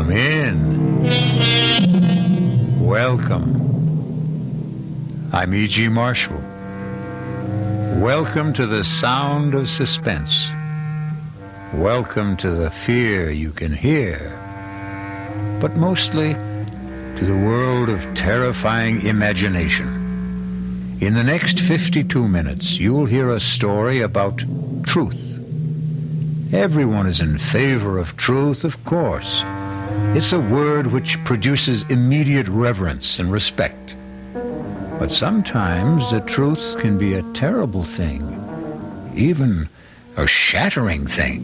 Come in. Welcome. I'm E.G. Marshall. Welcome to the sound of suspense. Welcome to the fear you can hear. But mostly to the world of terrifying imagination. In the next 52 minutes, you'll hear a story about truth. Everyone is in favor of truth, of course. It's a word which produces immediate reverence and respect. But sometimes the truth can be a terrible thing, even a shattering thing.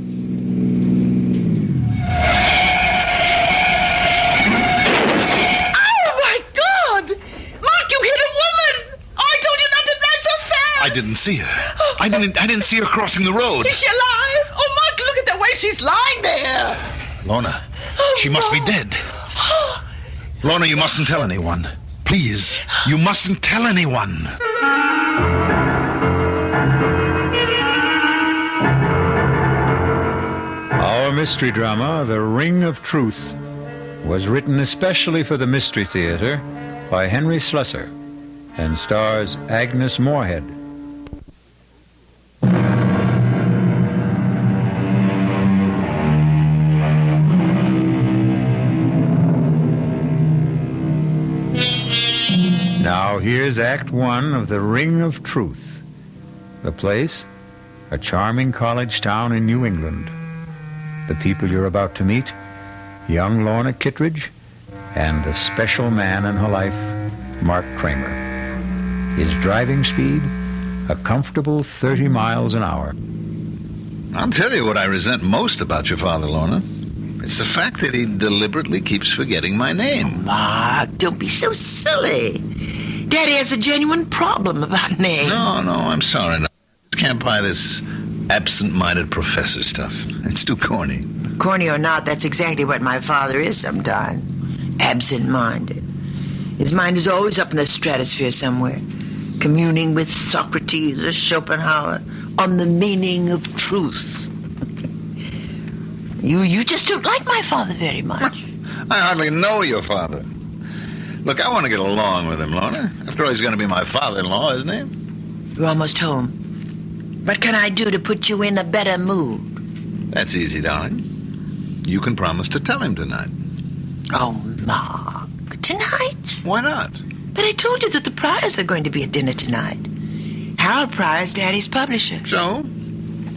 Oh, my God! Mark, you hit a woman! I told you not to drive so fast! I didn't see her. I didn't see her crossing the road. Is she alive? Oh, Mark, look at the way she's lying there! Lorna, she must be dead. Lorna, you mustn't tell anyone. Please, you mustn't tell anyone. Our mystery drama, The Ring of Truth, was written especially for the Mystery Theater by Henry Slusser and stars Agnes Moorehead. Now here's Act One of The Ring of Truth. The place, a charming college town in New England. The people you're about to meet, young Lorna Kittredge and the special man in her life, Mark Kramer. His driving speed, a comfortable 30 miles an hour. I'll tell you what I resent most about your father, Lorna. It's the fact that he deliberately keeps forgetting my name. Mark, don't be so silly. Daddy has a genuine problem about names. No, I'm sorry. No. I just can't buy this absent-minded professor stuff. It's too corny. Corny or not, that's exactly what my father is sometimes. Absent-minded. His mind is always up in the stratosphere somewhere, communing with Socrates or Schopenhauer on the meaning of truth. You just don't like my father very much. I hardly know your father. Look, I want to get along with him, Lorna. After all, he's going to be my father-in-law, isn't he? We're almost home. What can I do to put you in a better mood? That's easy, darling. You can promise to tell him tonight. Oh, Mark, tonight? Why not? But I told you that the Pryors are going to be at dinner tonight. Harold Pryor's Daddy's publisher. So,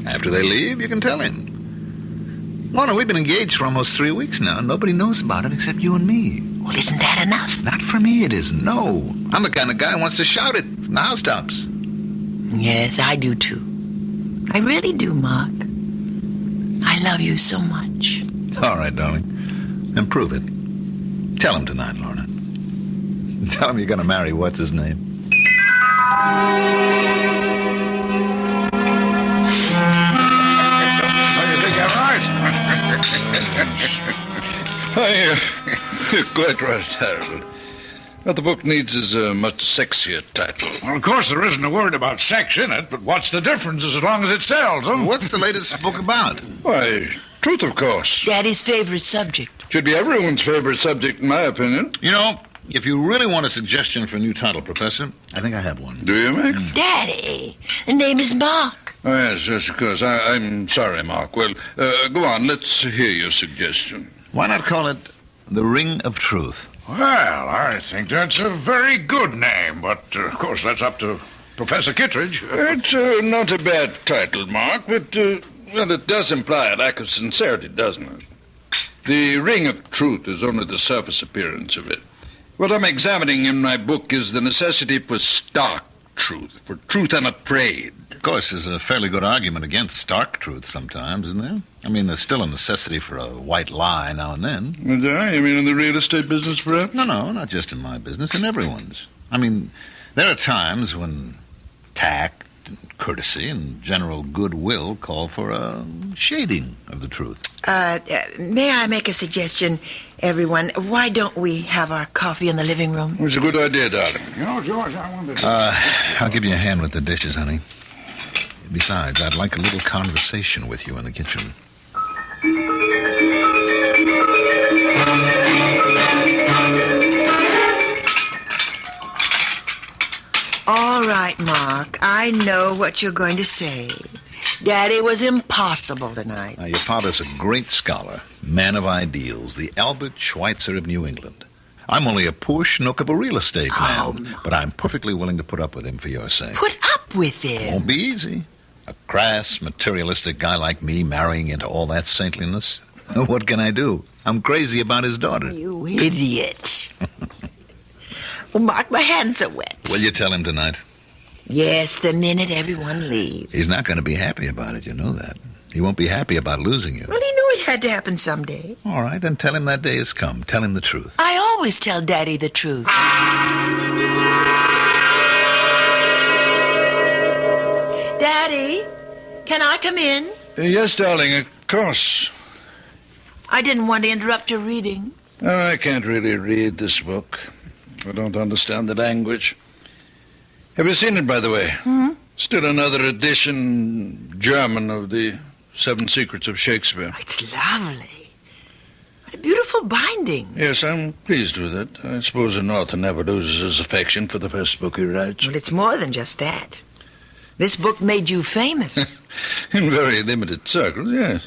after they leave, you can tell him. Lorna, we've been engaged for almost 3 weeks now. Nobody knows about it except you and me. Well, isn't that enough? Not for me, it isn't. No. I'm the kind of guy who wants to shout it from the housetops. Yes, I do, too. I really do, Mark. I love you so much. All right, darling. Then prove it. Tell him tonight, Lorna. Tell him you're going to marry what's-his-name. You're quite right, Harold. What the book needs is a much sexier title. Well, of course, there isn't a word about sex in it, but what's the difference as long as it sells, huh? What's the latest book about? Why, truth, of course. Daddy's favorite subject. Should be everyone's favorite subject, in my opinion. You know, if you really want a suggestion for a new title, Professor, I think I have one. Do you, Mac? Daddy, the name is Mark. Oh, yes, of course. I'm sorry, Mark. Well, go on. Let's hear your suggestion. Why not call it The Ring of Truth? Well, I think that's a very good name, but, of course, that's up to Professor Kittredge. It's not a bad title, Mark, but, well, it does imply a lack of sincerity, doesn't it? The Ring of Truth is only the surface appearance of it. What I'm examining in my book is the necessity for stark truth, for truth unafraid. Of course, there's a fairly good argument against stark truth sometimes, isn't there? I mean, there's still a necessity for a white lie now and then. You mean in the real estate business, perhaps? No, not just in my business, in everyone's. I mean, there are times when tact, and courtesy, and general goodwill call for a shading of the truth. May I make a suggestion, everyone? Why don't we have our coffee in the living room? It's a good idea, darling. You know, George, I wanted to... I'll give you a hand with the dishes, honey. Besides, I'd like a little conversation with you in the kitchen. right, Mark. I know what you're going to say. Daddy was impossible tonight. Now, your father's a great scholar, man of ideals, the Albert Schweitzer of New England. I'm only a poor schnook of a real estate man, but I'm perfectly willing to put up with him for your sake. Put up with him? Won't be easy. A crass, materialistic guy like me marrying into all that saintliness. What can I do? I'm crazy about his daughter. You idiot. Oh, Mark, my hands are wet. Will you tell him tonight? Yes, the minute everyone leaves. He's not going to be happy about it, you know that. He won't be happy about losing you. Well, he knew it had to happen someday. All right, then tell him that day has come. Tell him the truth. I always tell Daddy the truth. Daddy, can I come in? Yes, darling, of course. I didn't want to interrupt your reading. I can't really read this book. I don't understand the language. Have you seen it, by the way? Still another edition, German, of the 7 Secrets of Shakespeare. Oh, it's lovely. What a beautiful binding. Yes, I'm pleased with it. I suppose an author never loses his affection for the first book he writes. Well, it's more than just that. This book made you famous. In very limited circles, yes.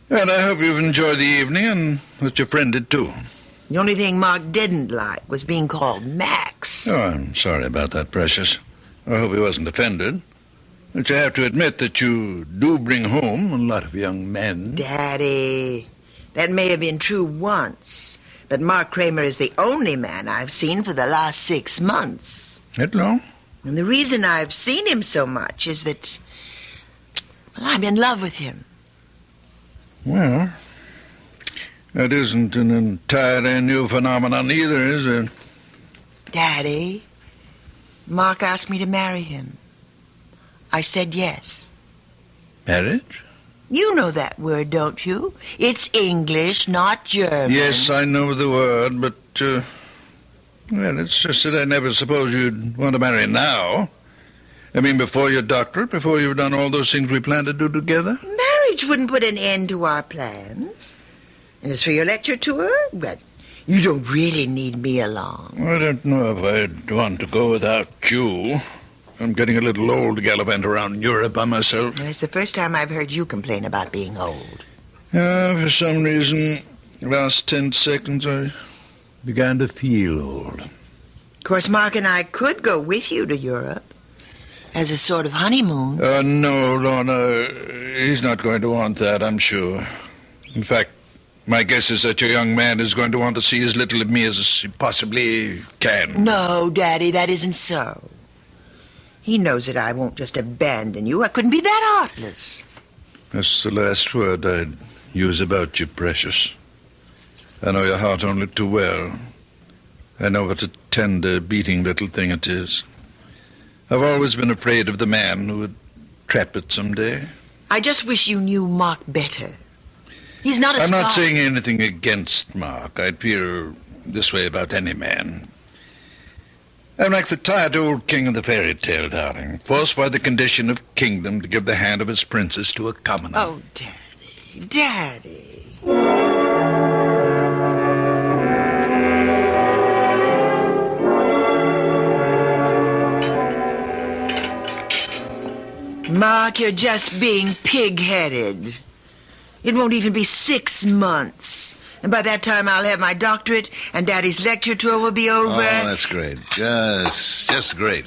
And I hope you've enjoyed the evening and that your friend did too. The only thing Mark didn't like was being called Max. Oh, I'm sorry about that, Precious. I hope he wasn't offended. But you have to admit that you do bring home a lot of young men. Daddy, that may have been true once, but Mark Kramer is the only man I've seen for the last 6 months. That long? And the reason I've seen him so much is that, well, I'm in love with him. Well, that isn't an entirely new phenomenon either, is it? Daddy, Mark asked me to marry him. I said yes. Marriage? You know that word, don't you? It's English, not German. Yes, I know the word, but, well, it's just that I never supposed you'd want to marry now. I mean, before your doctorate, before you've done all those things we plan to do together. Marriage wouldn't put an end to our plans. And as for your lecture tour, well, you don't really need me along. I don't know if I'd want to go without you. I'm getting a little old to gallivant around Europe by myself. Well, it's the first time I've heard you complain about being old. For some reason, the last 10 seconds, I began to feel old. Of course, Mark and I could go with you to Europe as a sort of honeymoon. No, Lorna, he's not going to want that, I'm sure. In fact, my guess is that your young man is going to want to see as little of me as he possibly can. No, Daddy, that isn't so. He knows that I won't just abandon you. I couldn't be that heartless. That's the last word I'd use about you, Precious. I know your heart only too well. I know what a tender, beating little thing it is. I've always been afraid of the man who would trap it someday. I just wish you knew Mark better. He's not a I'm not scholar. saying anything against Mark. I'd feel this way about any man. I'm like the tired old king of the fairy tale, darling, forced by the condition of kingdom to give the hand of his princess to a commoner. Oh, Daddy, Daddy. Mark, you're just being pig-headed. It won't even be 6 months. And by that time, I'll have my doctorate, and Daddy's lecture tour will be over. Oh, that's great. Just great.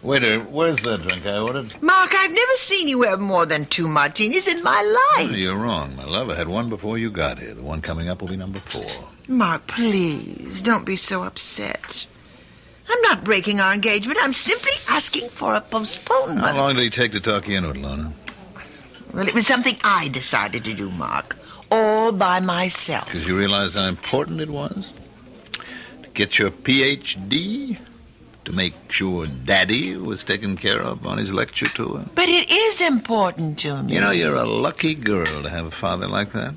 Waiter, where's the drink I ordered? Mark, I've never seen you have more than 2 martinis in my life. Oh, you're wrong, my love. I had one before you got here. The one coming up will be number 4. Mark, please, don't be so upset. I'm not breaking our engagement. I'm simply asking for a postponement. How long did he take to talk you into it, Lorna? Well, it was something I decided to do, Mark. All by myself. Because you realized how important it was? To get your Ph.D.? To make sure Daddy was taken care of on his lecture tour? But it is important to me. You know, you're a lucky girl to have a father like that.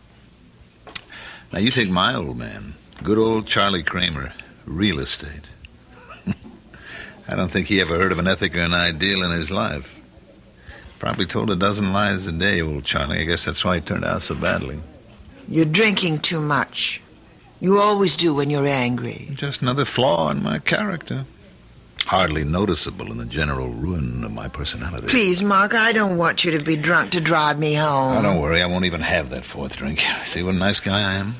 Now, you take my old man, good old Charlie Kramer, real estate. I don't think he ever heard of an ethic or an ideal in his life. Probably told a dozen lies a day, old Charlie. I guess that's why he turned out so badly. You're drinking too much. You always do when you're angry. Just another flaw in my character. hardly noticeable in the general ruin of my personality. Please, Mark, I don't want you to be drunk to drive me home. Oh, don't worry, I won't even have that fourth drink. See what a nice guy I am?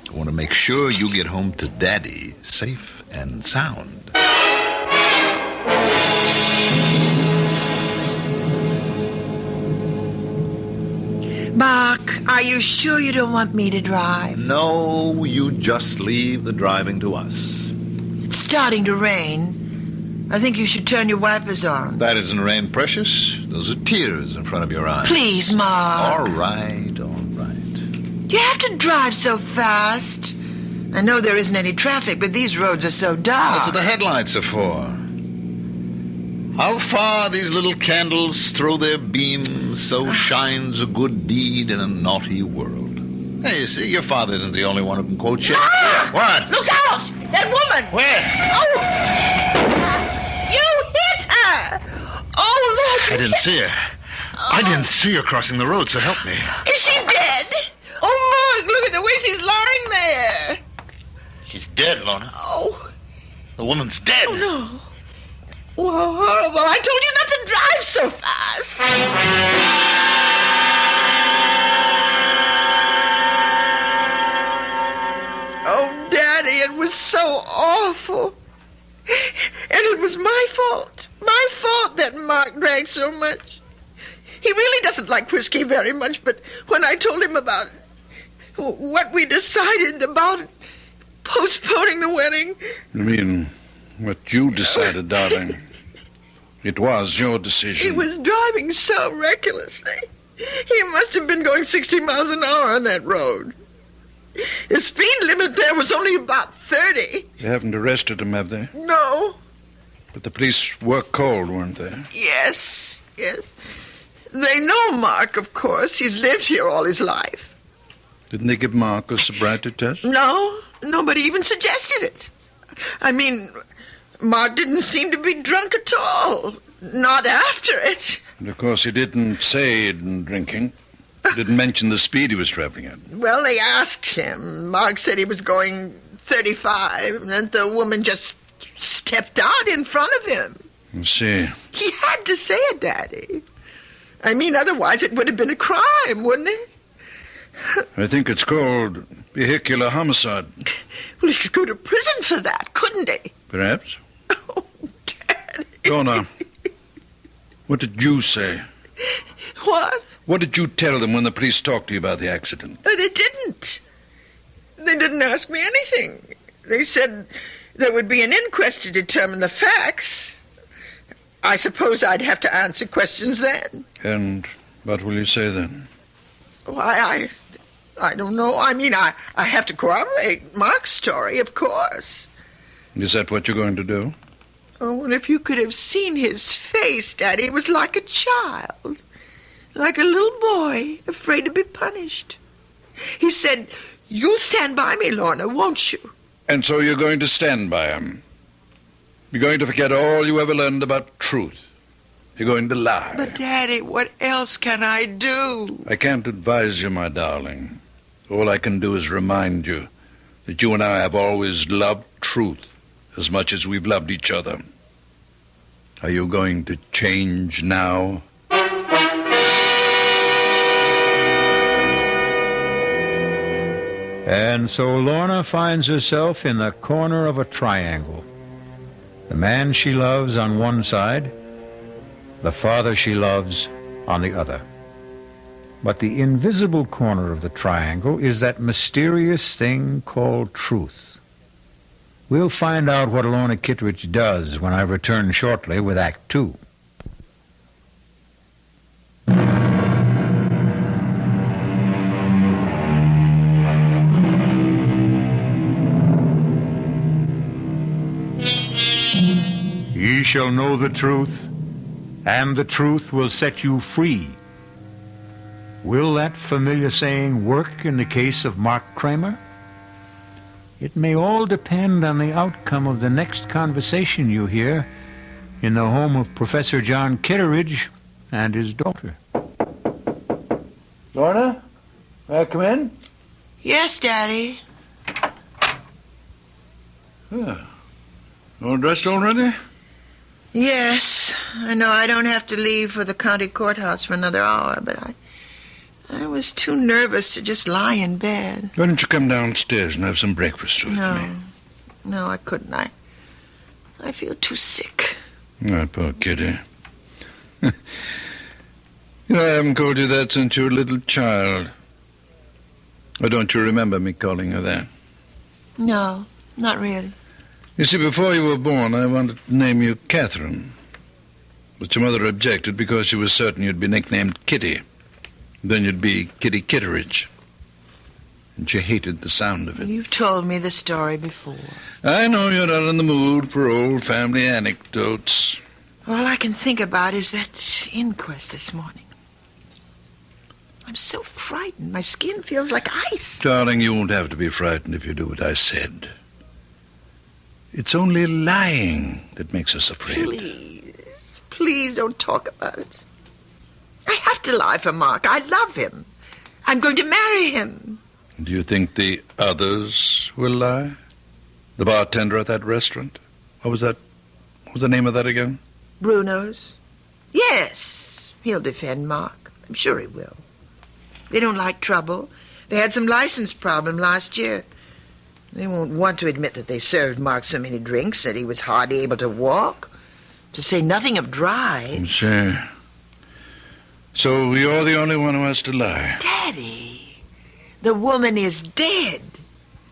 I want to make sure you get home to Daddy safe and sound. Mark, are you sure you don't want me to drive? No, you just leave the driving to us. It's starting to rain. I think you should turn your wipers on. That isn't rain, precious. Those are tears in front of your eyes. Please, Mark. All right, all right. Do you have to drive so fast? I know there isn't any traffic, but these roads are so dark. That's what the headlights are for. How far these little candles throw their beams, so shines a good deed in a naughty world. Hey, you see, your father isn't the only one who can quote you. Ah! What? Look out! That woman! Where? Oh! You hit her! Oh, Lord! I didn't see her. I didn't see her crossing the road, so help me. Is she dead? Oh, Mark, look at the way she's lying there. She's dead, Lorna. Oh, The woman's dead. oh no. Oh, horrible. I told you not to drive so fast. Oh, Daddy, it was so awful. And it was my fault. My fault that Mark drank so much. He really doesn't like whiskey very much, but when I told him about what we decided about postponing the wedding... You mean what you decided, darling? It was your decision. He was driving so recklessly. He must have been going 60 miles an hour on that road. The speed limit there was only about 30. They haven't arrested him, have they? No. But the police were called, weren't they? Yes, yes. They know Mark, of course. He's lived here all his life. Didn't they give Mark a sobriety test? No, nobody even suggested it. I mean, Mark didn't seem to be drunk at all. Not after it. And of course, he didn't say he'd been drinking. He didn't mention the speed he was traveling at. Well, they asked him. Mark said he was going 35, and the woman just stepped out in front of him. I see. He had to say it, Daddy. I mean, otherwise it would have been a crime, wouldn't it? I think it's called vehicular homicide. Well, he could go to prison for that, couldn't he? Perhaps. Oh, Daddy. Donna, what did you say? What? What did you tell them when the police talked to you about the accident? Oh, they didn't. They didn't ask me anything. They said there would be an inquest to determine the facts. I suppose I'd have to answer questions then. And what will you say then? Why, I don't know. I mean, I have to corroborate Mark's story, of course. Is that what you're going to do? Oh, and if you could have seen his face, Daddy, it was like a child. Like a little boy, afraid to be punished. He said, "You'll stand by me, Lorna, won't you?" And so you're going to stand by him. You're going to forget all you ever learned about truth. You're going to lie. But, Daddy, what else can I do? I can't advise you, my darling. All I can do is remind you that you and I have always loved truth as much as we've loved each other. Are you going to change now? And so Lorna finds herself in the corner of a triangle. The man she loves on one side, the father she loves on the other. But the invisible corner of the triangle is that mysterious thing called truth. We'll find out what Lorna Kittredge does when I return shortly with Act 2. Ye shall know the truth, and the truth will set you free. Will that familiar saying work in the case of Mark Kramer? It may all depend on the outcome of the next conversation you hear in the home of Professor John Kitteridge and his daughter. Lorna, may I come in? Yes, Daddy. All dressed already? Yes, I know I don't have to leave for the county courthouse for another hour, but I was too nervous to just lie in bed. Why don't you come downstairs and have some breakfast with me? No, I couldn't. I feel too sick. Oh, poor Kitty. I haven't called you that since you were a little child. Or don't you remember me calling her that? No, not really. You see, before you were born, I wanted to name you Catherine. But your mother objected because she was certain you'd be nicknamed Kitty. Then you'd be Kitty Kitteridge. And she hated the sound of it. You've told me the story before. I know you're not in the mood for old family anecdotes. All I can think about is that inquest this morning. I'm so frightened. My skin feels like ice. Darling, you won't have to be frightened if you do what I said. It's only lying that makes us afraid. Please don't talk about it. I have to lie for Mark. I love him. I'm going to marry him. Do you think the others will lie? The bartender at that restaurant? What was the name of that again? Bruno's? Yes, he'll defend Mark. I'm sure he will. They don't like trouble. They had some license problem last year. They won't want to admit that they served Mark so many drinks that he was hardly able to walk, to say nothing of drive. Sure. So you're the only one who has to lie. Daddy, the woman is dead.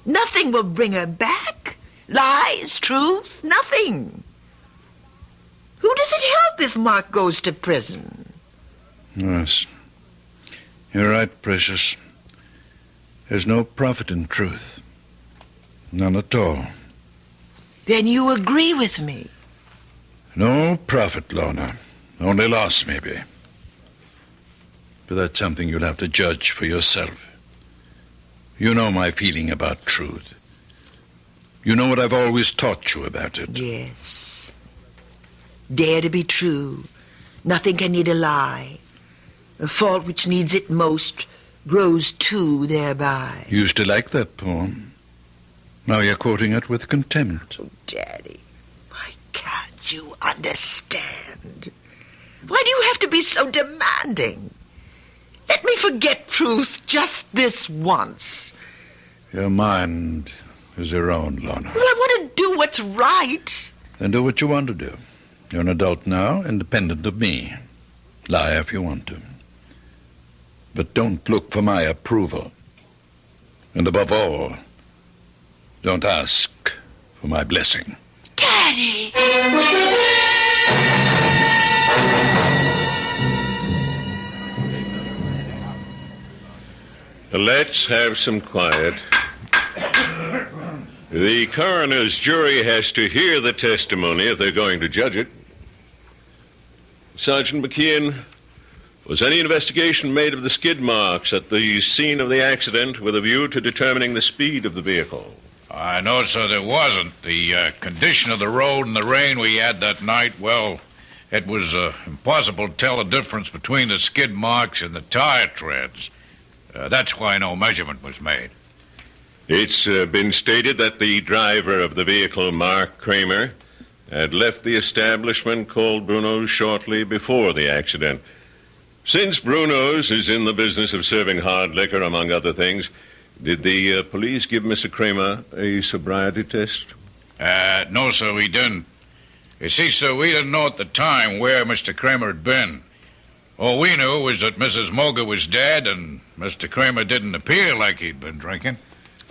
Nothing will bring her back. Lies, truth, nothing. Who does it help if Mark goes to prison? Yes. You're right, Precious. There's no profit in truth. None at all. Then you agree with me? No profit, Lorna. Only loss, maybe. But that's something you'll have to judge for yourself. You know my feeling about truth. You know what I've always taught you about it. Yes. Dare to be true. Nothing can need a lie. The fault which needs it most grows too thereby. You used to like that poem. Now you're quoting it with contempt. Oh, Daddy, why can't you understand? Why do you have to be so demanding? Let me forget truth just this once. Your mind is your own, Lorna. Well, I want to do what's right. Then do what you want to do. You're an adult now, independent of me. Lie if you want to. But don't look for my approval. And above all, don't ask for my blessing. Daddy! Let's have some quiet. The coroner's jury has to hear the testimony if they're going to judge it. Sergeant McKeon, was any investigation made of the skid marks at the scene of the accident with a view to determining the speed of the vehicle? No, sir, there wasn't. The condition of the road and the rain we had that night, well, it was impossible to tell the difference between the skid marks and the tire treads. That's why no measurement was made. It's been stated that the driver of the vehicle, Mark Kramer, had left the establishment called Bruno's shortly before the accident. Since Bruno's is in the business of serving hard liquor, among other things, did the police give Mr. Kramer a sobriety test? No, sir, we didn't. You see, sir, we didn't know at the time where Mr. Kramer had been. All we knew was that Mrs. Moga was dead and Mr. Kramer didn't appear like he'd been drinking.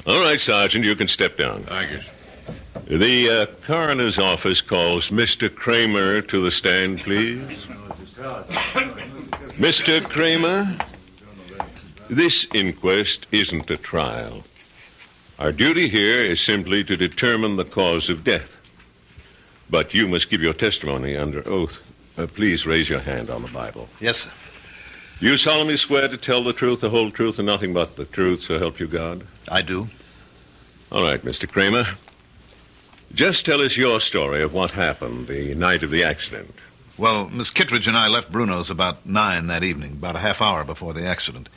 All right, Sergeant, you can step down. Thank you. The coroner's office calls Mr. Kramer to the stand, please. Mr. Kramer, this inquest isn't a trial. Our duty here is simply to determine the cause of death. But you must give your testimony under oath. Please raise your hand on the Bible. Yes, sir. You solemnly swear to tell the truth, the whole truth, and nothing but the truth, so help you God? I do. All right, Mr. Kramer. Just tell us your story of what happened the night of the accident. Well, Miss Kittredge and I left Bruno's about 9 that evening, about a half hour before the accident.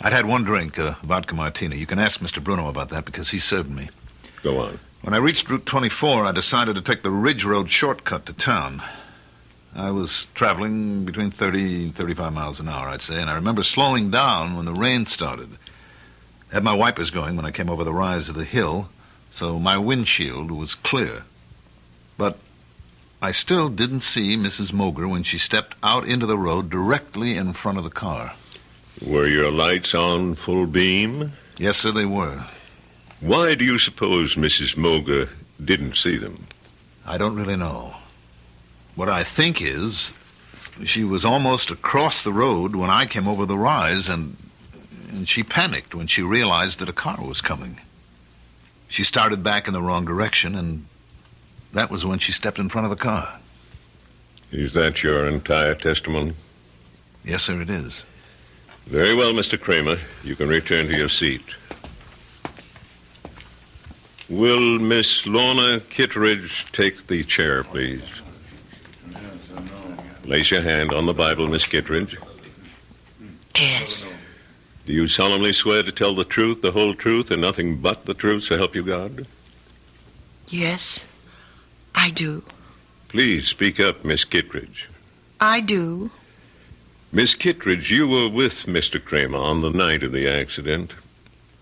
I'd had one drink, vodka martini. You can ask Mr. Bruno about that because he served me. Go on. When I reached Route 24, I decided to take the Ridge Road shortcut to town. I was traveling between 30 and 35 miles an hour, I'd say, and I remember slowing down when the rain started. I had my wipers going when I came over the rise of the hill, so my windshield was clear. But I still didn't see Mrs. Moger when she stepped out into the road directly in front of the car. Were your lights on full beam? Yes, sir, they were. Why do you suppose Mrs. Moger didn't see them? I don't really know. What I think is she was almost across the road when I came over the rise, and she panicked when she realized that a car was coming. She started back in the wrong direction, and that was when she stepped in front of the car. Is that your entire testimony? Yes, sir, it is. Very well, Mr. Kramer. You can return to your seat. Will Miss Lorna Kittredge take the chair, please? Place your hand on the Bible, Miss Kittredge. Yes. Do you solemnly swear to tell the truth, the whole truth, and nothing but the truth, so help you God? Yes, I do. Please speak up, Miss Kittredge. I do. Miss Kittredge, you were with Mr. Kramer on the night of the accident.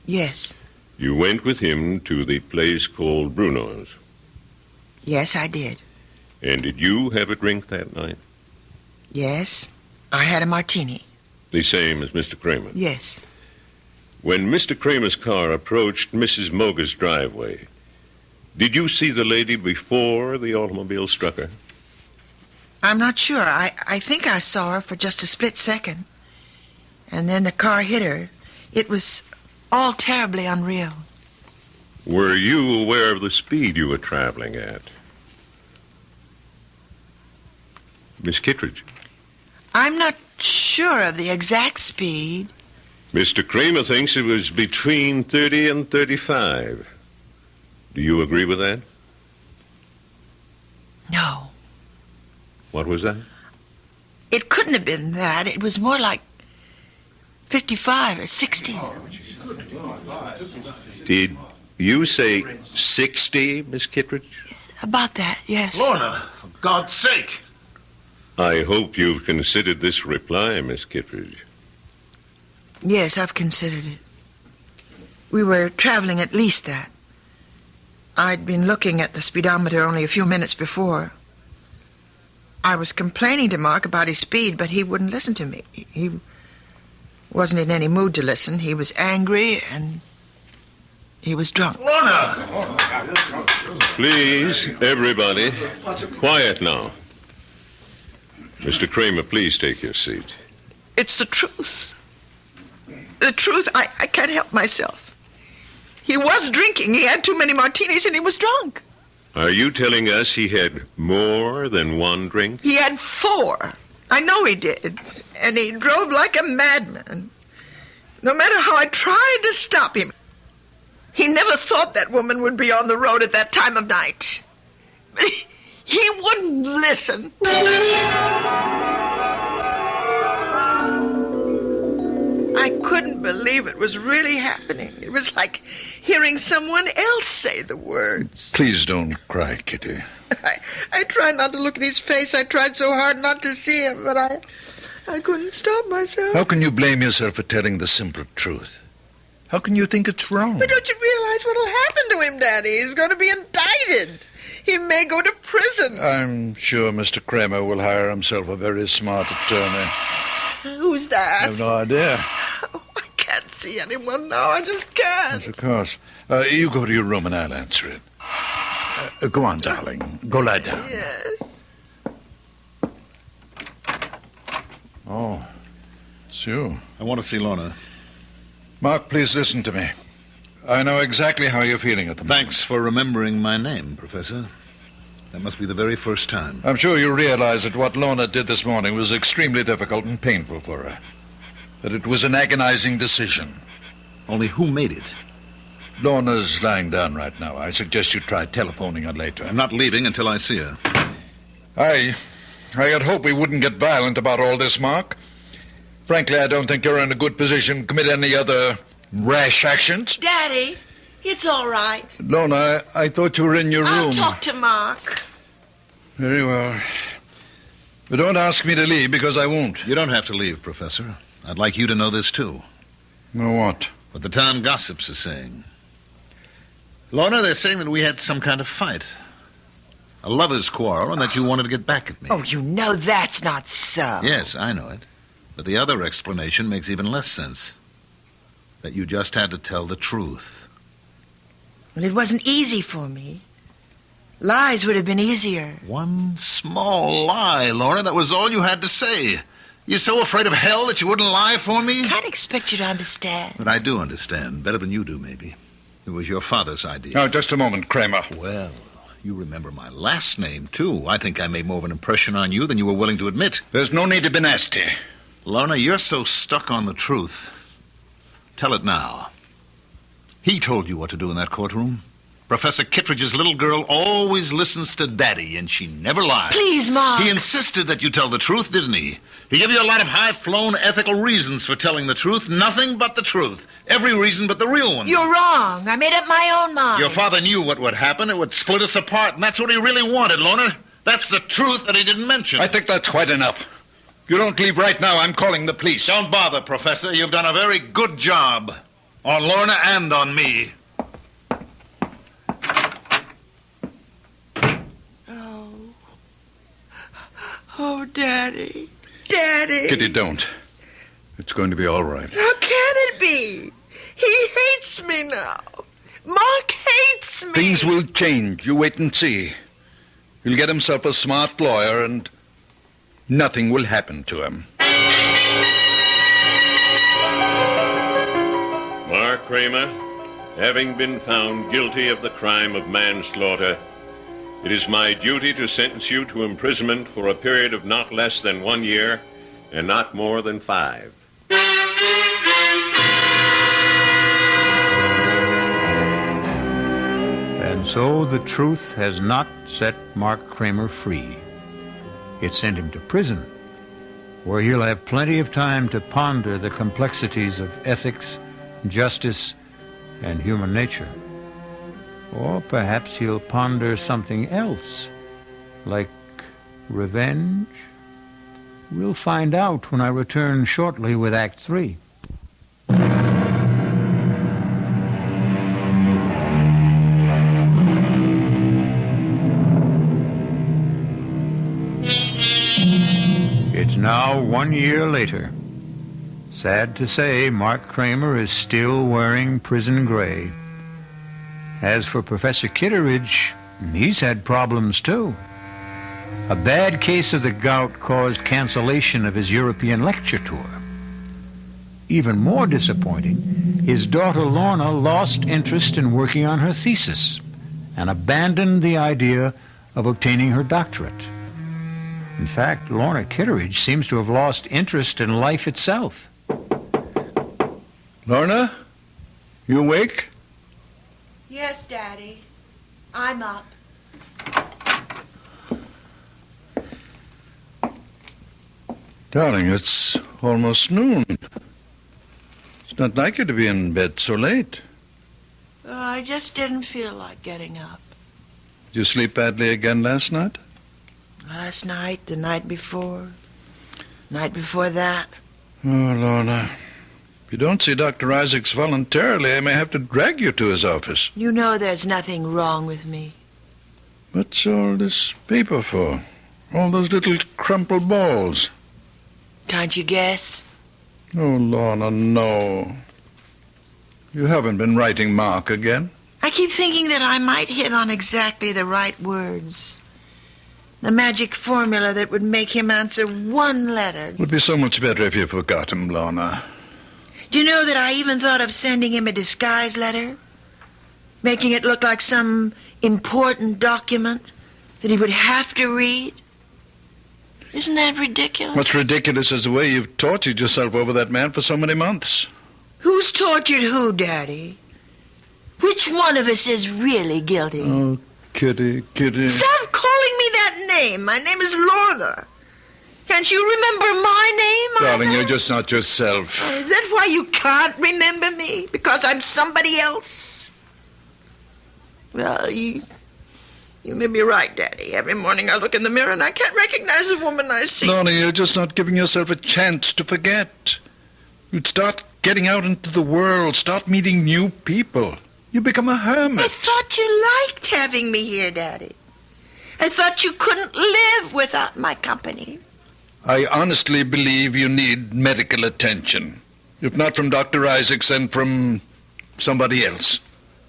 Yes. You went with him to the place called Bruno's. Yes, I did. And did you have a drink that night? Yes, I had a martini. The same as Mr. Kramer? Yes. When Mr. Kramer's car approached Mrs. Moger's driveway, did you see the lady before the automobile struck her? I'm not sure. I think I saw her for just a split second. And then the car hit her. It was all terribly unreal. Were you aware of the speed you were traveling at? Miss Kittredge? I'm not sure of the exact speed. Mr. Kramer thinks it was between 30 and 35. Do you agree with that? No. What was that? It couldn't have been that. It was more like 55 or 60. Did you say 60, Miss Kittredge? About that, yes. Lorna, for God's sake! I hope you've considered this reply, Miss Kittredge. Yes, I've considered it. We were traveling at least that. I'd been looking at the speedometer only a few minutes before. I was complaining to Mark about his speed, but he wouldn't listen to me. He wasn't in any mood to listen. He was angry, and he was drunk. Lorna! Please, everybody, quiet now. Mr. Kramer, please take your seat. It's the truth. The truth, I can't help myself. He was drinking. He had too many martinis, and he was drunk. Are you telling us he had more than one drink? He had 4. I know he did. And he drove like a madman. No matter how I tried to stop him, he never thought that woman would be on the road at that time of night. But he wouldn't listen. I couldn't believe it was really happening. It was like hearing someone else say the words. Please don't cry, Kitty. I tried not to look at his face. I tried so hard not to see him, but I couldn't stop myself. How can you blame yourself for telling the simple truth? How can you think it's wrong? But don't you realize what'll happen to him, Daddy? He's going to be indicted. He may go to prison. I'm sure Mr. Kramer will hire himself a very smart attorney. Who's that? I have no idea. Oh, I can't see anyone now. I just can't. Yes, of course. You go to your room and I'll answer it. Go on, darling. Go lie down. Yes. Oh, it's you. I want to see Lorna. Mark, please listen to me. I know exactly how you're feeling at the moment. Thanks for remembering my name, Professor. That must be the very first time. I'm sure you realize that what Lorna did this morning was extremely difficult and painful for her. That it was an agonizing decision. Only who made it? Lorna's lying down right now. I suggest you try telephoning her later. I'm not leaving until I see her. I had hoped we wouldn't get violent about all this, Mark. Frankly, I don't think you're in a good position to commit any other rash actions. Daddy, It's all right. Lorna, I thought you were in your room. I'll talk to Mark. Very well. But don't ask me to leave, because I won't. You don't have to leave, Professor. I'd like you to know this, too. Know what? What the town gossips are saying. Lorna, they're saying that we had some kind of fight. A lover's quarrel, and that you wanted to get back at me. Oh, you know that's not so. Yes, I know it. But the other explanation makes even less sense. That you just had to tell the truth. Well, it wasn't easy for me. Lies would have been easier. One small lie, Lorna. That was all you had to say. You're so afraid of hell that you wouldn't lie for me? I can't expect you to understand. But I do understand. Better than you do, maybe. It was your father's idea. Now, just a moment, Kramer. Well, you remember my last name, too. I think I made more of an impression on you than you were willing to admit. There's no need to be nasty. Lorna, you're so stuck on the truth. Tell it now. He told you what to do in that courtroom. Professor Kittredge's little girl always listens to Daddy, and she never lies. Please, Mark. He insisted that you tell the truth, didn't he? He gave you a lot of high-flown ethical reasons for telling the truth. Nothing but the truth. Every reason but the real one. You're wrong. I made up my own mind. Your father knew what would happen. It would split us apart, and that's what he really wanted, Lorna. That's the truth that he didn't mention. I think that's quite enough. If you don't leave right now, I'm calling the police. Don't bother, Professor. You've done a very good job. On Lorna and on me. Oh, Daddy. Daddy. Kitty, don't. It's going to be all right. How can it be? He hates me now. Mark hates me. Things will change. You wait and see. He'll get himself a smart lawyer, and nothing will happen to him. Mark Kramer, having been found guilty of the crime of manslaughter, it is my duty to sentence you to imprisonment for a period of not less than 1 year and not more than 5. And so the truth has not set Mark Kramer free. It sent him to prison, where he'll have plenty of time to ponder the complexities of ethics, justice, and human nature. Or perhaps he'll ponder something else, like revenge. We'll find out when I return shortly with Act 3. It's now 1 year later. Sad to say, Mark Kramer is still wearing prison gray. As for Professor Kittredge, he's had problems too. A bad case of the gout caused cancellation of his European lecture tour. Even more disappointing, his daughter Lorna lost interest in working on her thesis and abandoned the idea of obtaining her doctorate. In fact, Lorna Kittredge seems to have lost interest in life itself. Lorna, you awake? Yes, Daddy. I'm up. Darling, it's almost noon. It's not like you to be in bed so late. I just didn't feel like getting up. Did you sleep badly again last night? Last night, the night before that. Oh, Lorna. If you don't see Dr. Isaacs voluntarily, I may have to drag you to his office. You know there's nothing wrong with me. What's all this paper for? All those little crumpled balls. Can't you guess? Oh, Lorna, no. You haven't been writing Mark again? I keep thinking that I might hit on exactly the right words. The magic formula that would make him answer one letter. It would be so much better if you forgot him, Lorna. Do you know that I even thought of sending him a disguise letter? Making it look like some important document that he would have to read? Isn't that ridiculous? What's ridiculous is the way you've tortured yourself over that man for so many months. Who's tortured who, Daddy? Which one of us is really guilty? Oh, Kitty, Kitty. Stop calling me that name. My name is Lorna. Can't you remember my name? Darling, either? you're just not yourself. Is that why you can't remember me? Because I'm somebody else? Well, you may be right, Daddy. Every morning I look in the mirror and I can't recognize the woman I see. Lorna, you're just not giving yourself a chance to forget. You'd start getting out into the world, start meeting new people. You become a hermit. I thought you liked having me here, Daddy. I thought you couldn't live without my company. I honestly believe you need medical attention. If not from Dr. Isaacs, then from somebody else.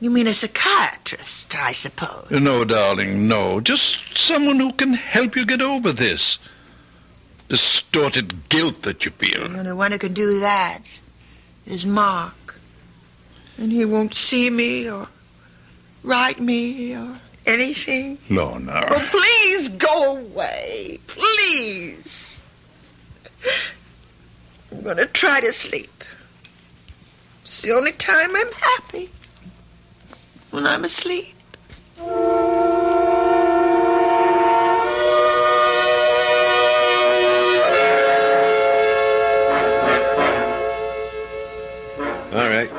You mean a psychiatrist, I suppose? No, darling, no. Just someone who can help you get over this distorted guilt that you feel. The only one who can do that is Mark. And he won't see me or write me or anything. Lorna. Oh, please go away. Please. I'm going to try to sleep. It's the only time I'm happy. When I'm asleep. All right.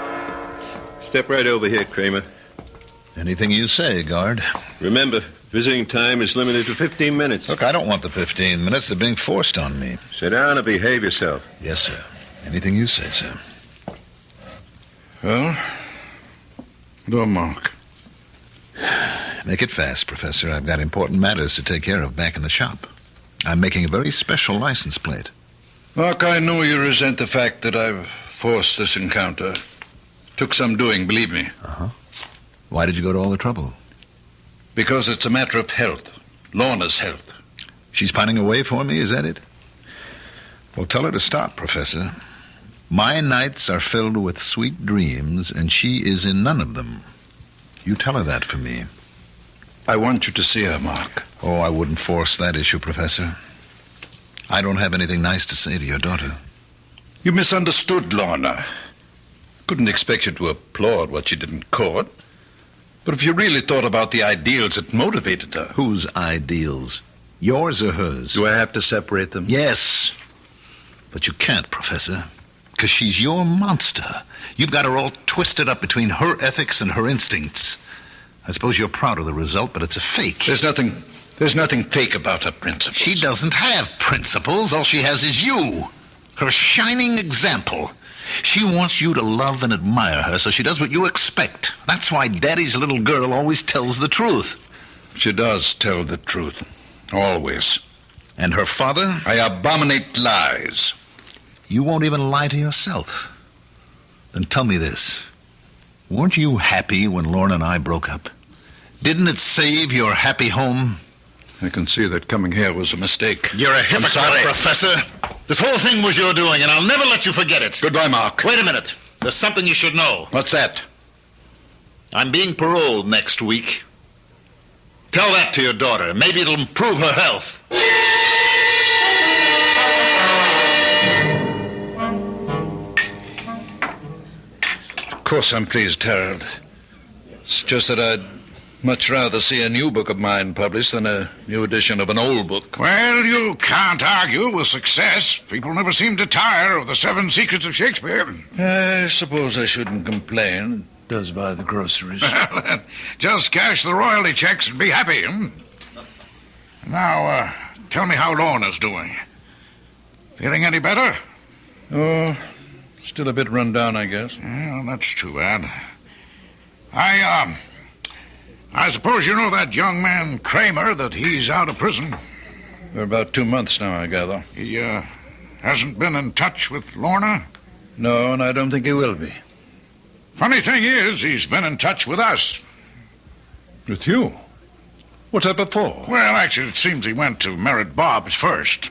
Step right over here, Kramer. Anything you say, guard. Remember, visiting time is limited to 15 minutes. Look, I don't want the 15 minutes. They're being forced on me. Sit down and behave yourself. Yes, sir. Anything you say, sir. Well, no, Mark. Make it fast, Professor. I've got important matters to take care of back in the shop. I'm making a very special license plate. Mark, I know you resent the fact that I've forced this encounter. Took some doing, believe me. Uh-huh. Why did you go to all the trouble? Because it's a matter of health. Lorna's health. She's pining away for me, is that it? Well, tell her to stop, Professor. My nights are filled with sweet dreams, and she is in none of them. You tell her that for me. I want you to see her, Mark. Oh, I wouldn't force that issue, Professor. I don't have anything nice to say to your daughter. You misunderstood Lorna. Couldn't expect you to applaud what she did in court. But if you really thought about the ideals that motivated her... Whose ideals? Yours or hers? Do I have to separate them? Yes. But you can't, Professor. Because she's your monster. You've got her all twisted up between her ethics and her instincts. I suppose you're proud of the result, but it's a fake. There's nothing fake about her principles. She doesn't have principles. All she has is you. Her shining example. She wants you to love and admire her, so she does what you expect. That's why Daddy's little girl always tells the truth. She does tell the truth. Always. And her father? I abominate lies. You won't even lie to yourself. Then tell me this. Weren't you happy when Lorna and I broke up? Didn't it save your happy home? I can see that coming here was a mistake. You're a hypocrite, sorry. Professor. This whole thing was your doing, and I'll never let you forget it. Goodbye, Mark. Wait a minute. There's something you should know. What's that? I'm being paroled next week. Tell that to your daughter. Maybe it'll improve her health. Of course I'm pleased, Harold. It's just that I'd much rather see a new book of mine published than a new edition of an old book. Well, you can't argue with success. People never seem to tire of the 7 Secrets of Shakespeare. I suppose I shouldn't complain. It does buy the groceries. Just cash the royalty checks and be happy. Now, tell me how Lorna's doing. Feeling any better? Oh, still a bit run down, I guess. Well, that's too bad. I suppose you know that young man Kramer, that he's out of prison. For about 2 months now, I gather. He, hasn't been in touch with Lorna? No, and I don't think he will be. Funny thing is, he's been in touch with us. With you? What's that before? Well, actually, it seems he went to Merritt Bob's first.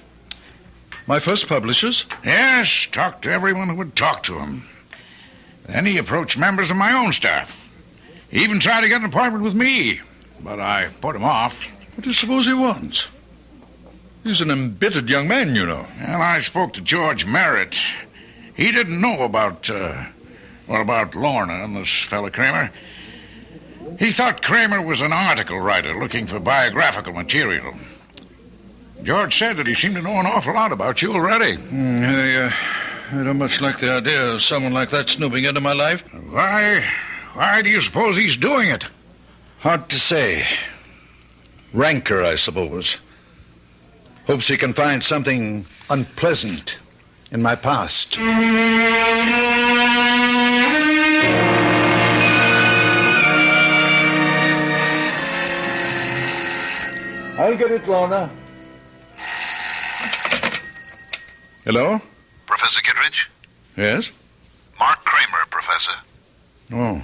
My first publishers? Yes, talked to everyone who would talk to him. Then he approached members of my own staff. He even tried to get an appointment with me, but I put him off. What do you suppose he wants? He's an embittered young man, you know. And I spoke to George Merritt. He didn't know about Lorna and this fella Kramer. He thought Kramer was an article writer looking for biographical material. George said that he seemed to know an awful lot about you already. I don't much like the idea of someone like that snooping into my life. Why do you suppose he's doing it? Hard to say. Rancor, I suppose. Hopes he can find something unpleasant in my past. I'll get it, Lorna. Hello? Professor Kittredge? Yes? Mark Kramer, Professor. Oh.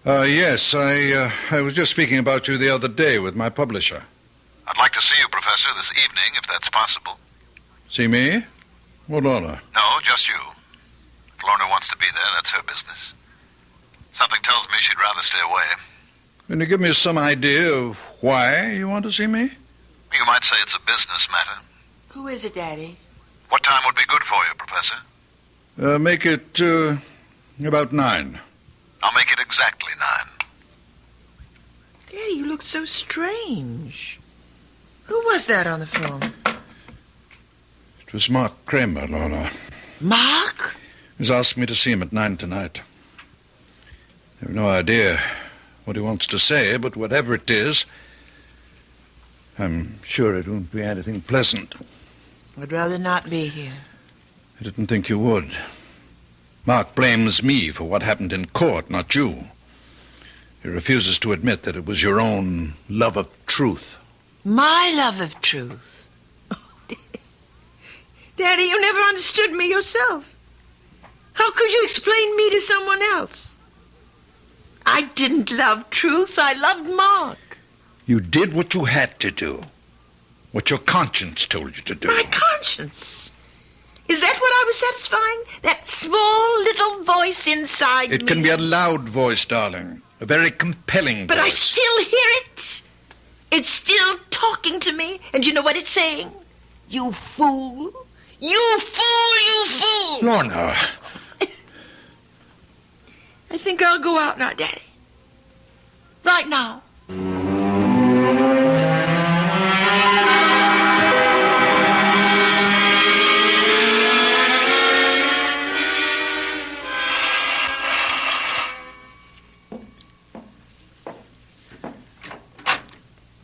Yes, I was just speaking about you the other day with my publisher. I'd like to see you, Professor, this evening, if that's possible. See me? Or Lorna? No, just you. If Lorna wants to be there, that's her business. Something tells me she'd rather stay away. Can you give me some idea of why you want to see me? You might say it's a business matter. Who is it, Daddy? What time would be good for you, Professor? Make it, about 9. I'll make it exactly 9. Daddy, you look so strange. Who was that on the phone? It was Mark Kramer, Lorna. Mark? He's asked me to see him at 9 tonight. I have no idea what he wants to say, but whatever it is, I'm sure it won't be anything pleasant. I'd rather not be here. I didn't think you would. Mark blames me for what happened in court, not you. He refuses to admit that it was your own love of truth. My love of truth? Daddy, you never understood me yourself. How could you explain me to someone else? I didn't love truth. I loved Mark. You did what you had to do. What your conscience told you to do. My conscience? Is that what I was satisfying? That small little voice inside me? It can be a loud voice, darling. A very compelling But voice. I still hear it. It's still talking to me. And you know what it's saying? You fool. You fool, you fool. Lorna. I think I'll go out now, Daddy. Right now.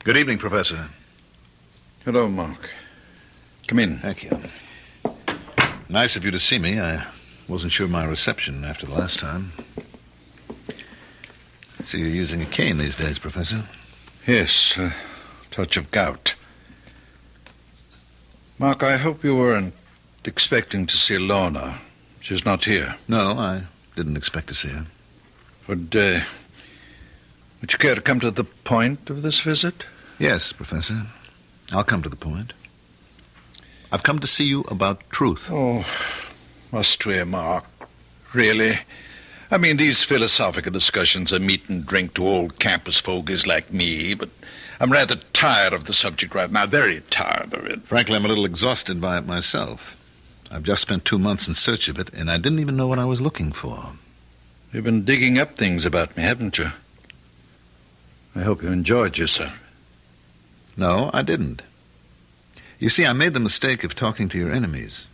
Good evening, Professor. Hello, Mark. Come in. Thank you. Nice of you to see me. I wasn't sure of my reception after the last time. I see you're using a cane these days, Professor. Yes, a touch of gout. Mark, I hope you weren't expecting to see Lorna. She's not here. No, I didn't expect to see her. Would you care to come to the point of this visit? Yes, Professor. I'll come to the point. I've come to see you about truth. Oh, must we, Mark? Really? I mean, these philosophical discussions are meat and drink to old campus fogies like me, but I'm rather tired of the subject right now, very tired of it. Frankly, I'm a little exhausted by it myself. I've just spent 2 months in search of it, and I didn't even know what I was looking for. You've been digging up things about me, haven't you? I hope you enjoyed yourself. No, I didn't. You see, I made the mistake of talking to your enemies.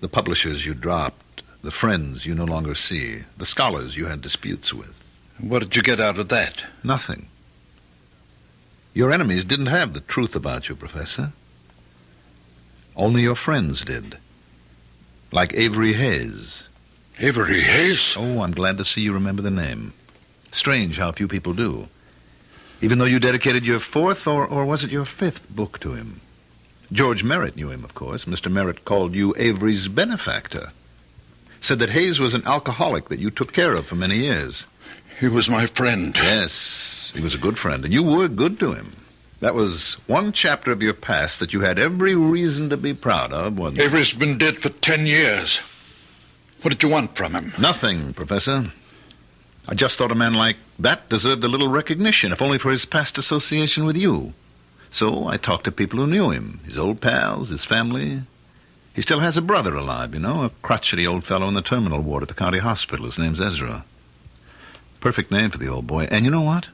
The publishers you dropped, the friends you no longer see, the scholars you had disputes with. What did you get out of that? Nothing. Your enemies didn't have the truth about you, Professor. Only your friends did. Like Avery Hayes. Avery Hayes? Oh, I'm glad to see you remember the name. Strange how few people do. Even though you dedicated your 4th, or was it your 5th book to him? George Merritt knew him, of course. Mr. Merritt called you Avery's benefactor. Said that Hayes was an alcoholic that you took care of for many years. He was my friend. Yes, he was a good friend, and you were good to him. That was one chapter of your past that you had every reason to be proud of, wasn't it? Avery's been dead for 10 years. What did you want from him? Nothing, Professor. I just thought a man like that deserved a little recognition, if only for his past association with you. So I talked to people who knew him, his old pals, his family. He still has a brother alive, you know, a crotchety old fellow in the terminal ward at the county hospital. His name's Ezra. Perfect name for the old boy. And you know what?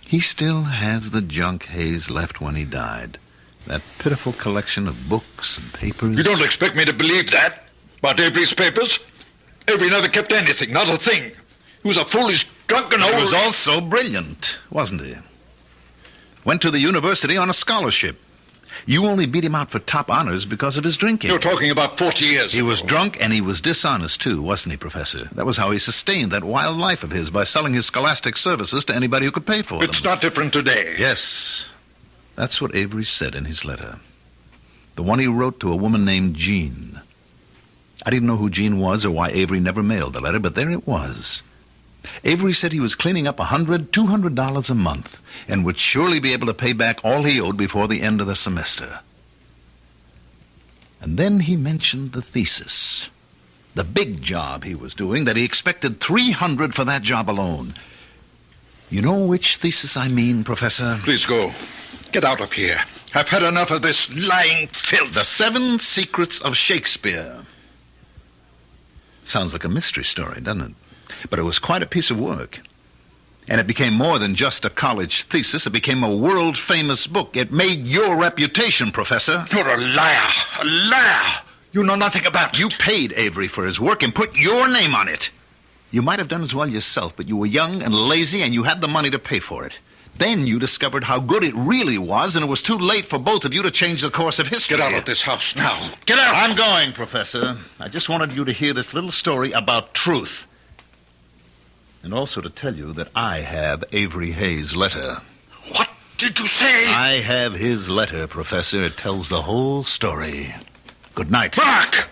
He still has the junk Hayes left when he died. That pitiful collection of books and papers. You don't expect me to believe that? About Avery's papers? Avery never kept anything, not a thing. He was a foolish drunken He old... was also brilliant, wasn't he? Went to the university on a scholarship. You only beat him out for top honors because of his drinking. You're talking about 40 years He ago. was drunk and he was dishonest, too, wasn't he, Professor? That was how he sustained that wild life of his, by selling his scholastic services to anybody who could pay for them. It's not different today. Yes, that's what Avery said in his letter. The one he wrote to a woman named Jean. I didn't know who Jean was or why Avery never mailed the letter, but there it was. Avery said he was cleaning up $100, $200 a month and would surely be able to pay back all he owed before the end of the semester. And then he mentioned the thesis, the big job he was doing, that he expected $300 for that job alone. You know which thesis I mean, Professor? Please go. Get out of here. I've had enough of this lying filth. The 7 Secrets of Shakespeare. Sounds like a mystery story, doesn't it? But it was quite a piece of work. And it became more than just a college thesis. It became a world-famous book. It made your reputation, Professor. You're a liar. A liar. You know nothing about it. You paid Avery for his work and put your name on it. You might have done as well yourself, but you were young and lazy and you had the money to pay for it. Then you discovered how good it really was, and it was too late for both of you to change the course of history. Get out of this house now. Get out! I'm going, Professor. I just wanted you to hear this little story about truth. And also to tell you that I have Avery Hayes' letter. What did you say? I have his letter, Professor. It tells the whole story. Good night. Mark!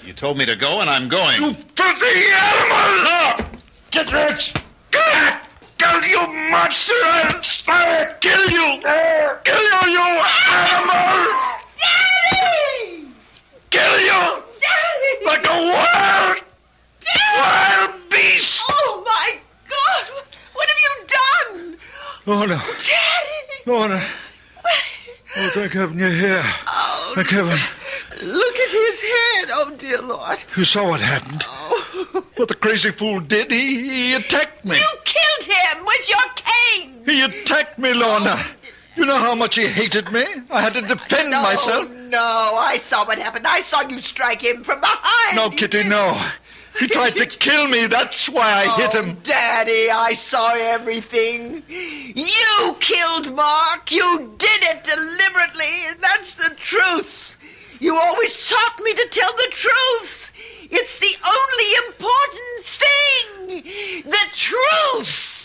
You told me to go, and I'm going. You filthy animal! Get rich! Kill you, monster! I'll kill you! Kill you, you animal! Daddy! Kill you! Daddy! Like a wild beast! Oh, my God! What have you done? Oh, no. Daddy! Oh, no. Oh, thank heaven you're here. Oh, Thank heaven. look at his head. Oh, dear Lord. You saw what happened. Oh. What the crazy fool did, he attacked me. You killed him with your cane. He attacked me, Lorna. You know how much he hated me? I had to defend myself. No, I saw what happened. I saw you strike him from behind. No, Kitty, no. He tried to kill me. That's why I hit him. Daddy, I saw everything. You killed Mark. You did it deliberately, and that's the truth. You always taught me to tell the truth. It's the only important thing. The truth.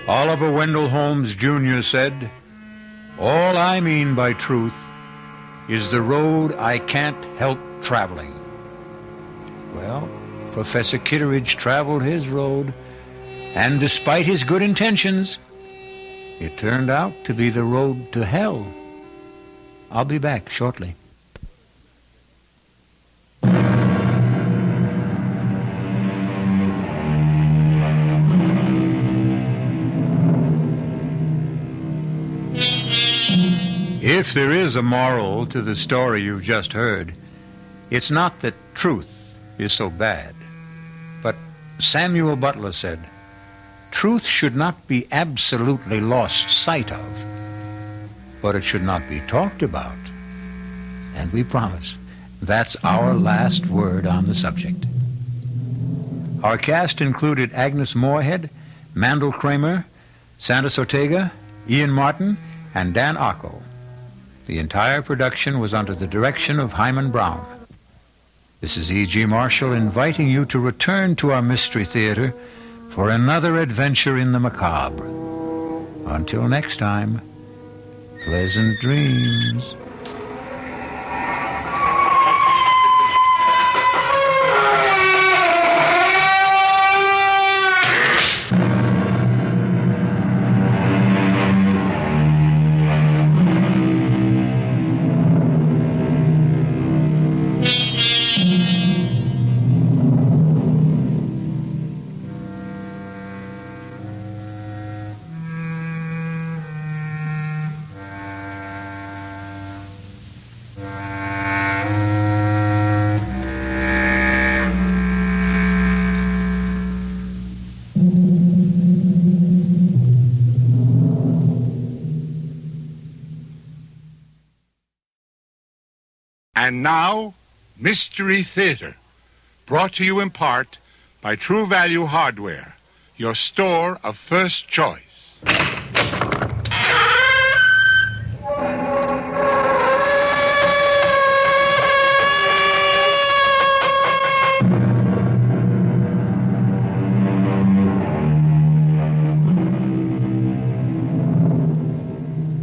Oliver Wendell Holmes Jr. said, "All I mean by truth is the road I can't help traveling." Well, Professor Kitteridge traveled his road, and despite his good intentions, it turned out to be the road to hell. I'll be back shortly. If there is a moral to the story you've just heard, it's not that truth is so bad. But Samuel Butler said, truth should not be absolutely lost sight of, but it should not be talked about. And we promise that's our last word on the subject. Our cast included Agnes Moorehead, Mandel Kramer, Sandus Ortega, Ian Martin, and Dan Ocko. The entire production was under the direction of Hyman Brown. This is E.G. Marshall inviting you to return to our Mystery Theater for another adventure in the macabre. Until next time, pleasant dreams. And now, Mystery Theater, brought to you in part by True Value Hardware, your store of first choice.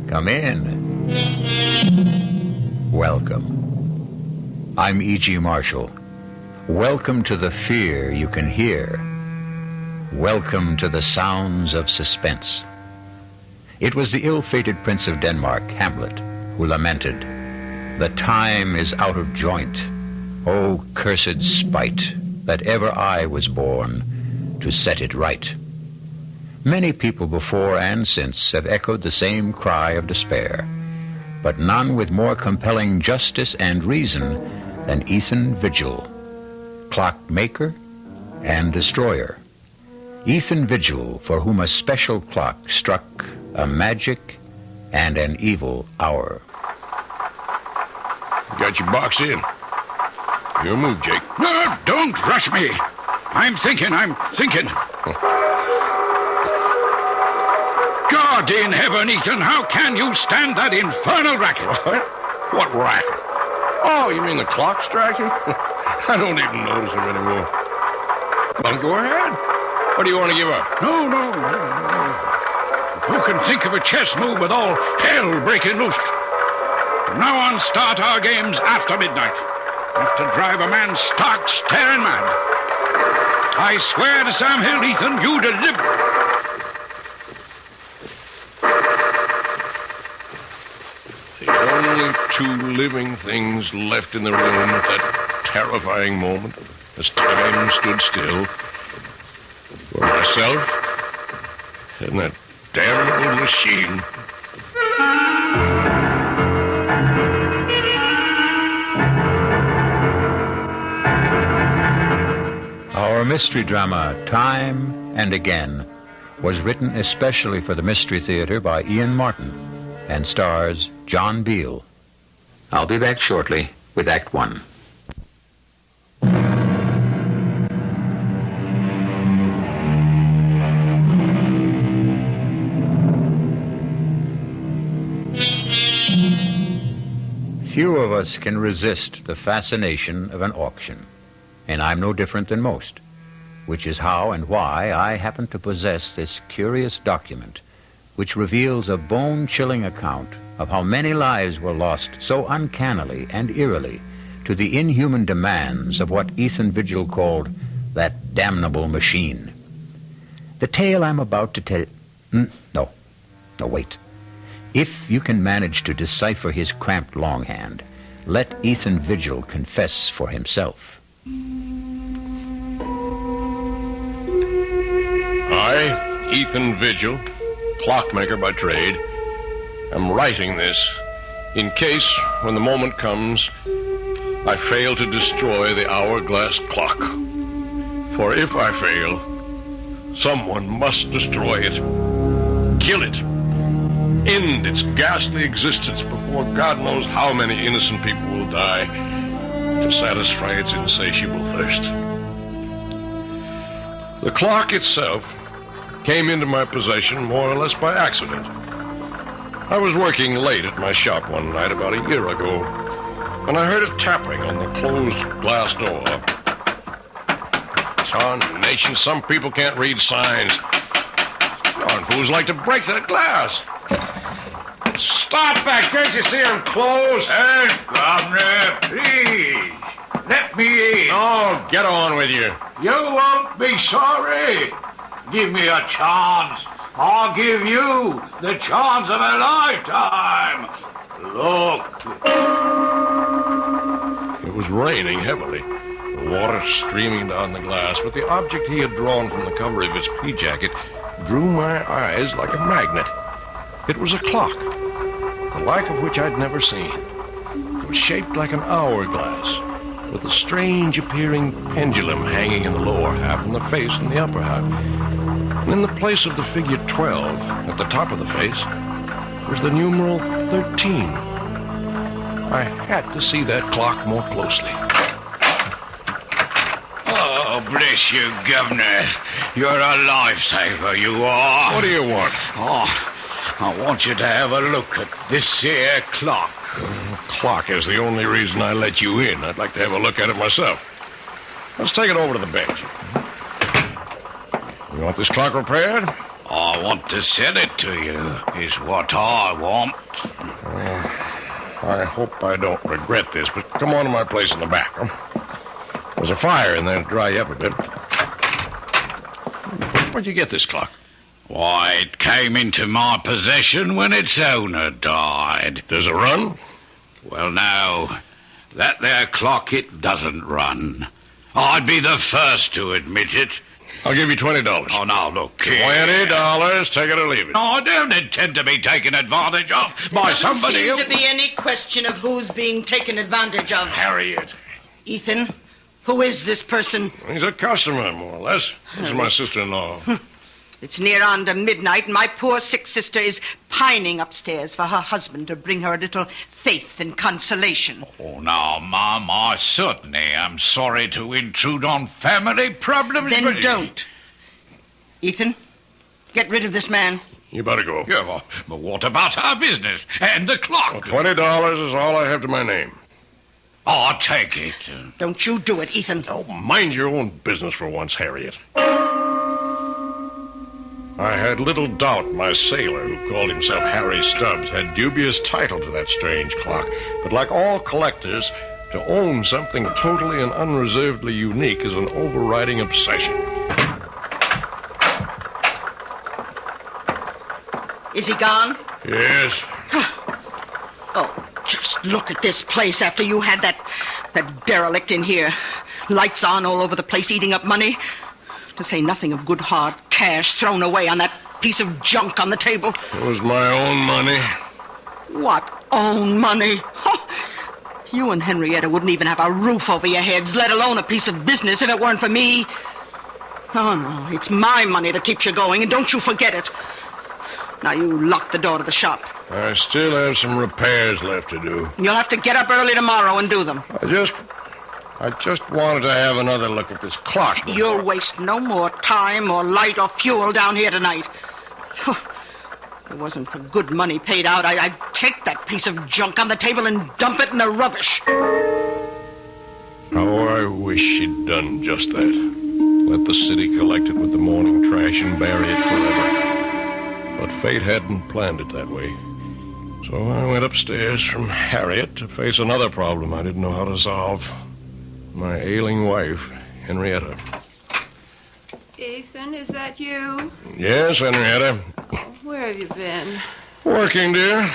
Come in. Welcome. I'm E.G. Marshall. Welcome to the fear you can hear. Welcome to the sounds of suspense. It was the ill-fated Prince of Denmark, Hamlet, who lamented, "The time is out of joint. O cursed spite, that ever I was born to set it right." Many people before and since have echoed the same cry of despair, but none with more compelling justice and reason than Ethan Vigil, clockmaker and destroyer. Ethan Vigil, for whom a special clock struck a magic and an evil hour. You got your box in. Your move, Jake. No, don't rush me. I'm thinking. God in heaven, Ethan, how can you stand that infernal racket? What racket? Oh, you mean the clock striking? I don't even notice them anymore. Well, go ahead. What do you want to give up? No. Who can think of a chess move with all hell breaking loose? From now on, start our games after midnight. Enough to drive a man stark, staring mad. I swear to Sam Hill, Ethan, you deliver. The only two living things left in the room at that terrifying moment, as time stood still, were myself and that damnable machine. Our mystery drama, Time and Again, was written especially for the Mystery Theater by Ian Martin and stars John Beale. I'll be back shortly with Act One. Few of us can resist the fascination of an auction, and I'm no different than most, which is how and why I happen to possess this curious document, which reveals a bone-chilling account of how many lives were lost so uncannily and eerily to the inhuman demands of what Ethan Vigil called that damnable machine. The tale I'm about to tell... No, wait. If you can manage to decipher his cramped longhand, let Ethan Vigil confess for himself. I, Ethan Vigil, clockmaker by trade, am writing this in case, when the moment comes, I fail to destroy the hourglass clock. For if I fail, someone must destroy it, kill it, end its ghastly existence before God knows how many innocent people will die to satisfy its insatiable thirst. The clock itself came into my possession more or less by accident. I was working late at my shop one night about a year ago, and I heard a tapping on the closed glass door. Tarnation, some people can't read signs. Darn fools like to break that glass. Stop that! Can't you see I'm closed? Hey, governor, please, let me in. Oh, get on with you. You won't be sorry. Give me a chance. I'll give you the chance of a lifetime. Look. It was raining heavily, the water streaming down the glass, but the object he had drawn from the cover of his pea jacket drew my eyes like a magnet. It was a clock, the like of which I'd never seen. It was shaped like an hourglass, with a strange appearing pendulum hanging in the lower half and the face in the upper half. And in the place of the figure 12, at the top of the face, was the numeral 13. I had to see that clock more closely. Oh, bless you, Governor. You're a lifesaver, you are. What do you want? Oh, I want you to have a look at this here clock. The clock is the only reason I let you in. I'd like to have a look at it myself. Let's take it over to the bench. You want this clock repaired? I want to sell it to you, is what I want. I hope I don't regret this, but come on to my place in the back. Huh? There's a fire in there to dry you up a bit. Where'd you get this clock? Why, it came into my possession when its owner died. Does it run? Well, now, that there clock, it doesn't run. I'd be the first to admit it. I'll give you $20. Oh, now, look here. $20. Take it or leave it. No, I don't intend to be taken advantage of by somebody Doesn't else. seem to be any question of who's being taken advantage of. Harriet. Ethan, who is this person? He's a customer, more or less. This is my sister-in-law. It's near on to midnight, and my poor sick sister is pining upstairs for her husband to bring her a little faith and consolation. Oh, now, Mom, I certainly am sorry to intrude on family problems. Then but- don't. Ethan, get rid of this man. You better go. Yeah, but what about our business and the clock? Well, $20 is all I have to my name. I'll take it. Don't you do it, Ethan. Oh, mind your own business for once, Harriet. I had little doubt my sailor, who called himself Harry Stubbs, had dubious title to that strange clock. But like all collectors, to own something totally and unreservedly unique is an overriding obsession. Is he gone? Yes. Oh, just look at this place after you had that derelict in here. Lights on all over the place, eating up money. To say nothing of good hard cash thrown away on that piece of junk on the table. It was my own money. What own money? You and Henrietta wouldn't even have a roof over your heads, let alone a piece of business, if it weren't for me. Oh, no, it's my money that keeps you going, and don't you forget it. Now, you lock the door to the shop. I still have some repairs left to do. You'll have to get up early tomorrow and do them. I just wanted to have another look at this clock. You'll waste no more time or light or fuel down here tonight. If it wasn't for good money paid out, I'd take that piece of junk on the table and dump it in the rubbish. How I wish she'd done just that. Let the city collect it with the morning trash and bury it forever. But fate hadn't planned it that way. So I went upstairs from Harriet to face another problem I didn't know how to solve. My ailing wife, Henrietta. Ethan, is that you? Yes, Henrietta. Where have you been? Working, dear.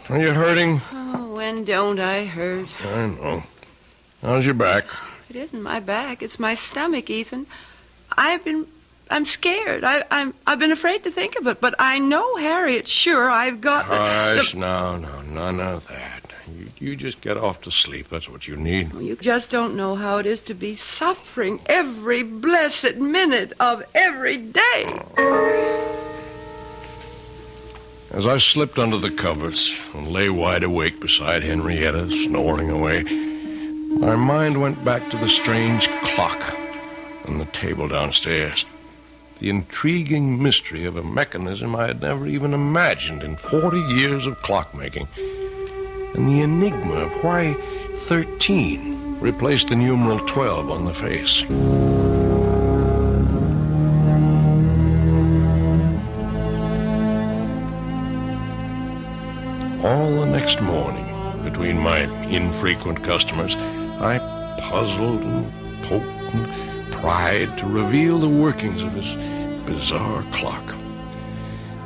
Are you hurting? Oh, when don't I hurt? I know. How's your back? It isn't my back, it's my stomach, Ethan. I'm scared. I've been afraid to think of it, but I know Harriet's sure I've got Hush, no, none of that. You just get off to sleep. That's what you need. You just don't know how it is to be suffering every blessed minute of every day. As I slipped under the covers and lay wide awake beside Henrietta, snoring away, my mind went back to the strange clock on the table downstairs. The intriguing mystery of a mechanism I had never even imagined in 40 years of clockmaking. And the enigma of why 13 replaced the numeral 12 on the face. All the next morning, between my infrequent customers, I puzzled and poked and pried to reveal the workings of this bizarre clock.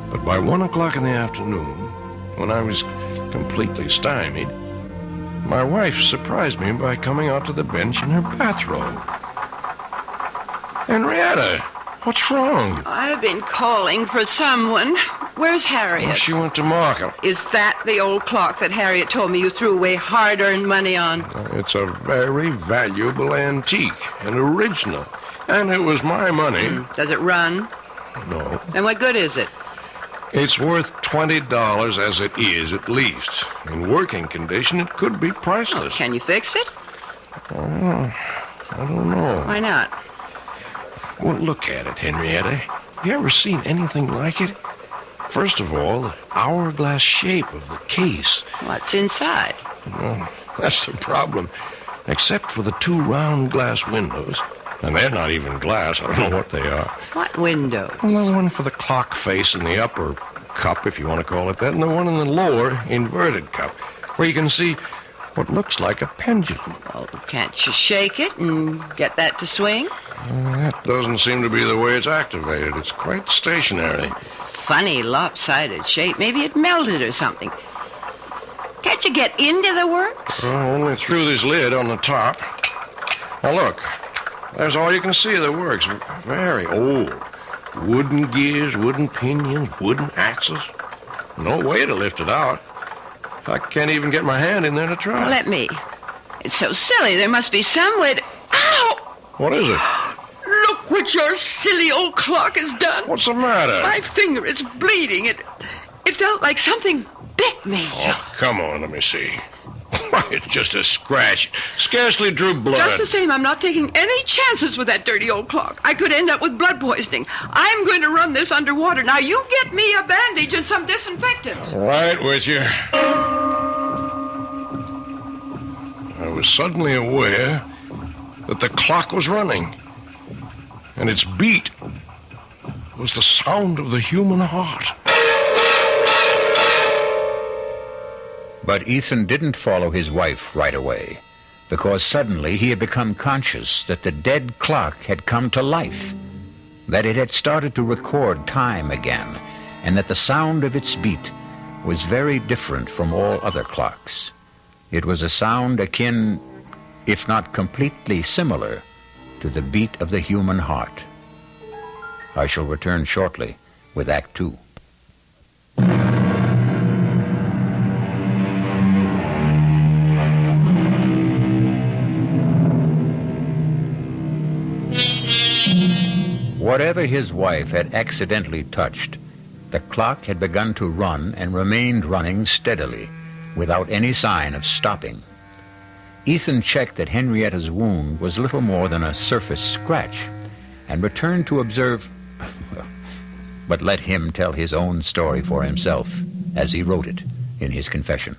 But by 1 o'clock in the afternoon, when I was completely stymied, my wife surprised me by coming out to the bench in her bathrobe. Henrietta, what's wrong? I've been calling for someone. Where's Harriet? Well, she went to market. Is that the old clock that Harriet told me you threw away hard-earned money on? It's a very valuable antique, an original. And it was my money. Does it run? No. And what good is it? It's worth $20 as it is, at least. In working condition, it could be priceless. Can you fix it? I don't know. Why not? Well, look at it, Henrietta. Have you ever seen anything like it? First of all, the hourglass shape of the case. What's inside? Well, that's the problem. Except for the two round glass windows. And they're not even glass. I don't know what they are. What window? Well, the one for the clock face in the upper cup, if you want to call it that, and the one in the lower inverted cup, where you can see what looks like a pendulum. Well, can't you shake it and get that to swing? That doesn't seem to be the way it's activated. It's quite stationary. Funny lopsided shape. Maybe it melted or something. Can't you get into the works? Well, only through this lid on the top. Now, look. There's all you can see of the works. Very old. Wooden gears, wooden pinions, wooden axles. No way to lift it out. I can't even get my hand in there to try. Let me. It's so silly. There must be some way to... Ow! What is it? Look what your silly old clock has done. What's the matter? My finger, it's bleeding. It felt like something bit me. Oh, come on, let me see. Why, it's just a scratch. Scarcely drew blood. Just the same, I'm not taking any chances with that dirty old clock. I could end up with blood poisoning. I'm going to run this underwater. Now, you get me a bandage and some disinfectant. Right with you. I was suddenly aware that the clock was running. And its beat was the sound of the human heart. But Ethan didn't follow his wife right away, because suddenly he had become conscious that the dead clock had come to life, that it had started to record time again, and that the sound of its beat was very different from all other clocks. It was a sound akin, if not completely similar, to the beat of the human heart. I shall return shortly with Act 2. Whatever his wife had accidentally touched, the clock had begun to run and remained running steadily, without any sign of stopping. Ethan checked that Henrietta's wound was little more than a surface scratch, and returned to observe... But let him tell his own story for himself, as he wrote it in his confession.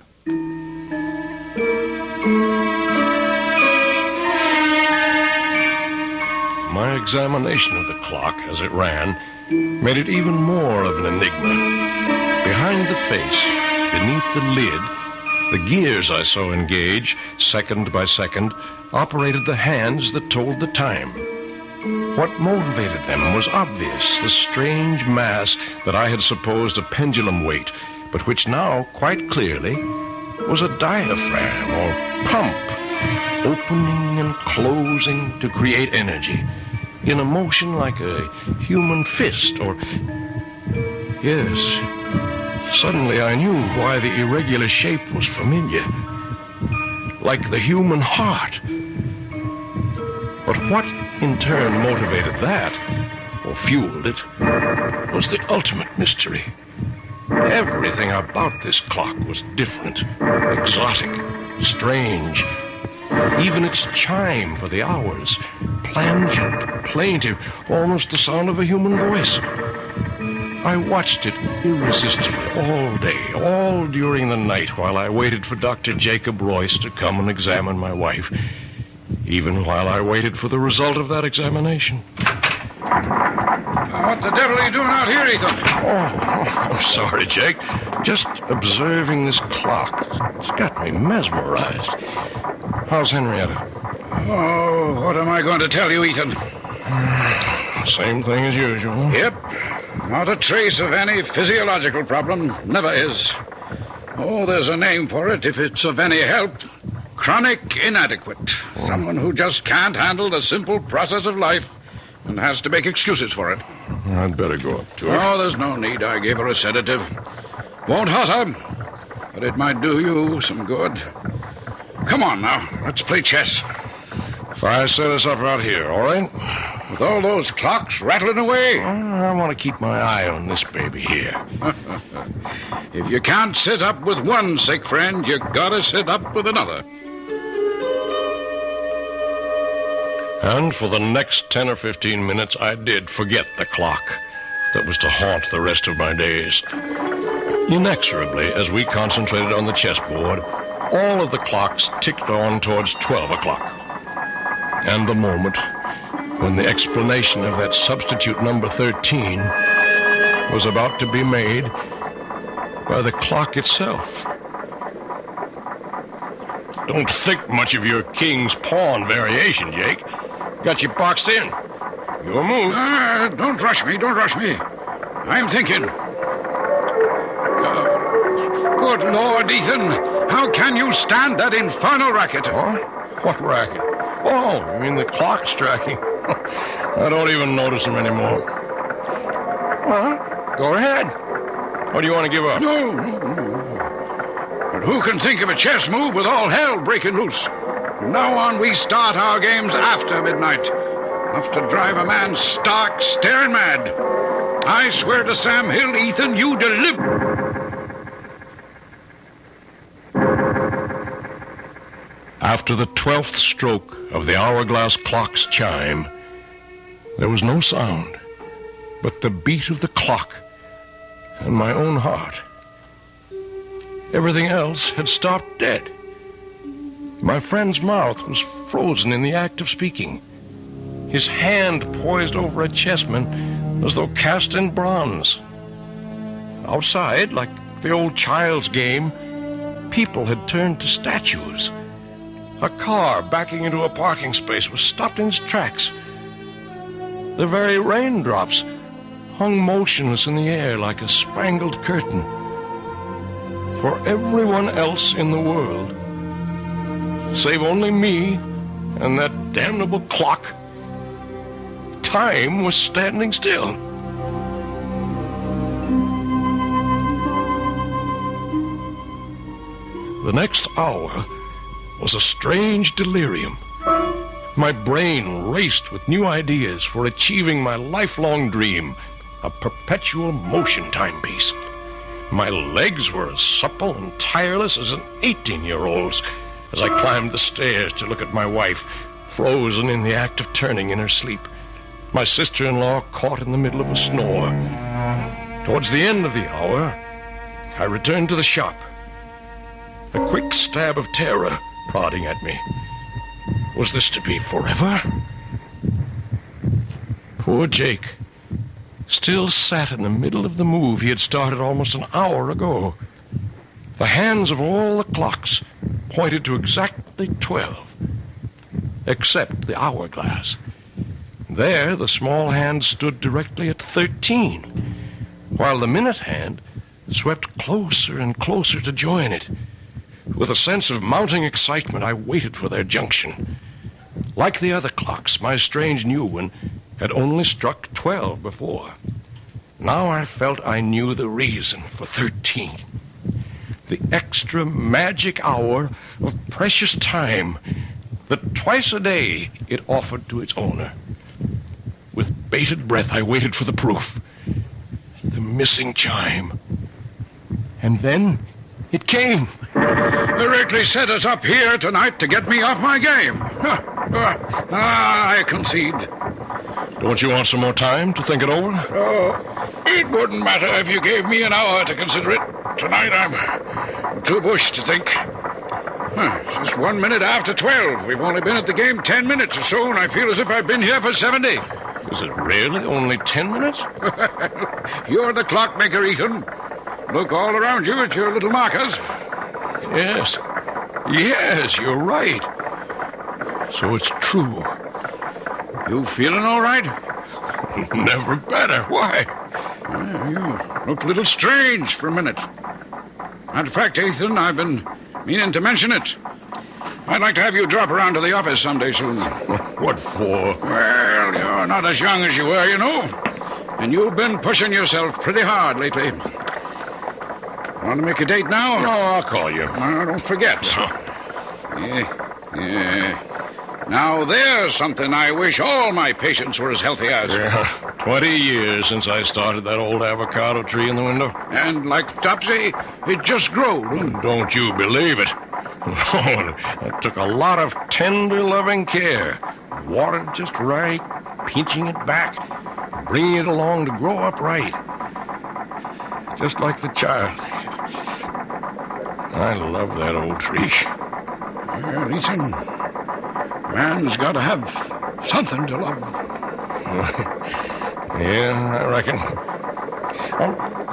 My examination of the clock as it ran made it even more of an enigma. Behind the face, beneath the lid, the gears I saw engage, second by second, operated the hands that told the time. What motivated them was obvious, the strange mass that I had supposed a pendulum weight, but which now, quite clearly, was a diaphragm or pump, opening and closing to create energy, in a motion like a human fist, or... Yes, suddenly I knew why the irregular shape was familiar, like the human heart. But what in turn motivated that, or fueled it, was the ultimate mystery. Everything about this clock was different, exotic, strange. Even its chime for the hours, plangent, plaintive, almost the sound of a human voice. I watched it irresistibly all day, all during the night, while I waited for Dr. Jacob Royce to come and examine my wife, even while I waited for the result of that examination. What the devil are you doing out here, Ethan? Oh, I'm sorry, Jake. Just observing this clock. It's got me mesmerized. How's Henrietta? Oh, what am I going to tell you, Ethan? Same thing as usual. Yep. Not a trace of any physiological problem. Never is. Oh, there's a name for it if it's of any help. Chronic inadequate. Someone who just can't handle the simple process of life and has to make excuses for it. I'd better go up to her. Oh, there's no need. I gave her a sedative. Won't hurt her, but it might do you some good. Come on now, let's play chess. If I set us up right here, all right? With all those clocks rattling away? I want to keep my eye on this baby here. If you can't sit up with one sick friend, you gotta sit up with another. And for the next 10 or 15 minutes, I did forget the clock that was to haunt the rest of my days. Inexorably, as we concentrated on the chessboard, all of the clocks ticked on towards 12 o'clock. And the moment when the explanation of that substitute number 13 was about to be made by the clock itself. Don't think much of your king's pawn variation, Jake. Got you boxed in. Your move. Don't rush me. I'm thinking. Good Lord, Ethan. How can you stand that infernal racket? Huh? What racket? Oh, you mean the clock striking? I don't even notice them anymore. Well, go ahead. Or do you want to give up? No. But who can think of a chess move with all hell breaking loose? From now on, we start our games after midnight. Enough to drive a man stark, staring mad. I swear to Sam Hill, Ethan, you After the 12th stroke of the hourglass clock's chime, there was no sound but the beat of the clock and my own heart. Everything else had stopped dead. My friend's mouth was frozen in the act of speaking. His hand poised over a chessman as though cast in bronze. Outside, like the old child's game, people had turned to statues. A car backing into a parking space was stopped in its tracks. The very raindrops hung motionless in the air like a spangled curtain. For everyone else in the world, save only me and that damnable clock, time was standing still. The next hour was a strange delirium. My brain raced with new ideas for achieving my lifelong dream, a perpetual motion timepiece. My legs were as supple and tireless as an 18-year-old's as I climbed the stairs to look at my wife, frozen in the act of turning in her sleep. My sister-in-law caught in the middle of a snore. Towards the end of the hour, I returned to the shop. A quick stab of terror prodding at me. Was this to be forever? Poor Jake still sat in the middle of the move he had started almost an hour ago. The hands of all the clocks pointed to exactly 12, except the hourglass. There, the small hand stood directly at 13, while the minute hand swept closer and closer to join it. With a sense of mounting excitement, I waited for their junction. Like the other clocks, my strange new one had only struck 12 before. Now I felt I knew the reason for 13. The extra magic hour of precious time that twice a day it offered to its owner. With bated breath, I waited for the proof. The missing chime. And then it came. Directly set us up here tonight to get me off my game. I concede. Don't you want some more time to think it over? It wouldn't matter if you gave me an hour to consider it. Tonight I'm too bushed to think. It's just 1 minute after 12. We've only been at the game 10 minutes or so, and I feel as if I've been here for 70. Is it really only 10 minutes? You're the clockmaker, Ethan. Look all around you at your little markers. Yes, you're right. So it's true. You feeling all right? Never better. Why? You looked a little strange for a minute. Matter of fact, Ethan, I've been meaning to mention it. I'd like to have you drop around to the office someday soon. What for? Well, you're not as young as you were, you know. And you've been pushing yourself pretty hard lately. Want to make a date now? No, I'll call you. Don't forget. Yeah. Now, there's something I wish all my patients were as healthy as. 20 years since I started that old avocado tree in the window. And like Topsy, it just grew. Don't you believe it. Oh, it took a lot of tender, loving care. Watered just right, pinching it back, bringing it along to grow up right. Just like the child. I love that old tree. Well, Ethan, man's got to have something to love. Yeah, I reckon.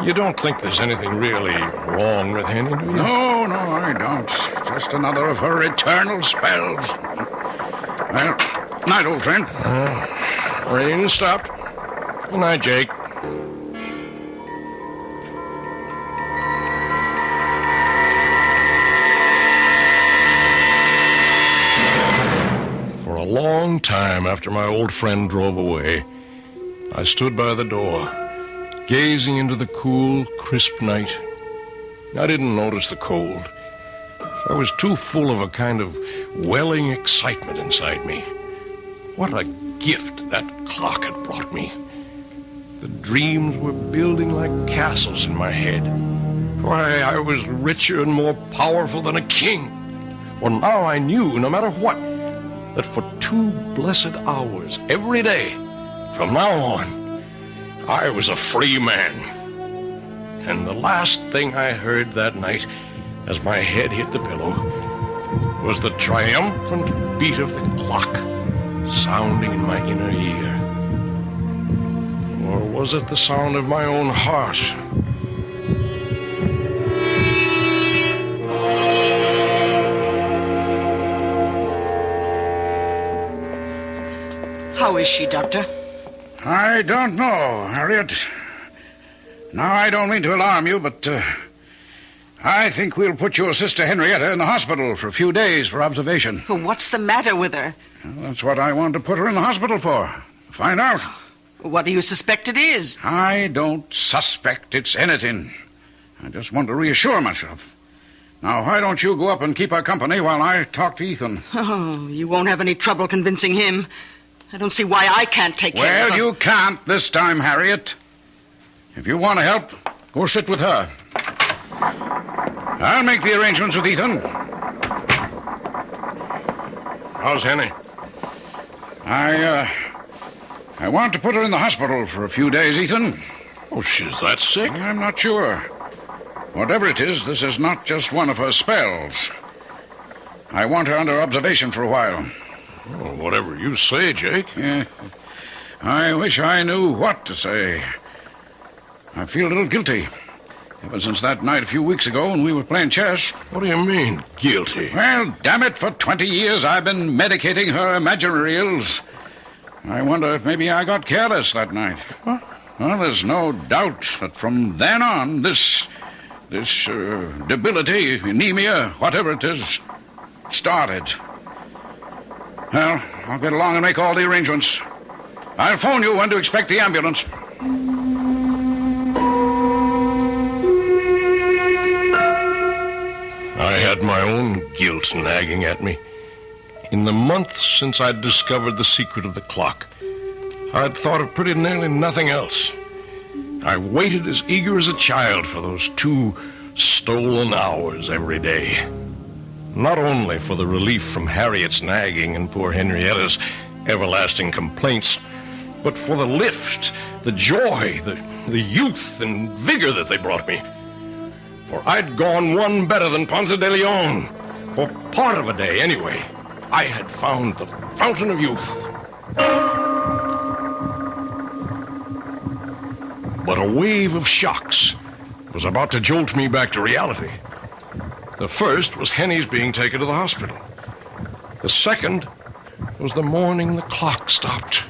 You don't think there's anything really wrong with Henny, do you? No, I don't. Just another of her eternal spells. Well, night, old friend. Rain stopped. Good night, Jake. For a long time after my old friend drove away, I stood by the door, gazing into the cool, crisp night. I didn't notice the cold. I was too full of a kind of welling excitement inside me. What a gift that clock had brought me. The dreams were building like castles in my head. Why, I was richer and more powerful than a king. For now I knew, no matter what, that for 2 blessed hours every day, from now on, I was a free man. And the last thing I heard that night, as my head hit the pillow, was the triumphant beat of the clock sounding in my inner ear. Or was it the sound of my own heart? How is she, Doctor? I don't know, Harriet. Now, I don't mean to alarm you, but I think we'll put your sister Henrietta in the hospital for a few days for observation. Well, what's the matter with her? Well, that's what I wanted to put her in the hospital for. Find out. What do you suspect it is? I don't suspect it's anything. I just want to reassure myself. Now, why don't you go up and keep her company while I talk to Ethan? Oh, you won't have any trouble convincing him. I don't see why I can't take care of her. Well, you can't this time, Harriet. If you want to help, go sit with her. I'll make the arrangements with Ethan. How's Henny? I want to put her in the hospital for a few days, Ethan. Oh, she's that sick? I'm not sure. Whatever it is, this is not just one of her spells. I want her under observation for a while. Oh, whatever you say, Jake. Yeah. I wish I knew what to say. I feel a little guilty. Ever since that night a few weeks ago when we were playing chess. What do you mean, guilty? Well, damn it, for 20 years I've been medicating her imaginary ills. I wonder if maybe I got careless that night. Huh? Well, there's no doubt that from then on, this debility, anemia, whatever it is, started. Well, I'll get along and make all the arrangements. I'll phone you when to expect the ambulance. I had my own guilt nagging at me. In the months since I'd discovered the secret of the clock, I'd thought of pretty nearly nothing else. I waited as eager as a child for those 2 stolen hours every day. Not only for the relief from Harriet's nagging and poor Henrietta's everlasting complaints, but for the lift, the joy, the youth and vigor that they brought me. For I'd gone one better than Ponce de Leon. For part of a day, anyway, I had found the fountain of youth. But a wave of shocks was about to jolt me back to reality. The first was Henny's being taken to the hospital. The second was the morning the clock stopped.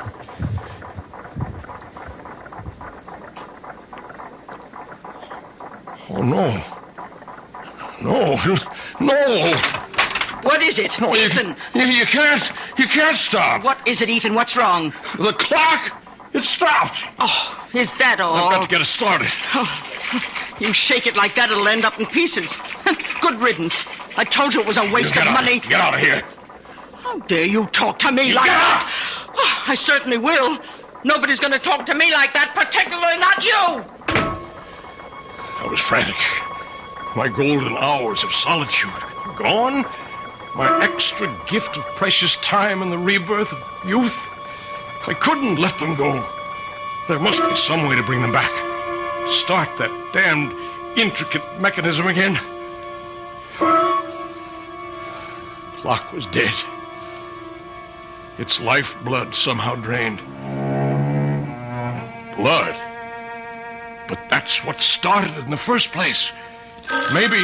Oh, no. No. What is it, No, Ethan? You can't stop. What is it, Ethan? What's wrong? The clock, it stopped. Oh, is that all? I've got to get it started. You shake it like that, it'll end up in pieces. Good riddance. I told you it was a waste of money. Get out of here. How dare you talk to me like that? Oh, I certainly will. Nobody's going to talk to me like that, particularly not you. I was frantic. My golden hours of solitude gone? My extra gift of precious time and the rebirth of youth? I couldn't let them go. There must be some way to bring them back. To start that damned intricate mechanism again. Clock was dead. Its lifeblood somehow drained. Blood? But that's what started it in the first place. Maybe...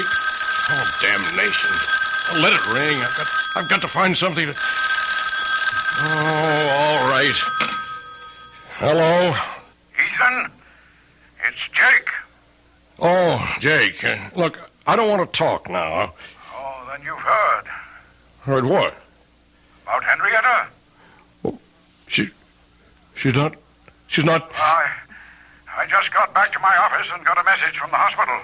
Oh, damnation. I'll let it ring. I've got to find something to... Oh, all right. Hello? Ethan, it's Jake. Oh, Jake. Look, I don't want to talk now. Oh, then you've heard. Heard what? About Henrietta? Oh, she's not... I just got back to my office and got a message from the hospital.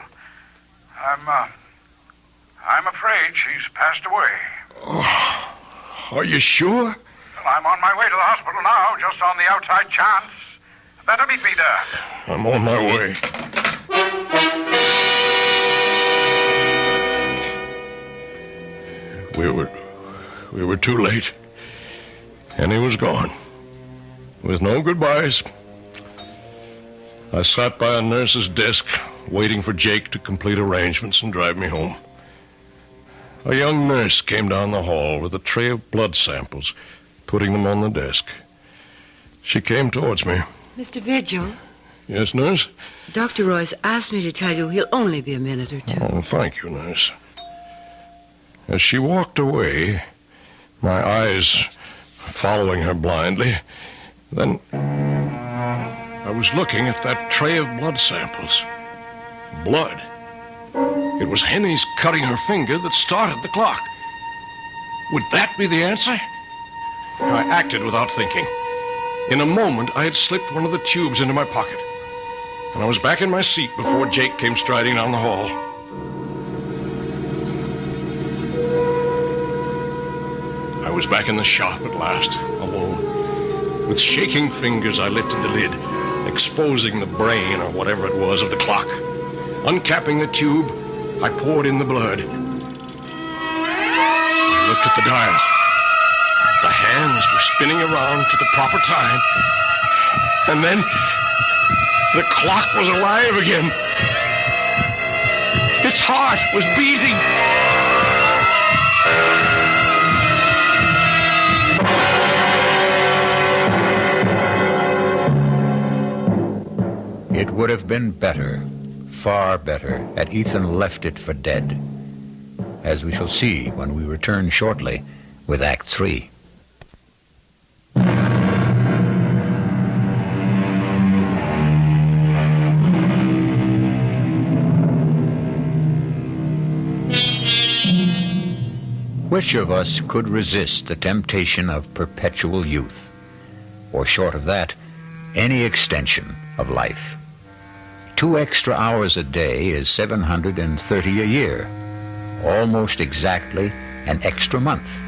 I'm afraid she's passed away. Oh, are you sure? Well, I'm on my way to the hospital now, just on the outside chance. Better meet me there. I'm on my way. We were too late. And he was gone. With no goodbyes. I sat by a nurse's desk, waiting for Jake to complete arrangements and drive me home. A young nurse came down the hall with a tray of blood samples, putting them on the desk. She came towards me. Mr. Vigil? Yes, nurse? Dr. Royce asked me to tell you he'll only be a minute or two. Oh, thank you, nurse. As she walked away, my eyes following her blindly, then I was looking at that tray of blood samples. Blood. It was Henny's cutting her finger that started the clock. Would that be the answer? I acted without thinking. In a moment, I had slipped one of the tubes into my pocket, and I was back in my seat before Jake came striding down the hall. I was back in the shop at last, alone. With shaking fingers, I lifted the lid, exposing the brain, or whatever it was, of the clock. Uncapping the tube, I poured in the blood. I looked at the dial. The hands were spinning around to the proper time. And then the clock was alive again. Its heart was beating. It would have been better, far better, had Ethan left it for dead, as we shall see when we return shortly with Act 3. Which of us could resist the temptation of perpetual youth, or short of that, any extension of life? 2 extra hours a day is 730 a year, almost exactly an extra month.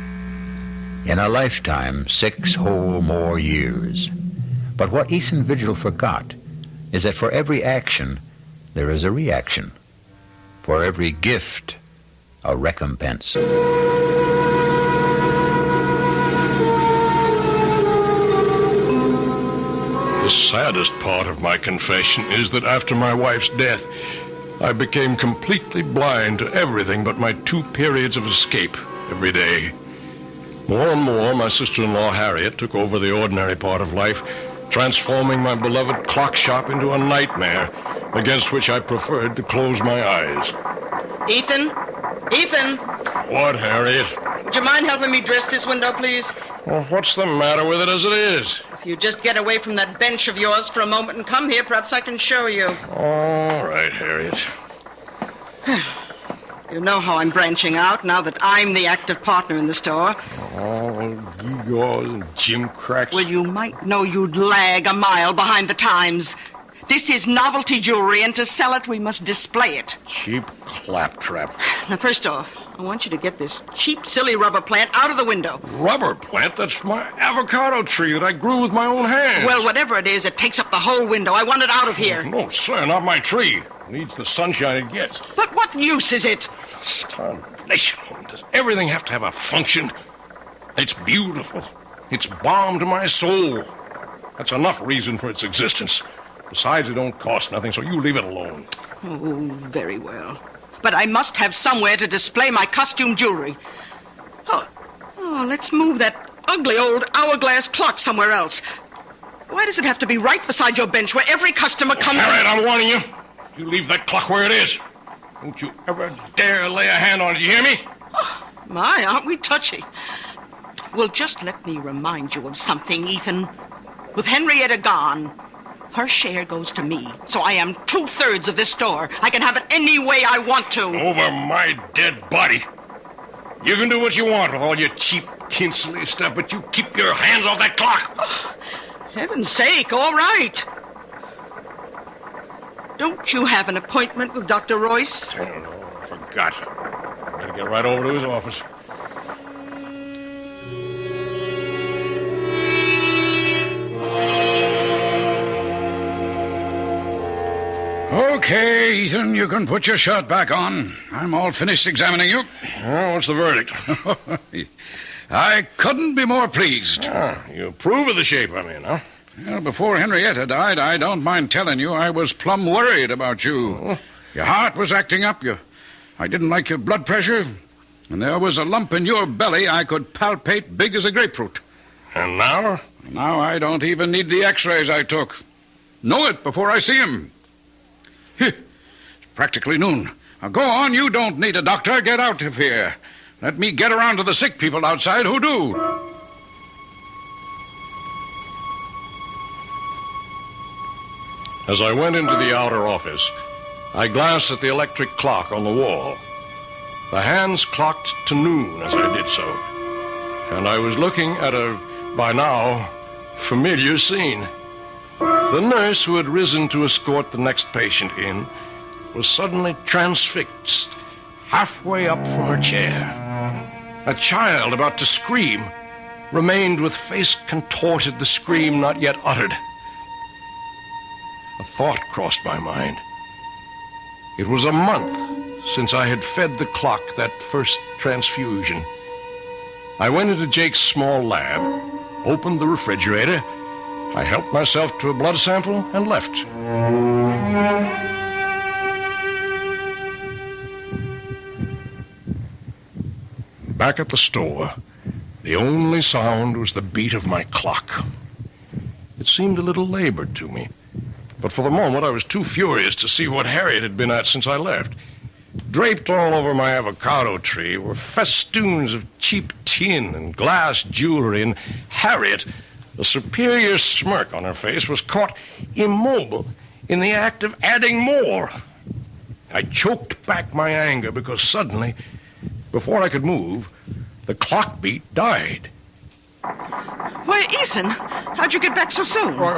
In a lifetime, 6 whole more years. But what Ethan Vigil forgot is that for every action, there is a reaction. For every gift, a recompense. The saddest part of my confession is that after my wife's death, I became completely blind to everything but my 2 periods of escape every day. More and more, my sister-in-law Harriet took over the ordinary part of life, transforming my beloved clock shop into a nightmare against which I preferred to close my eyes. Ethan? Ethan? What, Harriet? Would you mind helping me dress this window, please? Well, what's the matter with it as it is? If you just get away from that bench of yours for a moment and come here, perhaps I can show you. All right, Harriet. You know how I'm branching out now that I'm the active partner in the store. Oh, gewgaws and gimcracks. Well, you might know you'd lag a mile behind the times. This is novelty jewelry, and to sell it, we must display it. Cheap claptrap. Now, first off, I want you to get this cheap, silly rubber plant out of the window. Rubber plant? That's my avocado tree that I grew with my own hands. Well, whatever it is, it takes up the whole window. I want it out of here. No, sir, not my tree. It needs the sunshine it gets. But what use is it? Tarnation. Does everything have to have a function? It's beautiful. It's balm to my soul. That's enough reason for its existence. Besides, it don't cost nothing, so you leave it alone. Oh, very well. But I must have somewhere to display my costume jewelry. Oh, let's move that ugly old hourglass clock somewhere else. Why does it have to be right beside your bench where every customer comes... Harriet, I'm warning you. You leave that clock where it is. Don't you ever dare lay a hand on it, you hear me? Oh, my, aren't we touchy? Well, just let me remind you of something, Ethan. With Henrietta gone, her share goes to me, so I am 2/3 of this store. I can have it any way I want to. Over my dead body. You can do what you want with all your cheap, tinselly stuff, but you keep your hands off that clock. Oh, heaven's sake, all right. Don't you have an appointment with Dr. Royce? I don't know. I forgot. Better get right over to his office. Okay, Ethan, you can put your shirt back on. I'm all finished examining you. Well, what's the verdict? I couldn't be more pleased. You approve of the shape I'm in, huh? Well, before Henrietta died, I don't mind telling you, I was plumb worried about you. Oh. Your heart was acting up. I didn't like your blood pressure. And there was a lump in your belly I could palpate big as a grapefruit. And now? Now I don't even need the x-rays I took. Know it before I see him. It's practically noon. Now go on, you don't need a doctor. Get out of here. Let me get around to the sick people outside who do. As I went into the outer office, I glanced at the electric clock on the wall. The hands clocked to noon as I did so, and I was looking at a, by now, familiar scene. The nurse who had risen to escort the next patient in was suddenly transfixed, halfway up from her chair. A child about to scream remained with face contorted, the scream not yet uttered. A thought crossed my mind. It was a month since I had fed the clock that first transfusion. I went into Jake's small lab, opened the refrigerator, I helped myself to a blood sample and left. Back at the store, the only sound was the beat of my clock. It seemed a little labored to me, but for the moment I was too furious to see what Harriet had been at since I left. Draped all over my avocado tree were festoons of cheap tin and glass jewelry, and Harriet, the superior smirk on her face, was caught immobile in the act of adding more. I choked back my anger because suddenly, before I could move, the clock beat died. Why, Ethan, how'd you get back so soon? What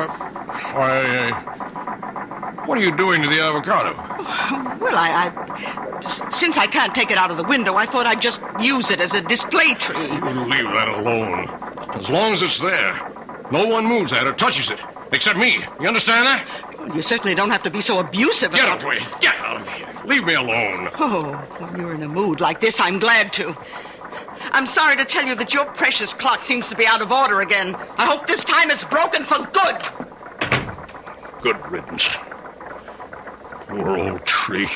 are you doing to the avocado? Well, since I can't take it out of the window, I thought I'd just use it as a display tree. You leave that alone. As long as it's there, no one moves at or touches it, except me. You understand that? Well, you certainly don't have to be so abusive. Get out of the way. Get out of here. Leave me alone. Oh, when you're in a mood like this, I'm glad to. I'm sorry to tell you that your precious clock seems to be out of order again. I hope this time it's broken for good. Good riddance. Poor old tree.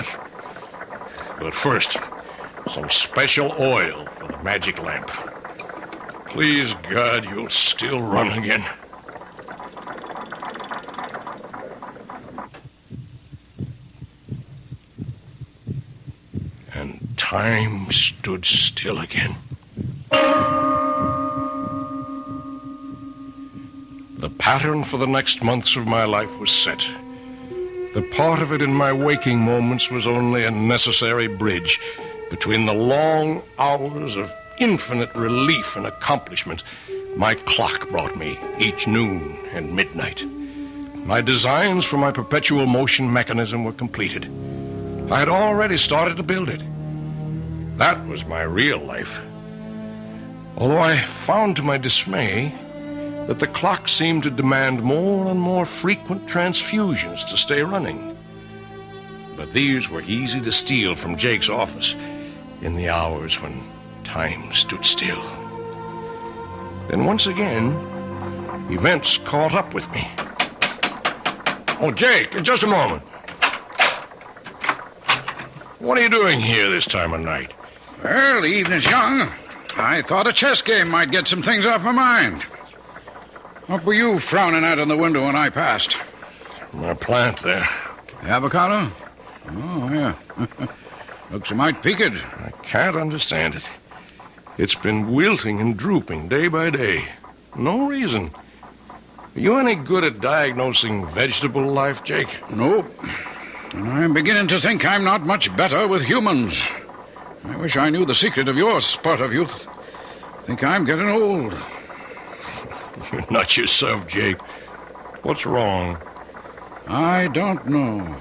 But first, some special oil for the magic lamp. Please, God, you'll still run again. And time stood still again. The pattern for the next months of my life was set. The part of it in my waking moments was only a necessary bridge between the long hours of infinite relief and accomplishment my clock brought me each noon and midnight. My designs for my perpetual motion mechanism were completed. I had already started to build it. That was my real life. Although I found to my dismay that the clock seemed to demand more and more frequent transfusions to stay running. But these were easy to steal from Jake's office. in the hours when time stood still. Then once again, events caught up with me. Oh, Jake, just a moment. What are you doing here this time of night? Well, the evening's young. I thought a chess game might get some things off my mind. What were you frowning at in the window when I passed? My plant there. The avocado? Oh, yeah. Looks a mite peaked. I can't understand it. It's been wilting and drooping day by day. No reason. Are you any good at diagnosing vegetable life, Jake? Nope. And I'm beginning to think I'm not much better with humans. I wish I knew the secret of your spurt of youth. I think I'm getting old. You're not yourself, Jake. What's wrong? I don't know.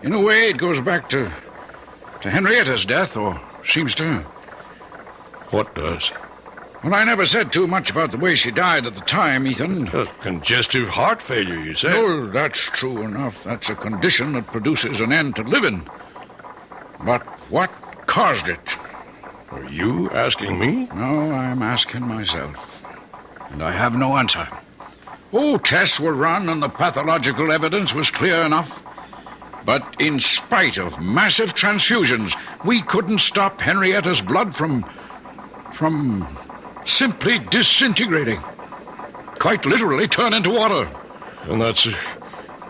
In a way, it goes back to Henrietta's death, or seems to. What does? Well, I never said too much about the way she died at the time, Ethan. Congestive heart failure, you said? No, that's true enough. That's a condition that produces an end to living. But what caused it? Are you asking me? No, I'm asking myself. And I have no answer. Oh, tests were run and the pathological evidence was clear enough. But in spite of massive transfusions, we couldn't stop Henrietta's blood from simply disintegrating. Quite literally turn into water. And that's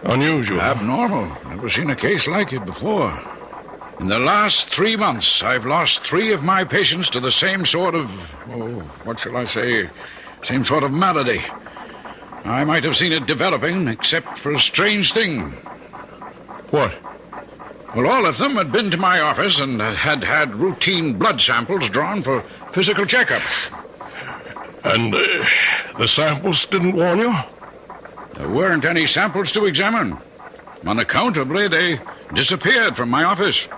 unusual. Abnormal. Never seen a case like it before. In the last 3 months, I've lost 3 of my patients to the same sort of, what shall I say, same sort of malady. I might have seen it developing, except for a strange thing. What? Well, all of them had been to my office and had routine blood samples drawn for physical checkups. And the samples didn't warn you? There weren't any samples to examine. Unaccountably, they disappeared from my office.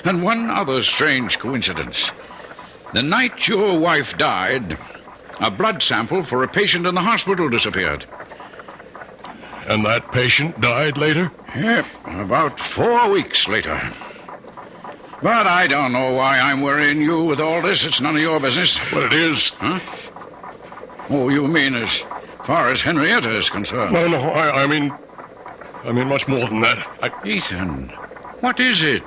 And one other strange coincidence. The night your wife died, a blood sample for a patient in the hospital disappeared. And that patient died later? Yep, about 4 weeks later. But I don't know why I'm worrying you with all this. It's none of your business. But it is. Huh? Oh, you mean as far as Henrietta is concerned? No, I mean much more than that. Ethan, what is it?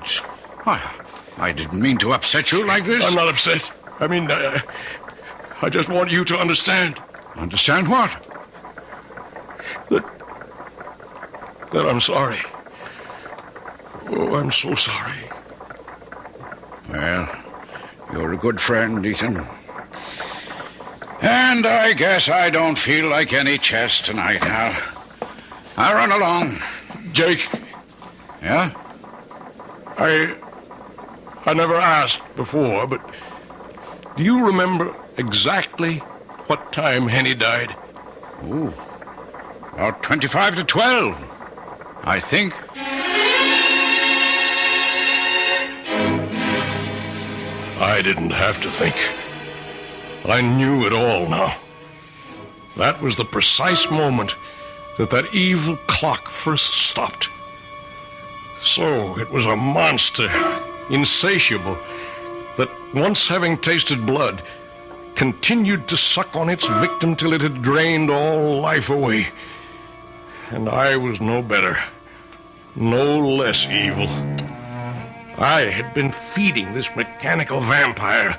I didn't mean to upset you like this. I'm not upset. I just want you to understand. Understand what? That I'm sorry. Oh, I'm so sorry. Well, you're a good friend, Ethan. And I guess I don't feel like any chess tonight. I'll run along. Jake. Yeah? I never asked before, but do you remember exactly what time Henny died? Oh, about 25 to 12, I think. I didn't have to think. I knew it all now. That was the precise moment that evil clock first stopped. So it was a monster, insatiable, that once having tasted blood, continued to suck on its victim till it had drained all life away. And I was no better, no less evil. I had been feeding this mechanical vampire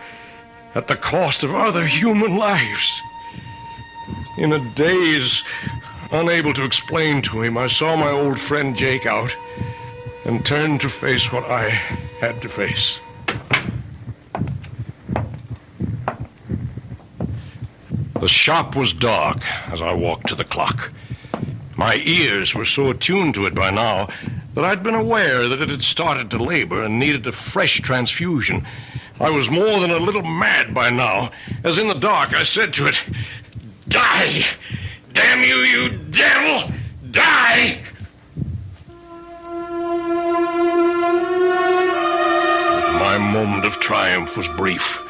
at the cost of other human lives. In a daze, unable to explain to him, I saw my old friend Jake out and turned to face what I had to face. The shop was dark as I walked to the clock. My ears were so attuned to it by now that I'd been aware that it had started to labor and needed a fresh transfusion. I was more than a little mad by now, as in the dark I said to it, "Die! Damn you, you devil! Die!" My moment of triumph was brief.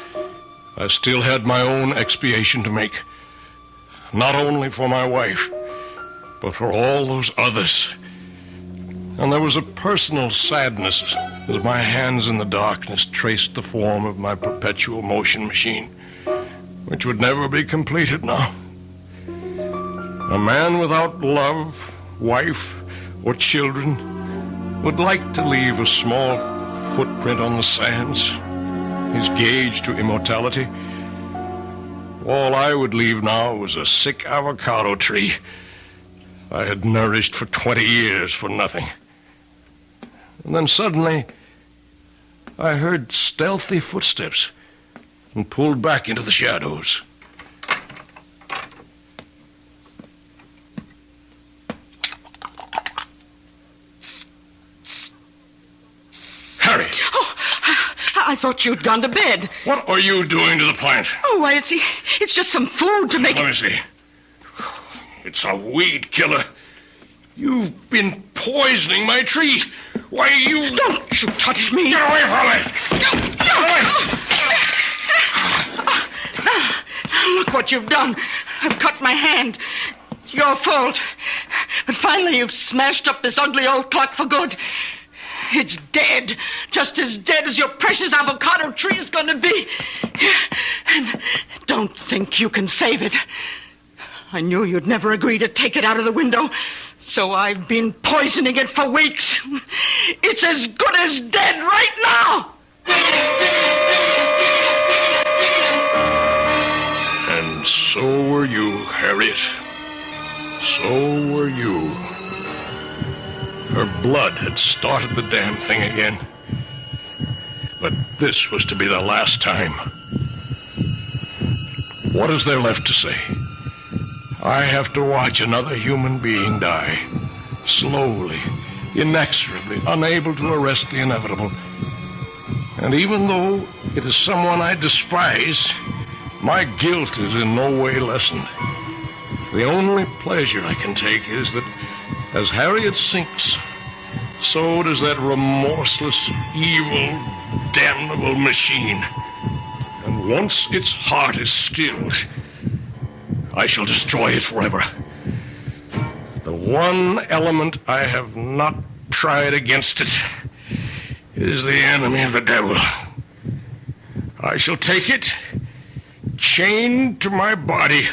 I still had my own expiation to make. Not only for my wife, but for all those others. And there was a personal sadness as my hands in the darkness traced the form of my perpetual motion machine, which would never be completed now. A man without love, wife, or children would like to leave a small footprint on the sands, his gauge to immortality. All I would leave now was a sick avocado tree I had nourished for 20 years for nothing. And then suddenly, I heard stealthy footsteps and pulled back into the shadows. Harry! Oh, I thought you'd gone to bed. What are you doing to the plant? Oh, why, it's just some food to make Let me see. It's a weed killer. You've been poisoning my tree. Why, you... Don't you touch me. Get away from me. Get away. Look what you've done. I've cut my hand. It's your fault. But finally you've smashed up this ugly old clock for good. It's dead. Just as dead as your precious avocado tree is going to be. And don't think you can save it. I knew you'd never agree to take it out of the window, so I've been poisoning it for weeks. It's as good as dead right now. And so were you, Harriet. So were you. Her blood had started the damn thing again. But this was to be the last time. What is there left to say? I have to watch another human being die, slowly, inexorably, unable to arrest the inevitable. And even though it is someone I despise, my guilt is in no way lessened. The only pleasure I can take is that as Harriet sinks, so does that remorseless, evil, damnable machine. And once its heart is stilled, I shall destroy it forever. The one element I have not tried against it is the enemy of the devil. I shall take it, chained to my body,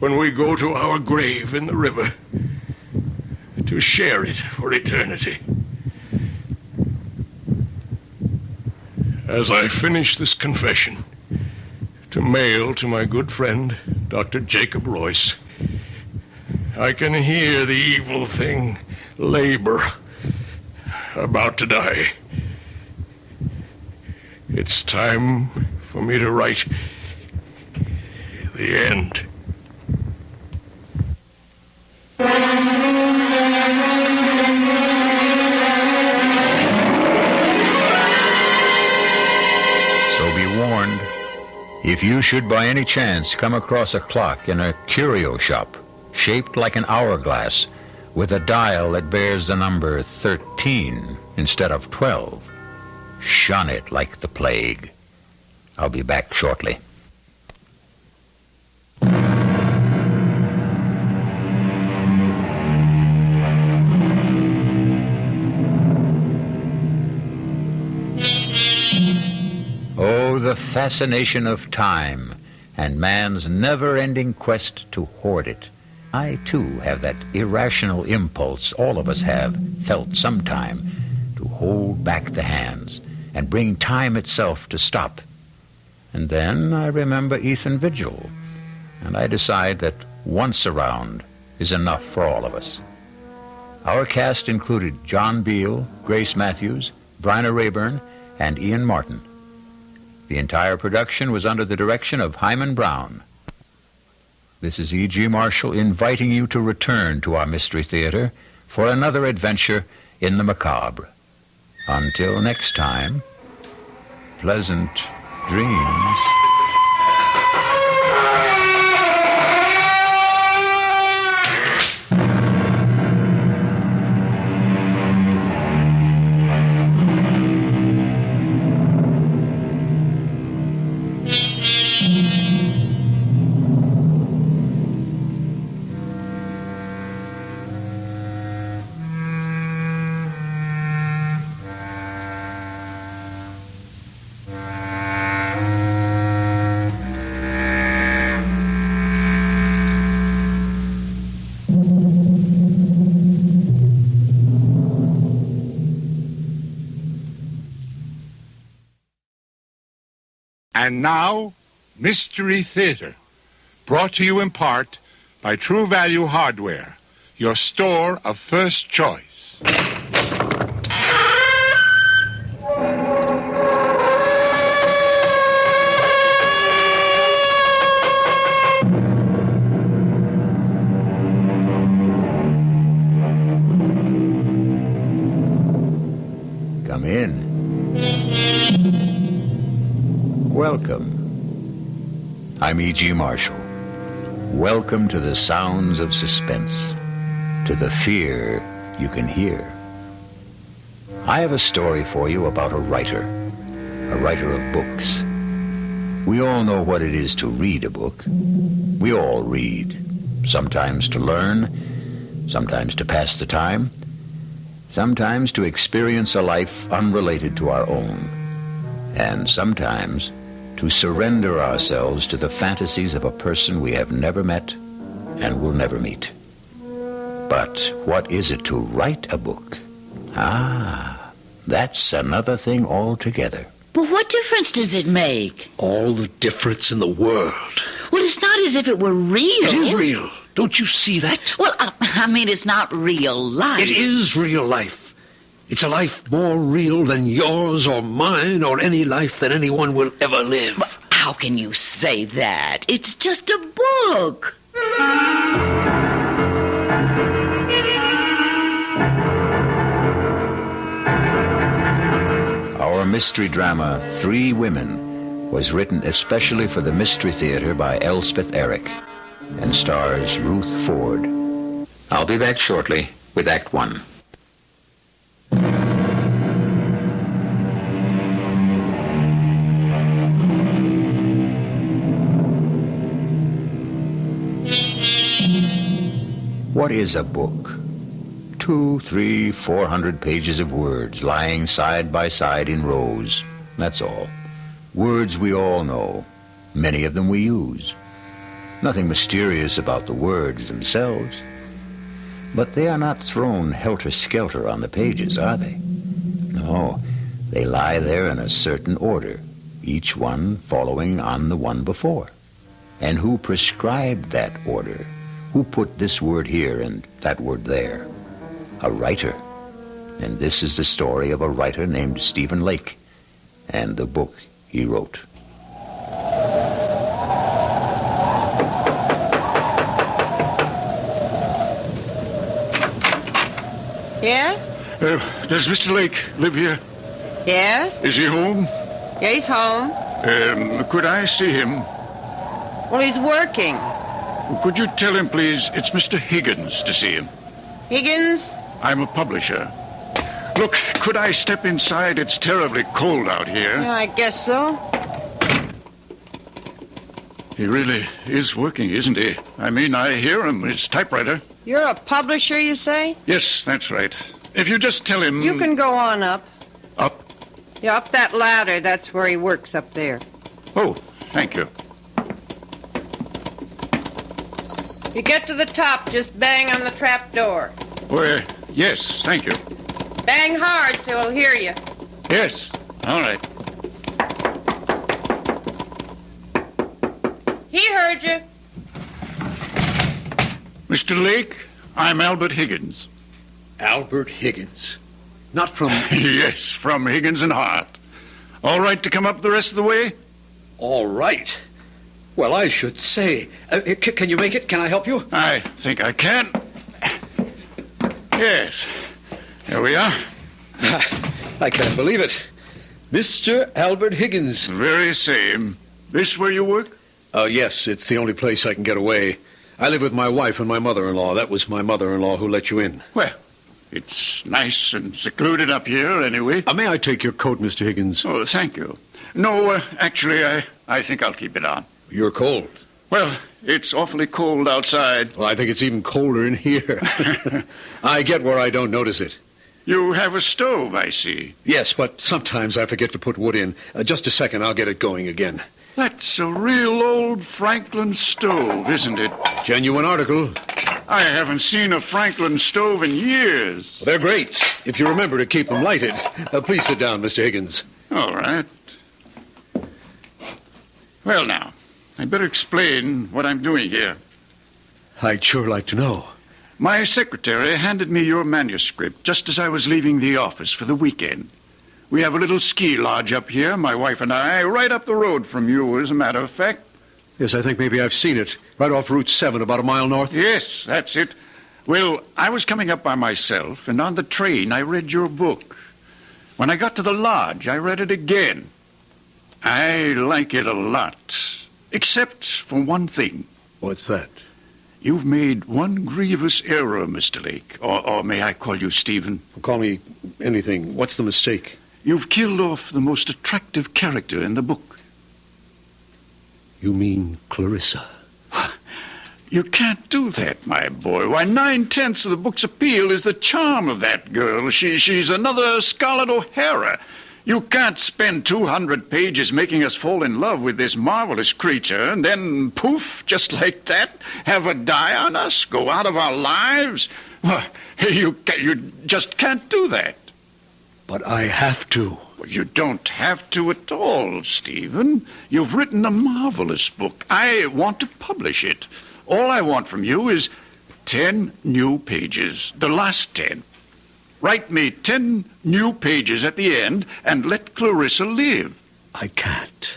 when we go to our grave in the river, to share it for eternity. As I finish this confession, to mail to my good friend, Dr. Jacob Royce, I can hear the evil thing labor, about to die. It's time for me to write the end. So be warned. If you should by any chance come across a clock in a curio shop shaped like an hourglass with a dial that bears the number 13 instead of 12, shun it like the plague. I'll be back shortly. Oh, the fascination of time and man's never-ending quest to hoard it. I, too, have that irrational impulse all of us have felt sometime to hold back the hands and bring time itself to stop. And then I remember Ethan Vigil, and I decide that once around is enough for all of us. Our cast included John Beale, Grace Matthews, Bryna Rayburn, and Ian Martin. The entire production was under the direction of Hyman Brown. This is E.G. Marshall inviting you to return to our Mystery Theater for another adventure in the macabre. Until next time, pleasant dreams. And now, Mystery Theater, brought to you in part by True Value Hardware, your store of first choice. Come in. Welcome. I'm E.G. Marshall. Welcome to the sounds of suspense, to the fear you can hear. I have a story for you about a writer of books. We all know what it is to read a book. We all read, sometimes to learn, sometimes to pass the time, sometimes to experience a life unrelated to our own, and sometimes to surrender ourselves to the fantasies of a person we have never met and will never meet. But what is it to write a book? Ah, that's another thing altogether. But what difference does it make? All the difference in the world. Well, it's not as if it were real. It is real. Don't you see that? Well, I mean, it's not real life. It is real life. It's a life more real than yours or mine or any life that anyone will ever live. Well, how can you say that? It's just a book. Our mystery drama, 3 Women, was written especially for the Mystery Theater by Elspeth Eric and stars Ruth Ford. I'll be back shortly with Act 1. What is a book? 200, 300, 400 pages of words lying side by side in rows. That's all. Words we all know. Many of them we use. Nothing mysterious about the words themselves. But they are not thrown helter-skelter on the pages, are they? No, they lie there in a certain order, each one following on the one before. And who prescribed that order? Who put this word here and that word there? A writer. And this is the story of a writer named Stephen Lake and the book he wrote. Yes? Does Mr. Lake live here? Yes? Is he home? Yeah, he's home. Could I see him? Well, he's working. Could you tell him, please, it's Mr. Higgins to see him? Higgins? I'm a publisher. Look, could I step inside? It's terribly cold out here. Yeah, I guess so. He really is working, isn't he? I mean, I hear him, his typewriter. You're a publisher, you say? Yes, that's right. If you just tell him... You can go on up. Up? Yeah, up that ladder. That's where he works up there. Oh, thank you. You get to the top, just bang on the trap door. Well, yes, thank you. Bang hard so he'll hear you. Yes, all right. He heard you. Mr. Lake, I'm Albert Higgins. Albert Higgins. Not from... Yes, from Higgins and Hart. All right to come up the rest of the way? All right. Well, I should say. Can you make it? Can I help you? I think I can. Yes. Here we are. I can't believe it. Mr. Albert Higgins. Very same. This where you work? Yes, it's the only place I can get away. I live with my wife and my mother-in-law. That was my mother-in-law who let you in. Well, it's nice and secluded up here, anyway. May I take your coat, Mr. Higgins? Oh, thank you. No, actually, I think I'll keep it on. You're cold. Well, it's awfully cold outside. Well, I think it's even colder in here. I get where I don't notice it. You have a stove, I see. Yes, but sometimes I forget to put wood in. Just a second, I'll get it going again. That's a real old Franklin stove, isn't it? Genuine article. I haven't seen a Franklin stove in years. Well, they're great, if you remember to keep them lighted. Please sit down, Mr. Higgins. All right. Well, now, I'd better explain what I'm doing here. I'd sure like to know. My secretary handed me your manuscript just as I was leaving the office for the weekend. We have a little ski lodge up here, my wife and I, right up the road from you, as a matter of fact. Yes, I think maybe I've seen it. Right off Route 7, about a mile north. Yes, that's it. Well, I was coming up by myself, and on the train I read your book. When I got to the lodge, I read it again. I like it a lot, except for one thing. What's that? You've made one grievous error, Mr. Lake. Or may I call you Stephen? Call me anything. What's the mistake? You've killed off the most attractive character in the book. You mean Clarissa? You can't do that, my boy. Why, 9/10 of the book's appeal is the charm of that girl. She's another Scarlett O'Hara. You can't spend 200 pages making us fall in love with this marvelous creature and then, poof, just like that, have her die on us, go out of our lives. Well, you just can't do that. But I have to. Well, you don't have to at all, Stephen. You've written a marvelous book. I want to publish it. All I want from you is 10 new pages, the last 10. Write me 10 new pages at the end and let Clarissa live. I can't.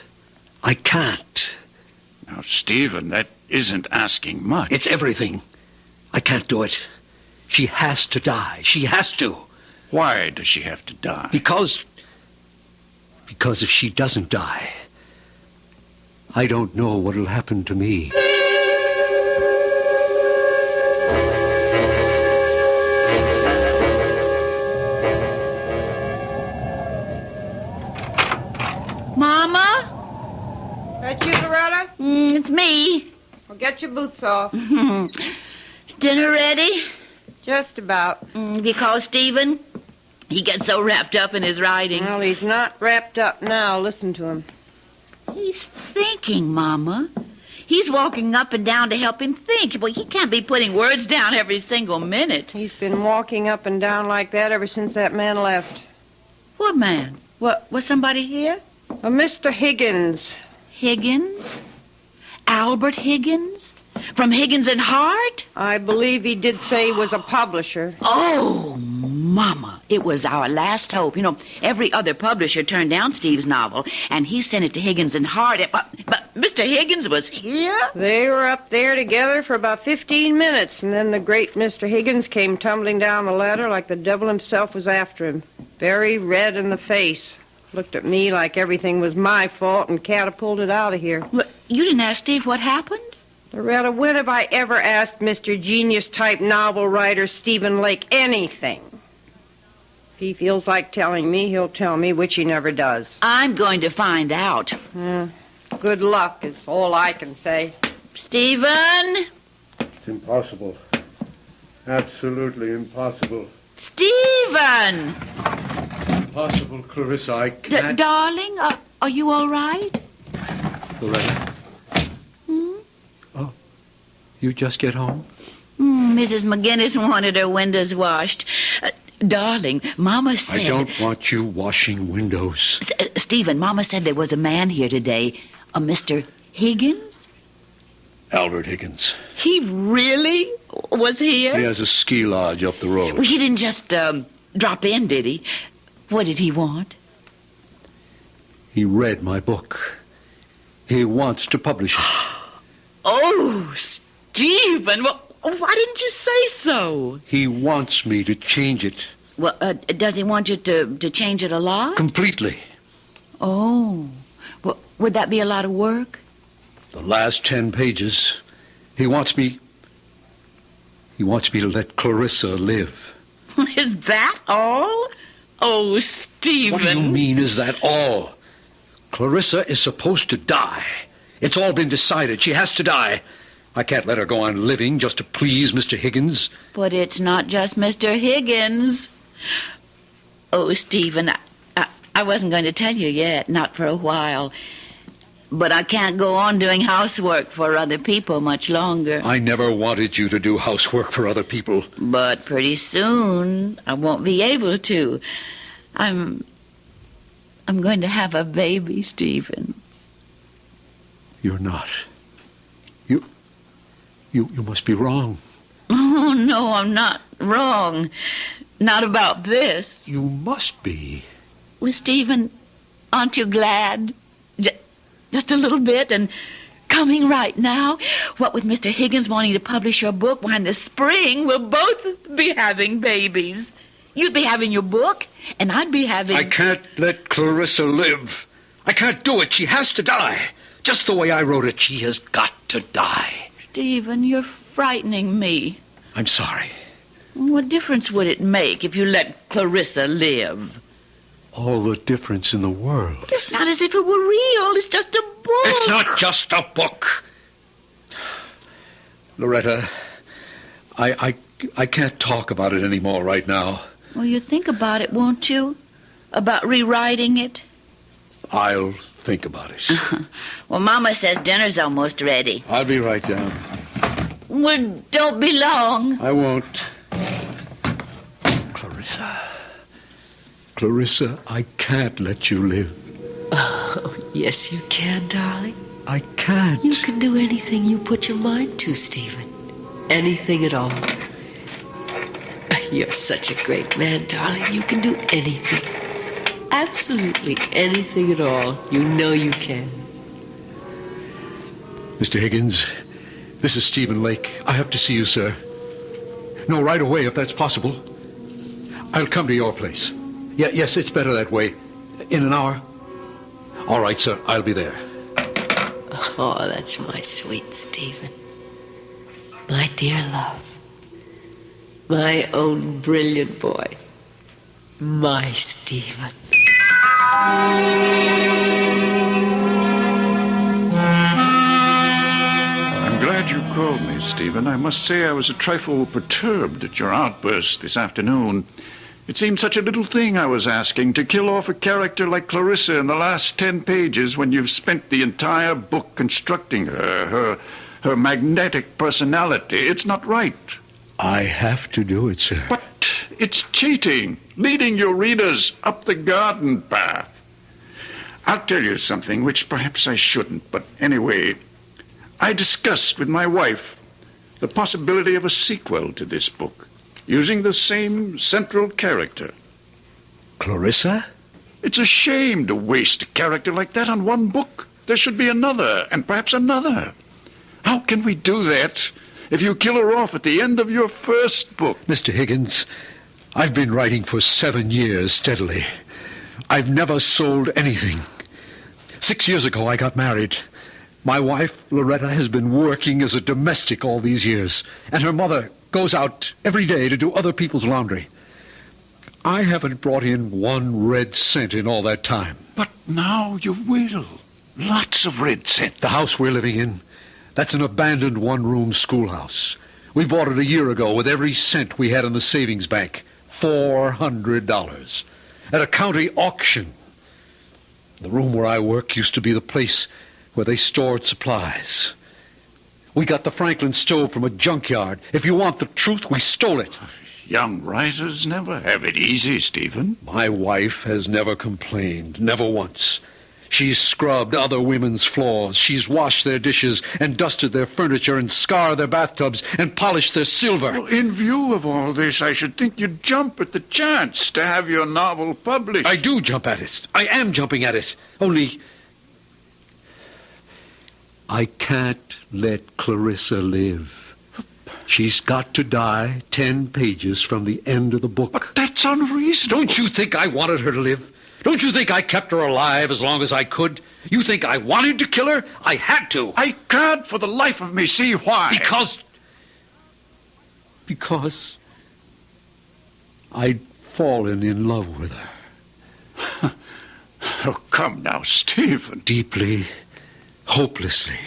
I can't. Now, Stephen, that isn't asking much. It's everything. I can't do it. She has to die. She has to. Why does she have to die? Because if she doesn't die, I don't know what'll happen to me. Mama? That you, Loretta? It's me. Well, get your boots off. Is dinner ready? Just about. Have you called Stephen? He gets so wrapped up in his writing. Well, he's not wrapped up now. Listen to him. He's thinking, Mama. He's walking up and down to help him think. Well, he can't be putting words down every single minute. He's been walking up and down like that ever since that man left. What man? Was somebody here? Mr. Higgins. Higgins? Albert Higgins? From Higgins and Hart? I believe he did say he was a publisher. Oh, Mama, it was our last hope. You know, every other publisher turned down Steve's novel, and he sent it to Higgins and Hart. But Mr. Higgins was here? They were up there together for about 15 minutes, and then the great Mr. Higgins came tumbling down the ladder like the devil himself was after him, very red in the face. Looked at me like everything was my fault and catapulted out of here. Well, you didn't ask Steve what happened? Loretta, when have I ever asked Mr. Genius-type novel writer Stephen Lake anything? If he feels like telling me, he'll tell me, which he never does. I'm going to find out. Good luck is all I can say. Stephen? It's impossible. Absolutely impossible. Stephen! Impossible, Clarissa. I can't... Darling, are you all right? Loretta? Oh, you just get home? Mrs. McGinnis wanted her windows washed. Darling, Mama said... I don't want you washing windows. Stephen, Mama said there was a man here today, a Mr. Higgins? Albert Higgins. He really was here? He has a ski lodge up the road. Well, he didn't just drop in, did he? What did he want? He read my book. He wants to publish it. Oh, Stephen, well, why didn't you say so? He wants me to change it. Well, does he want you to change it a lot? Completely. Oh, well, would that be a lot of work? The last 10 pages. He wants me to let Clarissa live. Is that all? Oh, Stephen. What do you mean, is that all? Clarissa is supposed to die. It's all been decided. She has to die. I can't let her go on living just to please Mr. Higgins. But it's not just Mr. Higgins. Oh, Stephen, I wasn't going to tell you yet, not for a while. But I can't go on doing housework for other people much longer. I never wanted you to do housework for other people. But pretty soon, I won't be able to. I'm going to have a baby, Stephen. You're not. You must be wrong. Oh, no, I'm not wrong. Not about this. You must be. Well, Stephen, aren't you glad? Just a little bit, and coming right now. What with Mr. Higgins wanting to publish your book, why, in the spring we'll both be having babies. You'd be having your book, and I'd be having... I can't let Clarissa live. I can't do it. She has to die. Just the way I wrote it, she has got to die. Stephen, you're frightening me. I'm sorry. What difference would it make if you let Clarissa live? All the difference in the world. It's not as if it were real. It's just a book. It's not just a book. Loretta, I can't talk about it anymore right now. Well, you think about it, won't you? About rewriting it? I'll think about it. Well, Mama says dinner's almost ready. I'll be right down. Well, don't be long. I won't. Clarissa, I can't let you live. Oh, yes, you can, darling. I can't. You can do anything you put your mind to, Stephen. Anything at all. You're such a great man, darling. You can do anything. Absolutely anything at all. You know you can. Mr. Higgins, this is Stephen Lake. I have to see you, sir. No, right away, if that's possible. I'll come to your place. Yes, it's better that way. In an hour? All right, sir. I'll be there. Oh, that's my sweet Stephen. My dear love. My own brilliant boy. My Stephen. I'm glad you called me, Stephen. I must say I was a trifle perturbed at your outburst this afternoon. It seemed such a little thing I was asking, to kill off a character like Clarissa in the last 10 pages when you've spent the entire book constructing her magnetic personality. It's not right. I have to do it, sir. But it's cheating, leading your readers up the garden path. I'll tell you something which perhaps I shouldn't, but anyway, I discussed with my wife the possibility of a sequel to this book, using the same central character. Clarissa? It's a shame to waste a character like that on one book. There should be another, and perhaps another. How can we do that if you kill her off at the end of your first book? Mr. Higgins, I've been writing for 7 years steadily. I've never sold anything. 6 years ago, I got married. My wife, Loretta, has been working as a domestic all these years, and her mother goes out every day to do other people's laundry. I haven't brought in 1 red cent in all that time. But now you will. Lots of red cent. The house we're living in, that's an abandoned 1-room schoolhouse. We bought it a year ago with every cent we had in the savings bank. $400. At a county auction. The room where I work used to be the place where they stored supplies. We got the Franklin stove from a junkyard. If you want the truth, we stole it. Young writers never have it easy, Stephen. My wife has never complained, never once. She's scrubbed other women's floors. She's washed their dishes and dusted their furniture and scoured their bathtubs and polished their silver. Well, in view of all this, I should think you'd jump at the chance to have your novel published. I do jump at it. I am jumping at it. Only I can't let Clarissa live. She's got to die 10 pages from the end of the book. But that's unreasonable. Don't you think I wanted her to live? Don't you think I kept her alive as long as I could? You think I wanted to kill her? I had to. I can't for the life of me see why. Because I'd fallen in love with her. Oh, come now, Stephen. Deeply, hopelessly,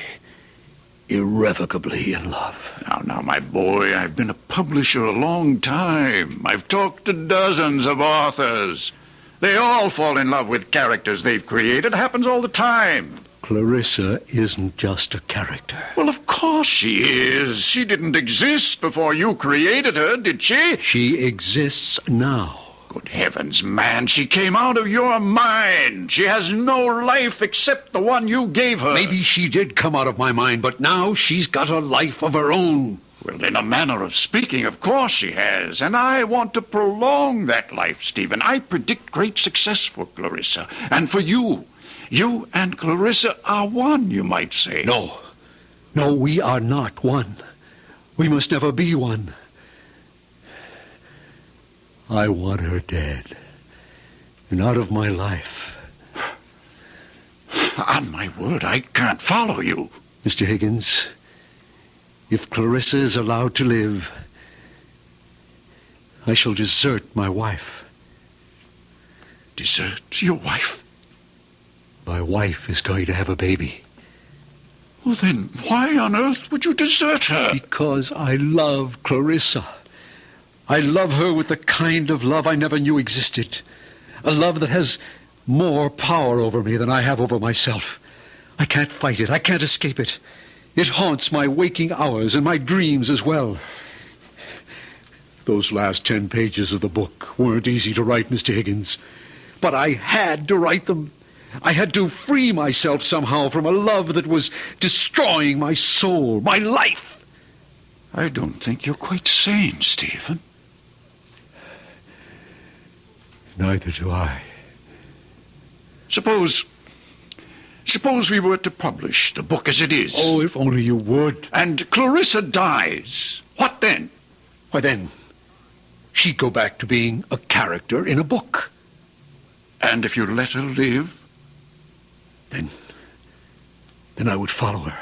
irrevocably in love. Now, my boy, I've been a publisher a long time. I've talked to dozens of authors. They all fall in love with characters they've created. It happens all the time. Clarissa isn't just a character. Well, of course she is. She didn't exist before you created her, did she? She exists now. Good heavens, man, she came out of your mind. She has no life except the one you gave her. Maybe she did come out of my mind, but now she's got a life of her own. Well, in a manner of speaking, of course she has. And I want to prolong that life, Stephen. I predict great success for Clarissa. And for you. You and Clarissa are one, you might say. No, we are not one. We must never be one. I want her dead and out of my life. On my word, I can't follow you. Mr. Higgins, if Clarissa is allowed to live, I shall desert my wife. Desert your wife? My wife is going to have a baby. Well, then why on earth would you desert her? Because I love Clarissa. I love her with the kind of love I never knew existed. A love that has more power over me than I have over myself. I can't fight it. I can't escape it. It haunts my waking hours and my dreams as well. Those last 10 pages of the book weren't easy to write, Mr. Higgins. But I had to write them. I had to free myself somehow from a love that was destroying my soul, my life. I don't think you're quite sane, Stephen. Neither do I. Suppose we were to publish the book as it is. Oh, if only you would. And Clarissa dies. What then? Why then, she'd go back to being a character in a book. And if you let her live? Then I would follow her.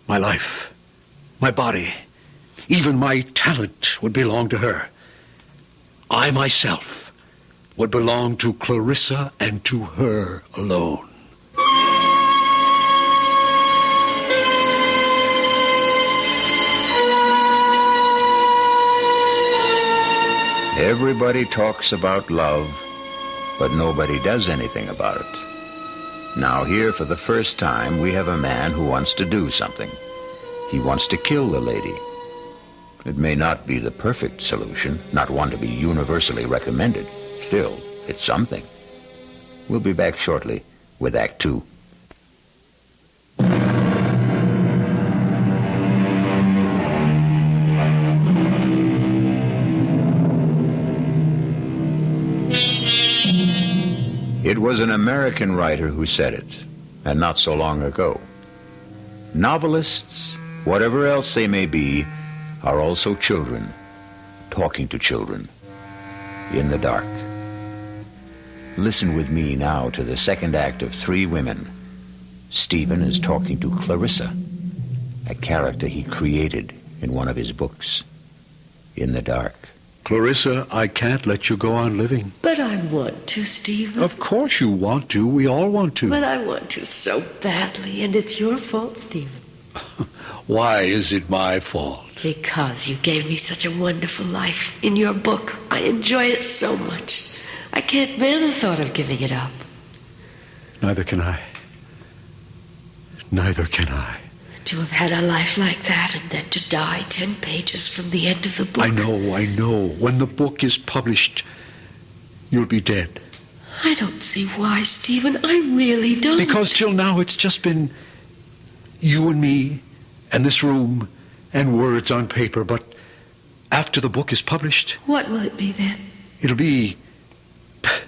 My life, my body, even my talent would belong to her. I myself would belong to Clarissa and to her alone. Everybody talks about love, but nobody does anything about it. Now here, for the first time, we have a man who wants to do something. He wants to kill the lady. It may not be the perfect solution, not one to be universally recommended. Still, it's something. We'll be back shortly with Act 2. It was an American writer who said it, and not so long ago. Novelists, whatever else they may be, are also children, talking to children, in the dark. Listen with me now to the second act of Three Women. Stephen is talking to Clarissa, a character he created in one of his books, in the dark. Clarissa, I can't let you go on living. But I want to, Stephen. Of course you want to. We all want to. But I want to so badly, and it's your fault, Stephen. Why is it my fault? Because you gave me such a wonderful life in your book. I enjoy it so much. I can't bear the thought of giving it up. Neither can I. Neither can I. To have had a life like that and then to die 10 pages from the end of the book. I know. When the book is published, you'll be dead. I don't see why, Stephen. I really don't. Because till now it's just been you and me and this room and words on paper. But after the book is published... What will it be then? It'll be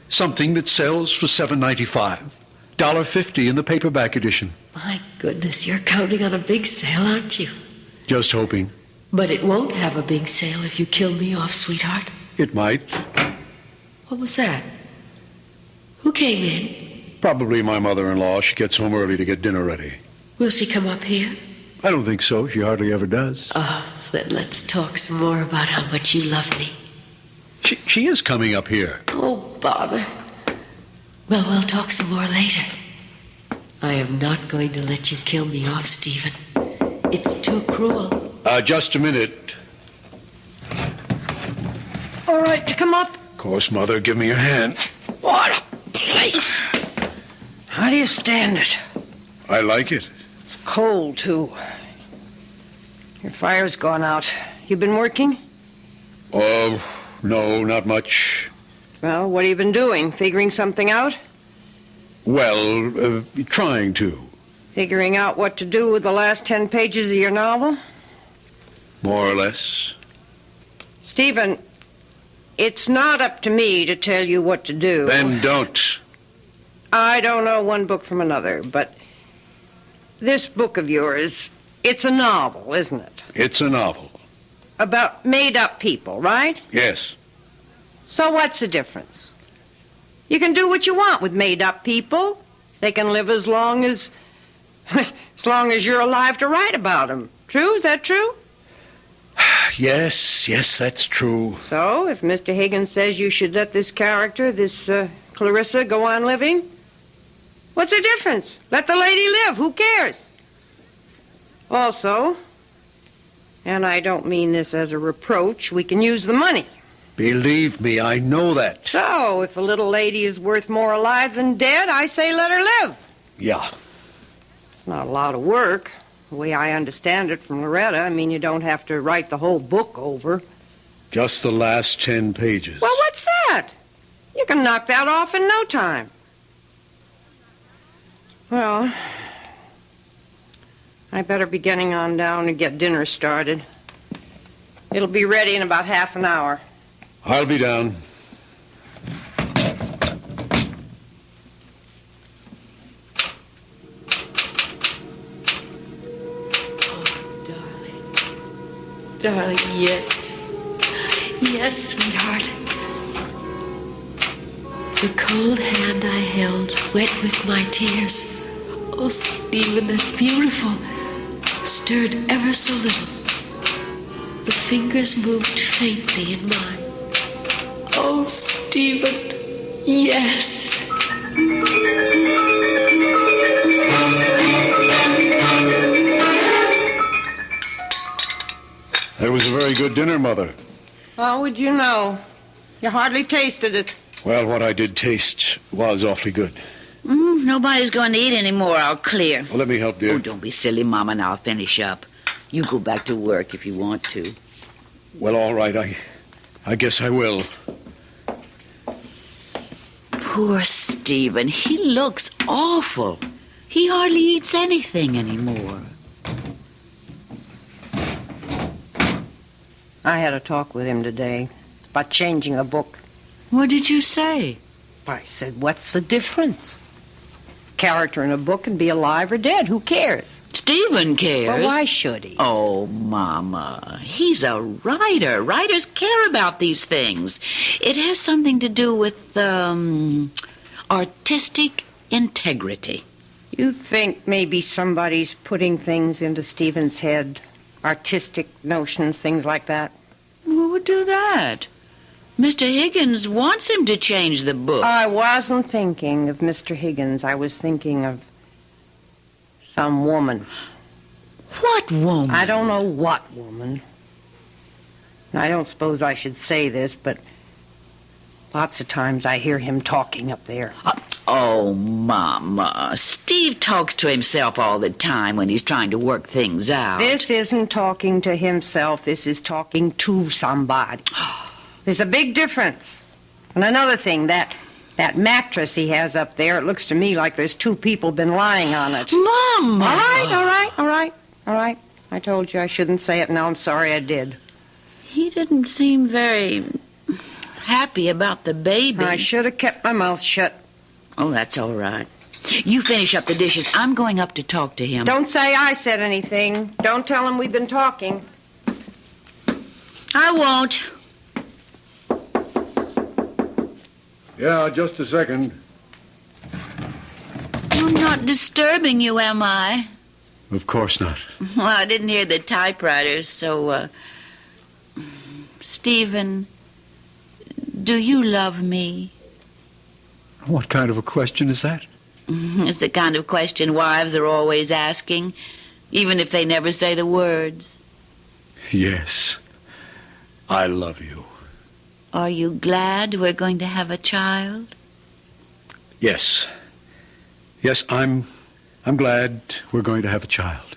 something that sells for $7.95. $1.50 in the paperback edition. My goodness, you're counting on a big sale, aren't you? Just hoping. But it won't have a big sale if you kill me off, sweetheart. It might. What was that? Who came in? Probably my mother-in-law. She gets home early to get dinner ready. Will she come up here? I don't think so. She hardly ever does. Oh, then let's talk some more about how much you love me. She is coming up here. Oh, bother. Well, we'll talk some more later. I am not going to let you kill me off, Stephen. It's too cruel. Just a minute. All right to come up? Of course, Mother. Give me your hand. What a place. How do you stand it? I like it. Cold, too. Your fire's gone out. You been working? Oh, no, not much. Well, what have you been doing? Figuring something out? Well, trying to. Figuring out what to do with the last 10 pages of your novel? More or less. Stephen, it's not up to me to tell you what to do. Then don't. I don't know one book from another, but this book of yours, it's a novel, isn't it? It's a novel. About made-up people, right? Yes. So what's the difference? You can do what you want with made-up people. They can live as long as you're alive to write about them. True? Is that true? Yes, that's true. So, if Mr. Higgins says you should let this character, this Clarissa, go on living, what's the difference? Let the lady live. Who cares? Also, and I don't mean this as a reproach, we can use the money. Believe me, I know that. So, if a little lady is worth more alive than dead, I say let her live. Yeah. It's not a lot of work. The way I understand it from Loretta, I mean, you don't have to write the whole book over. Just the last 10 pages. Well, what's that? You can knock that off in no time. Well, I better be getting on down and get dinner started. It'll be ready in about half an hour. I'll be down. Darling, yes. Yes, sweetheart. The cold hand I held, wet with my tears. Oh, Stephen, that's beautiful. Stirred ever so little. The fingers moved faintly in mine. Oh, Stephen, yes. That was a very good dinner, Mother. How would you know? You hardly tasted it. Well, what I did taste was awfully good. Nobody's going to eat anymore. I'll clear. Well, let me help, dear. Oh, don't be silly, Mama, and I'll finish up. You go back to work if you want to. Well, all right. I guess I will. Poor Stephen. He looks awful. He hardly eats anything anymore. I had a talk with him today about changing the book. What did you say? I said, what's the difference? Character in a book can be alive or dead. Who cares? Stephen cares. Well, why should he? Oh, Mama, he's a writer. Writers care about these things. It has something to do with artistic integrity. You think maybe somebody's putting things into Stephen's head? Artistic notions, things like that? Who would do that? Mr. Higgins wants him to change the book. I wasn't thinking of Mr. Higgins. I was thinking of some woman. What woman? I don't know what woman. I don't suppose I should say this, but lots of times I hear him talking up there. Oh, Mama. Steve talks to himself all the time when he's trying to work things out. This isn't talking to himself. This is talking to somebody. There's a big difference. And another thing, that mattress he has up there, it looks to me like there's two people been lying on it. Mama! All right. I told you I shouldn't say it. Now I'm sorry I did. He didn't seem very happy about the baby. I should have kept my mouth shut. Oh, that's all right. You finish up the dishes. I'm going up to talk to him. Don't say I said anything. Don't tell him we've been talking. I won't. Yeah, just a second. I'm not disturbing you, am I? Of course not. Well, I didn't hear the typewriters, so, Stephen, do you love me? What kind of a question is that? It's the kind of question wives are always asking, even if they never say the words. Yes, I love you. Are you glad we're going to have a child? Yes. Yes, I'm glad we're going to have a child.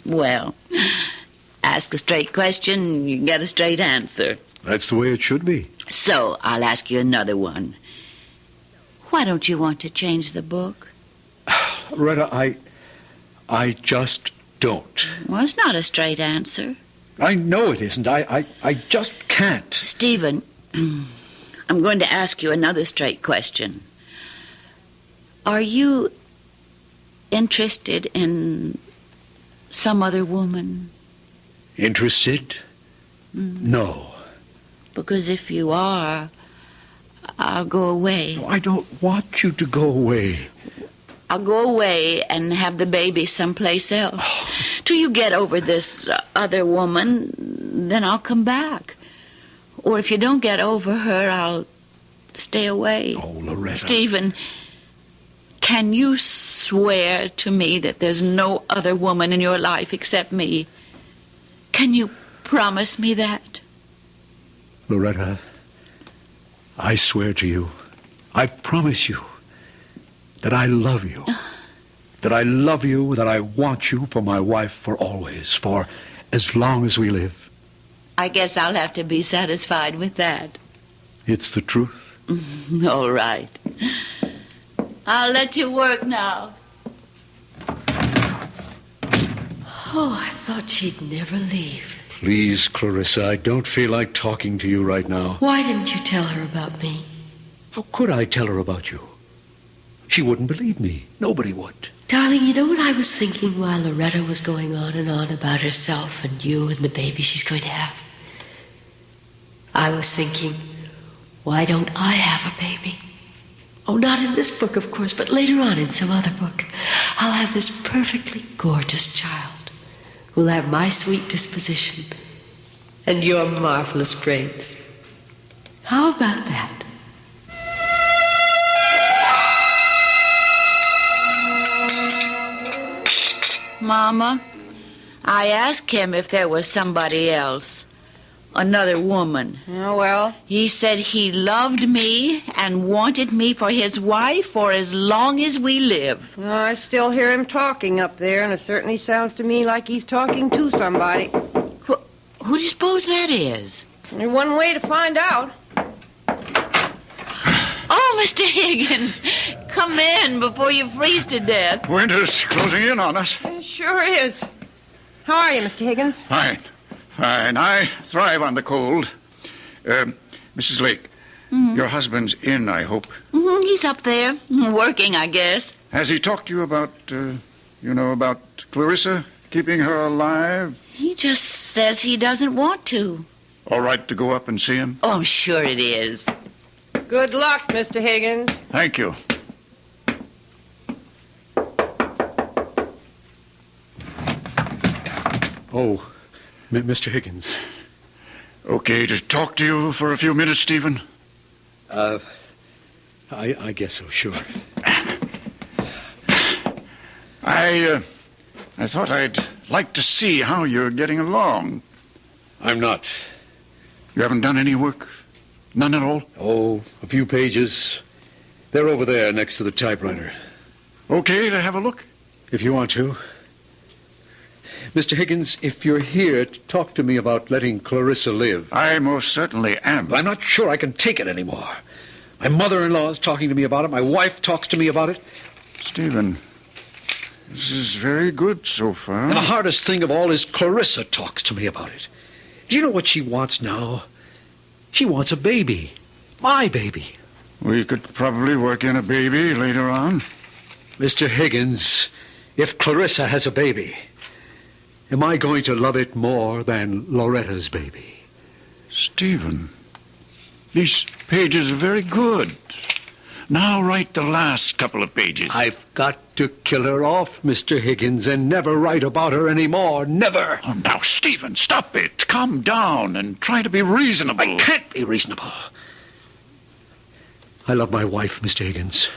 Well, ask a straight question, you get a straight answer. That's the way it should be. So, I'll ask you another one. Why don't you want to change the book? Loretta, I just don't. Well, it's not a straight answer. I know it isn't. I just can't. Stephen, I'm going to ask you another straight question. Are you interested in some other woman? Interested? No. Because if you are, I'll go away. No, I don't want you to go away. I'll go away and have the baby someplace else. Till you get over this other woman, then I'll come back. Or if you don't get over her, I'll stay away. Oh, Loretta. Stephen, can you swear to me that there's no other woman in your life except me? Can you promise me that? Loretta, I swear to you, I promise you, that I love you. That I love you, that I want you for my wife for always, for as long as we live. I guess I'll have to be satisfied with that. It's the truth. All right. I'll let you work now. Oh, I thought she'd never leave. Please, Clarissa, I don't feel like talking to you right now. Why didn't you tell her about me? How could I tell her about you? She wouldn't believe me. Nobody would. Darling, you know what I was thinking while Loretta was going on and on about herself and you and the baby she's going to have? I was thinking, why don't I have a baby? Oh, not in this book, of course, but later on in some other book. I'll have this perfectly gorgeous child who'll have my sweet disposition and your marvelous brains. How about that? Mama, I asked him if there was somebody else. Another woman. Oh, well? He said he loved me and wanted me for his wife for as long as we live. Well, I still hear him talking up there, and it certainly sounds to me like he's talking to somebody. Who do you suppose that is? There's one way to find out. Oh, Mr. Higgins, come in before you freeze to death. Winter's closing in on us. It sure is. How are you, Mr. Higgins? Fine. I thrive on the cold. Mrs. Lake, your husband's in, I hope. He's up there, working, I guess. Has he talked to you about, about Clarissa, keeping her alive? He just says he doesn't want to. All right to go up and see him? Oh, I'm sure it is. Good luck, Mr. Higgins. Thank you. Oh, Mr. Higgins. Okay to talk to you for a few minutes, Stephen? I guess so, sure. I thought I'd like to see how you're getting along. I'm not. You haven't done any work? None at all? Oh, a few pages. They're over there next to the typewriter. Okay to have a look? If you want to. Mr. Higgins, if you're here to talk to me about letting Clarissa live... I most certainly am. But I'm not sure I can take it anymore. My mother-in-law is talking to me about it. My wife talks to me about it. Stephen, this is very good so far. And the hardest thing of all is Clarissa talks to me about it. Do you know what she wants now? She wants a baby. My baby. We could probably work in a baby later on. Mr. Higgins, if Clarissa has a baby... am I going to love it more than Loretta's baby? Stephen, these pages are very good. Now write the last couple of pages. I've got to kill her off, Mr. Higgins, and never write about her anymore. Never. Oh, now, Stephen, stop it. Calm down and try to be reasonable. I can't be reasonable. I love my wife, Mr. Higgins.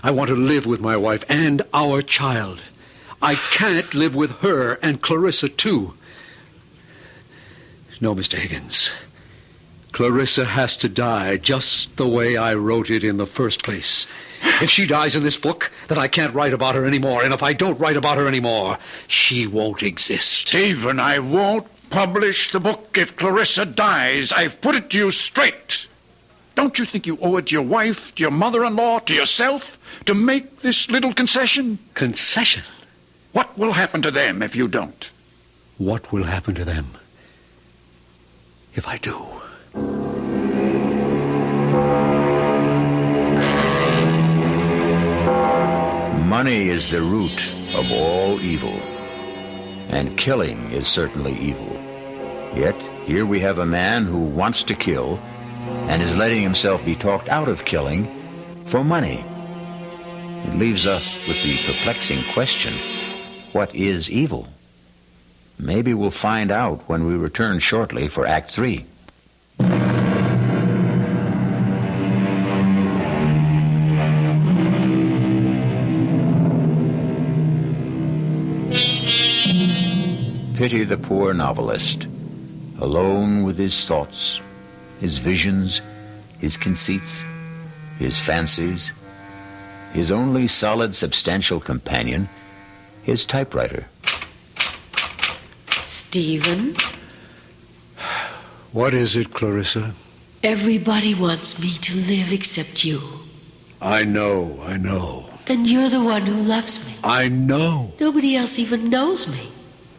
I want to live with my wife and our child. I can't live with her and Clarissa, too. No, Mr. Higgins. Clarissa has to die just the way I wrote it in the first place. If she dies in this book, then I can't write about her anymore. And if I don't write about her anymore, she won't exist. Stephen, I won't publish the book if Clarissa dies. I've put it to you straight. Don't you think you owe it to your wife, to your mother-in-law, to yourself, to make this little concession? Concession? What will happen to them if you don't? What will happen to them if I do? Money is the root of all evil, and killing is certainly evil. Yet, here we have a man who wants to kill and is letting himself be talked out of killing for money. It leaves us with the perplexing question, what is evil? Maybe we'll find out when we return shortly for Act 3. Pity the poor novelist, alone with his thoughts, his visions, his conceits, his fancies, his only solid, substantial companion, his typewriter. Stephen? What is it, Clarissa? Everybody wants me to live except you. I know. And you're the one who loves me. I know. Nobody else even knows me.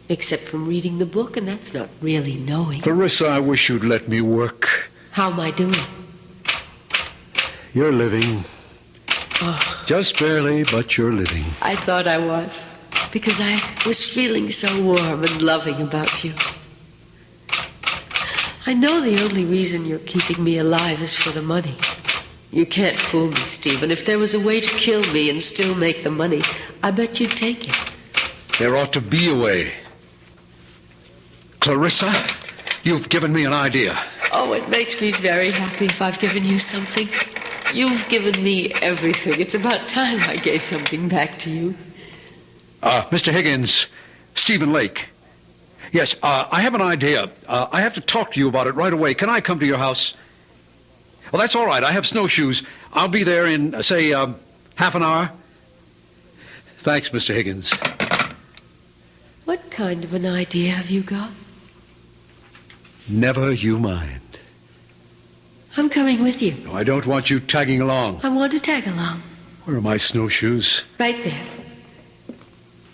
Except from reading the book, and that's not really knowing. Clarissa, I wish you'd let me work. How am I doing? You're living. Oh, Just barely, but you're living. I thought I was. Because I was feeling so warm and loving about you. I know the only reason you're keeping me alive is for the money. You can't fool me, Stephen. If there was a way to kill me and still make the money, I bet you'd take it. There ought to be a way. Clarissa, you've given me an idea. Oh, it makes me very happy if I've given you something. You've given me everything. It's about time I gave something back to you. Mr. Higgins, Stephen Lake. Yes, I have an idea. I have to talk to you about it right away. Can I come to your house? Well, that's all right. I have snowshoes. I'll be there in, say, half an hour. Thanks, Mr. Higgins. What kind of an idea have you got? Never you mind. I'm coming with you. No, I don't want you tagging along. I want to tag along. Where are my snowshoes? Right there.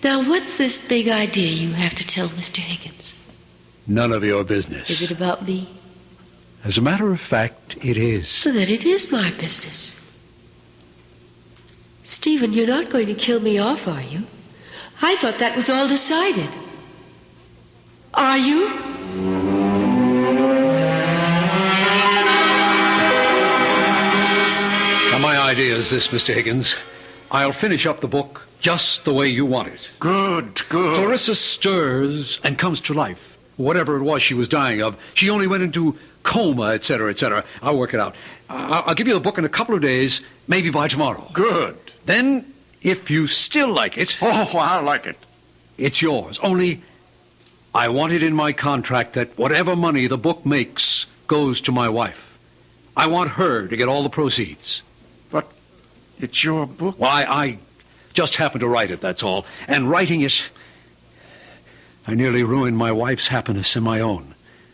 Now, what's this big idea you have to tell Mr. Higgins? None of your business. Is it about me? As a matter of fact, it is. So then it is my business. Stephen, you're not going to kill me off, are you? I thought that was all decided. Are you? Now, my idea is this, Mr. Higgins. I'll finish up the book just the way you want it. Good. Clarissa stirs and comes to life. Whatever it was she was dying of, she only went into coma, etc., etc. I'll work it out. I'll give you the book in a couple of days, maybe by tomorrow. Good. Then, if you still like it... Oh, I like it. It's yours. Only, I want it in my contract that whatever money the book makes goes to my wife. I want her to get all the proceeds. But it's your book. Well, I just happened to write it, that's all. And writing it, I nearly ruined my wife's happiness and my own.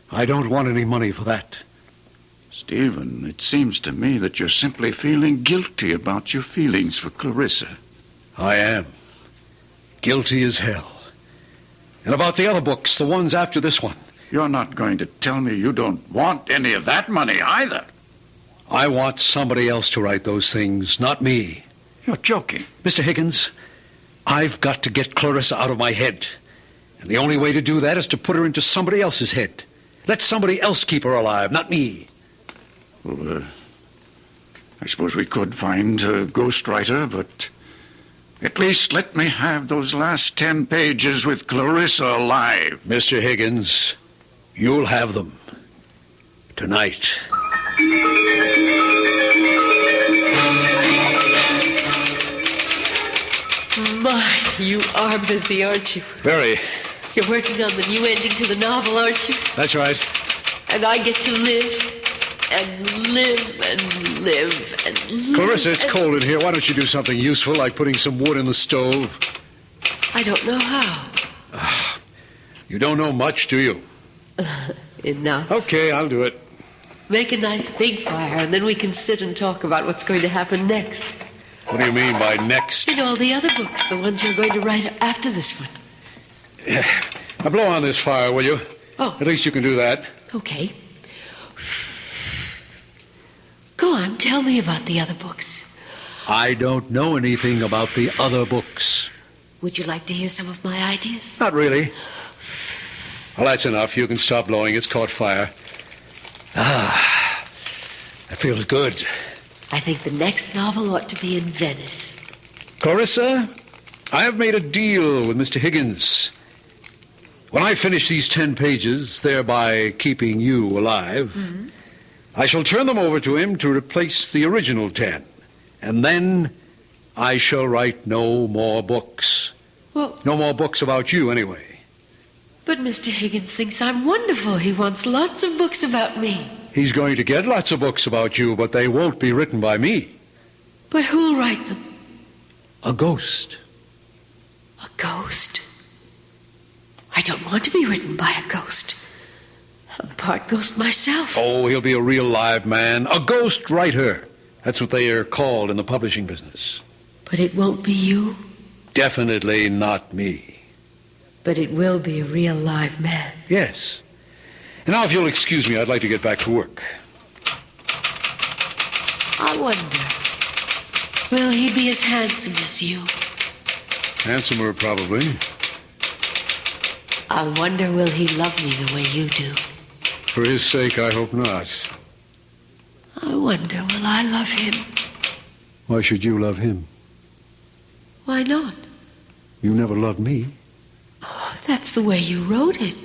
I don't want any money for that. Stephen, it seems to me that you're simply feeling guilty about your feelings for Clarissa. I am. Guilty as hell. And about the other books, the ones after this one. You're not going to tell me you don't want any of that money either. I want somebody else to write those things, not me. You're joking. Mr. Higgins, I've got to get Clarissa out of my head. And the only way to do that is to put her into somebody else's head. Let somebody else keep her alive, not me. Well, I suppose we could find a ghostwriter, but at least let me have those last 10 pages with Clarissa alive. Mr. Higgins, you'll have them. Tonight. My, you are busy, aren't you? Very. You're working on the new ending to the novel, aren't you? That's right. And I get to live and live and live and live. Clarissa, it's cold in here. Why don't you do something useful, like putting some wood in the stove? I don't know how. You don't know much, do you? Enough. Okay, I'll do it. Make a nice big fire, and then we can sit and talk about what's going to happen next. What do you mean by next? In all the other books, the ones you're going to write after this one. Now blow on this fire, will you? Oh. At least you can do that. Okay. Go on, tell me about the other books. I don't know anything about the other books. Would you like to hear some of my ideas? Not really. Well, that's enough. You can stop blowing. It's caught fire. That feels good. I think the next novel ought to be in Venice. Clarissa, I have made a deal with Mr. Higgins. When I finish these 10 pages, thereby keeping you alive, I shall turn them over to him to replace the original 10. And then I shall write no more books. Well, no more books about you, anyway. But Mr. Higgins thinks I'm wonderful. He wants lots of books about me. He's going to get lots of books about you, but they won't be written by me. But who'll write them? A ghost. A ghost? I don't want to be written by a ghost. I'm part ghost myself. Oh, he'll be a real live man. A ghost writer. That's what they are called in the publishing business. But it won't be you? Definitely not me. But it will be a real live man. Yes. And now, if you'll excuse me, I'd like to get back to work. I wonder, will he be as handsome as you? Handsomer, probably. I wonder, will he love me the way you do? For his sake, I hope not. I wonder, will I love him? Why should you love him? Why not? You never loved me. Oh, that's the way you wrote it.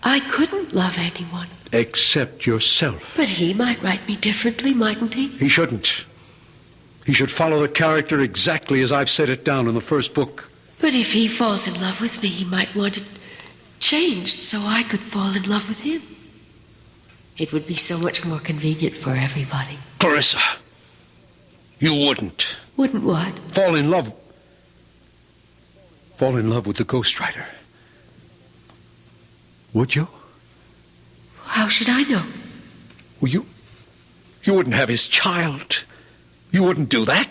I couldn't love anyone. Except yourself. But he might write me differently, mightn't he? He shouldn't. He should follow the character exactly as I've set it down in the first book. But if he falls in love with me, he might want it changed so I could fall in love with him. It would be so much more convenient for everybody. Clarissa, you wouldn't. Wouldn't what? Fall in love with the ghostwriter. Would you? How should I know? Well, you wouldn't have his child. You wouldn't do that.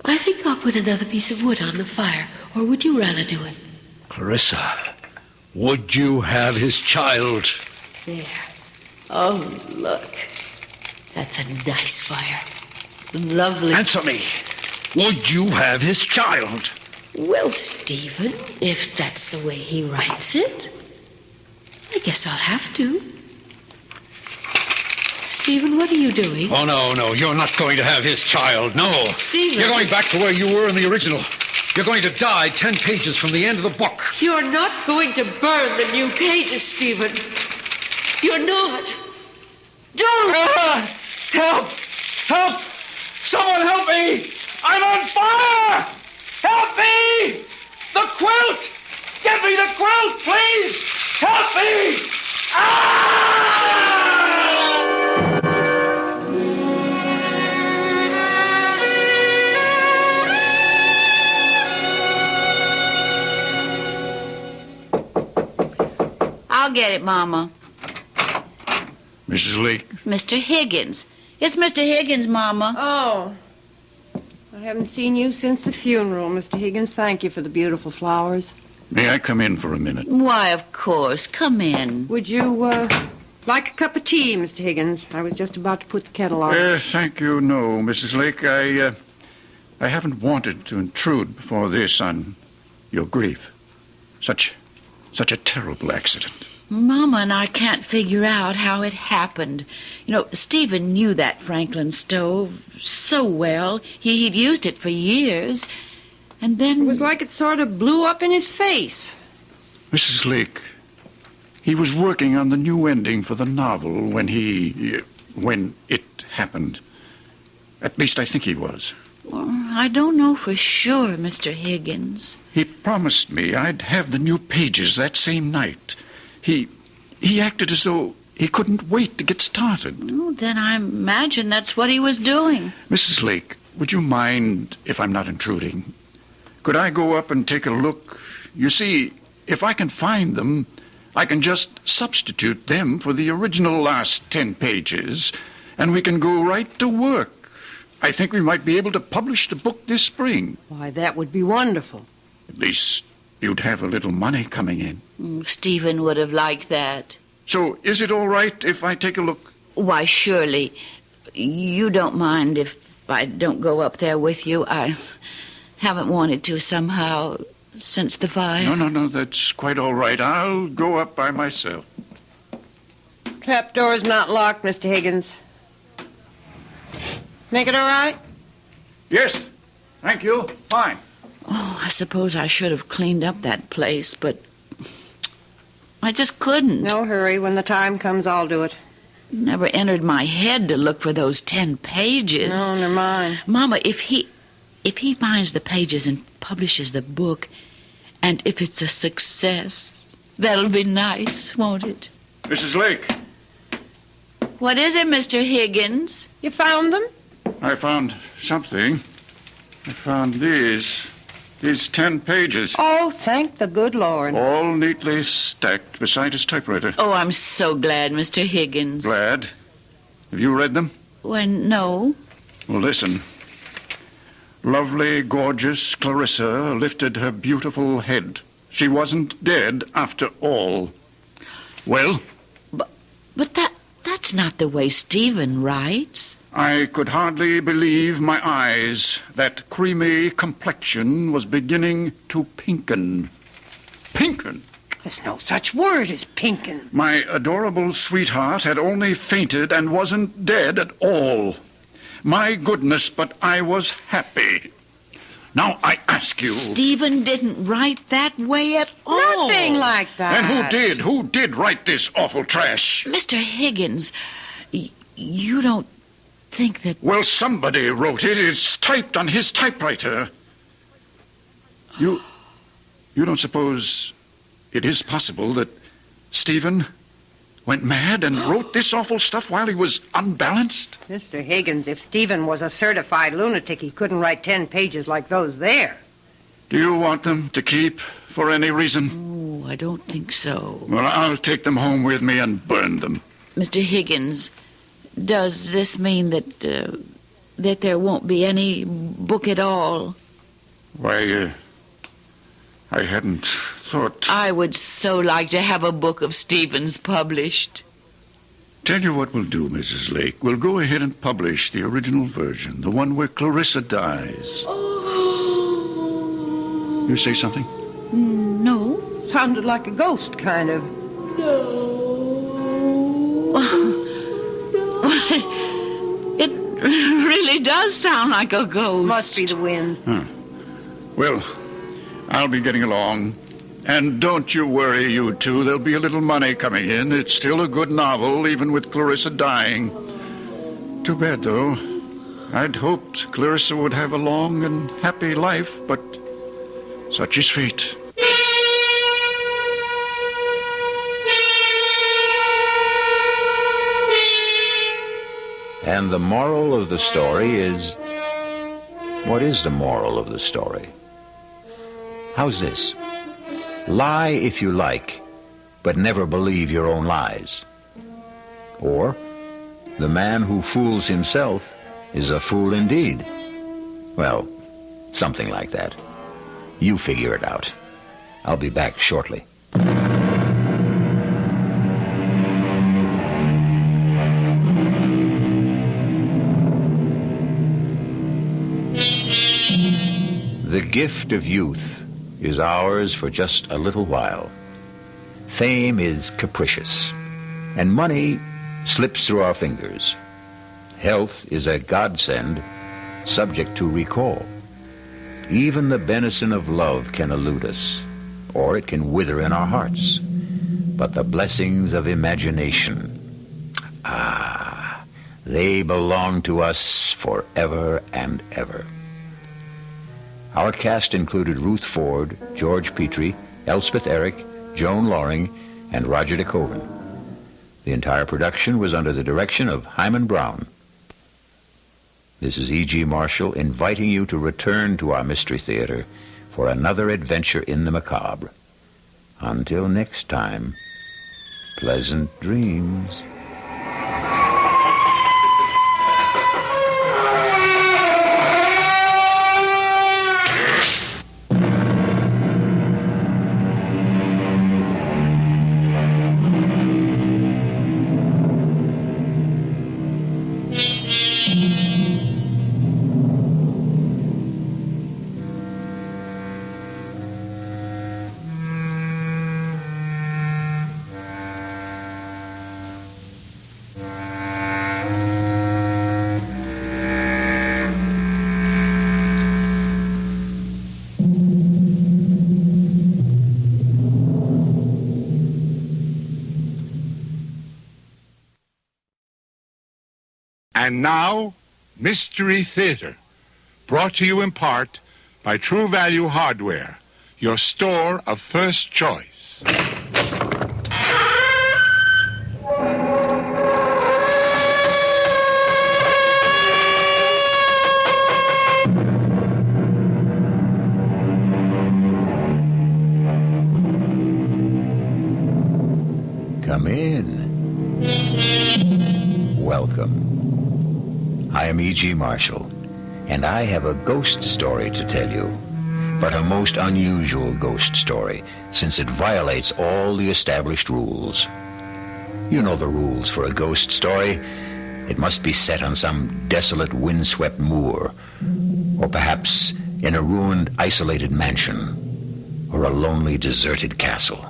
I think I'll put another piece of wood on the fire. Or would you rather do it? Clarissa, would you have his child? There. Oh, look. That's a nice fire. Lovely. Answer me. Would you have his child? Well, Stephen, if that's the way he writes it, I guess I'll have to. Stephen, what are you doing? Oh, no, you're not going to have his child, no. Stephen. You're going back to where you were in the original. You're going to die 10 pages from the end of the book. You're not going to burn the new pages, Stephen. You're not. Don't! Help! Help! Someone help me! I'm on fire! Help me! The quilt! Get me the quilt, please! Help me! I'll get it, Mama. Mrs. Leake? Mr. Higgins. It's Mr. Higgins, Mama. Oh. I haven't seen you since the funeral, Mr. Higgins. Thank you for the beautiful flowers. May I come in for a minute? Why, of course. Come in. Would you, like a cup of tea, Mr. Higgins? I was just about to put the kettle on. Thank you, no, Mrs. Lake. I haven't wanted to intrude before this on your grief. Such a terrible accident. Mama and I can't figure out how it happened. You know, Stephen knew that Franklin stove so well. He'd used it for years. And then... It was like it sort of blew up in his face. Mrs. Lake, he was working on the new ending for the novel when it happened. At least I think he was. Well, I don't know for sure, Mr. Higgins. He promised me I'd have the new pages that same night. He acted as though he couldn't wait to get started. Oh, then I imagine that's what he was doing. Mrs. Lake, would you mind if I'm not intruding? Could I go up and take a look? You see, if I can find them, I can just substitute them for the original last 10 pages, and we can go right to work. I think we might be able to publish the book this spring. Why, that would be wonderful. At least you'd have a little money coming in. Stephen would have liked that. So is it all right if I take a look? Why, surely. You don't mind if I don't go up there with you. I haven't wanted to somehow since the fire. No, that's quite all right. I'll go up by myself. Trapdoor's not locked, Mr. Higgins. Make it all right? Yes, thank you. Fine. Oh, I suppose I should have cleaned up that place, but I just couldn't. No hurry. When the time comes, I'll do it. Never entered my head to look for those 10 pages. No, they're mine. Mama, if he finds the pages and publishes the book, and if it's a success, that'll be nice, won't it? Mrs. Lake. What is it, Mr. Higgins? You found them? I found something. I found these 10 pages. Oh, thank the good Lord. All neatly stacked beside his typewriter. Oh, I'm so glad, Mr. Higgins. Glad? Have you read them? Well, no. Well, listen. Lovely, gorgeous Clarissa lifted her beautiful head. She wasn't dead after all. Well? But that's not the way Stephen writes. I could hardly believe my eyes. That creamy complexion was beginning to pinken. Pinken? There's no such word as pinken. My adorable sweetheart had only fainted and wasn't dead at all. My goodness, but I was happy. Now I ask you... Stephen didn't write that way at all. Nothing like that. And who did? Who did write this awful trash? Mr. Higgins, you don't think that... Well, somebody wrote it. It's typed on his typewriter. You don't suppose it is possible that Stephen went mad and wrote this awful stuff while he was unbalanced? Mr. Higgins, if Stephen was a certified lunatic, he couldn't write 10 pages like those there. Do you want them to keep for any reason? Oh, I don't think so. Well, I'll take them home with me and burn them. Mr. Higgins, does this mean that there won't be any book at all? Why, I hadn't thought... I would so like to have a book of Stephen's published. Tell you what we'll do, Mrs. Lake. We'll go ahead and publish the original version, the one where Clarissa dies. You say something? No. Sounded like a ghost, kind of. It really does sound like a ghost. Must be the wind. Huh. Well, I'll be getting along. And don't you worry, you two. There'll be a little money coming in. It's still a good novel, even with Clarissa dying. Too bad, though. I'd hoped Clarissa would have a long and happy life, but such is fate. And the moral of the story is... What is the moral of the story? How's this? Lie if you like, but never believe your own lies. Or, the man who fools himself is a fool indeed. Well, something like that. You figure it out. I'll be back shortly. The gift of youth is ours for just a little while. Fame is capricious, and money slips through our fingers. Health is a godsend, subject to recall. Even the benison of love can elude us, or it can wither in our hearts. But the blessings of imagination, they belong to us forever and ever. Our cast included Ruth Ford, George Petrie, Elspeth Eric, Joan Loring, and Roger DeKoven. The entire production was under the direction of Hyman Brown. This is E.G. Marshall inviting you to return to our Mystery Theater for another adventure in the macabre. Until next time, pleasant dreams. And now, Mystery Theater, brought to you in part by True Value Hardware, your store of first choice. Come in. Welcome. I am E.G. Marshall, and I have a ghost story to tell you, but a most unusual ghost story, since it violates all the established rules. You know the rules for a ghost story. It must be set on some desolate, windswept moor, or perhaps in a ruined, isolated mansion, or a lonely, deserted castle.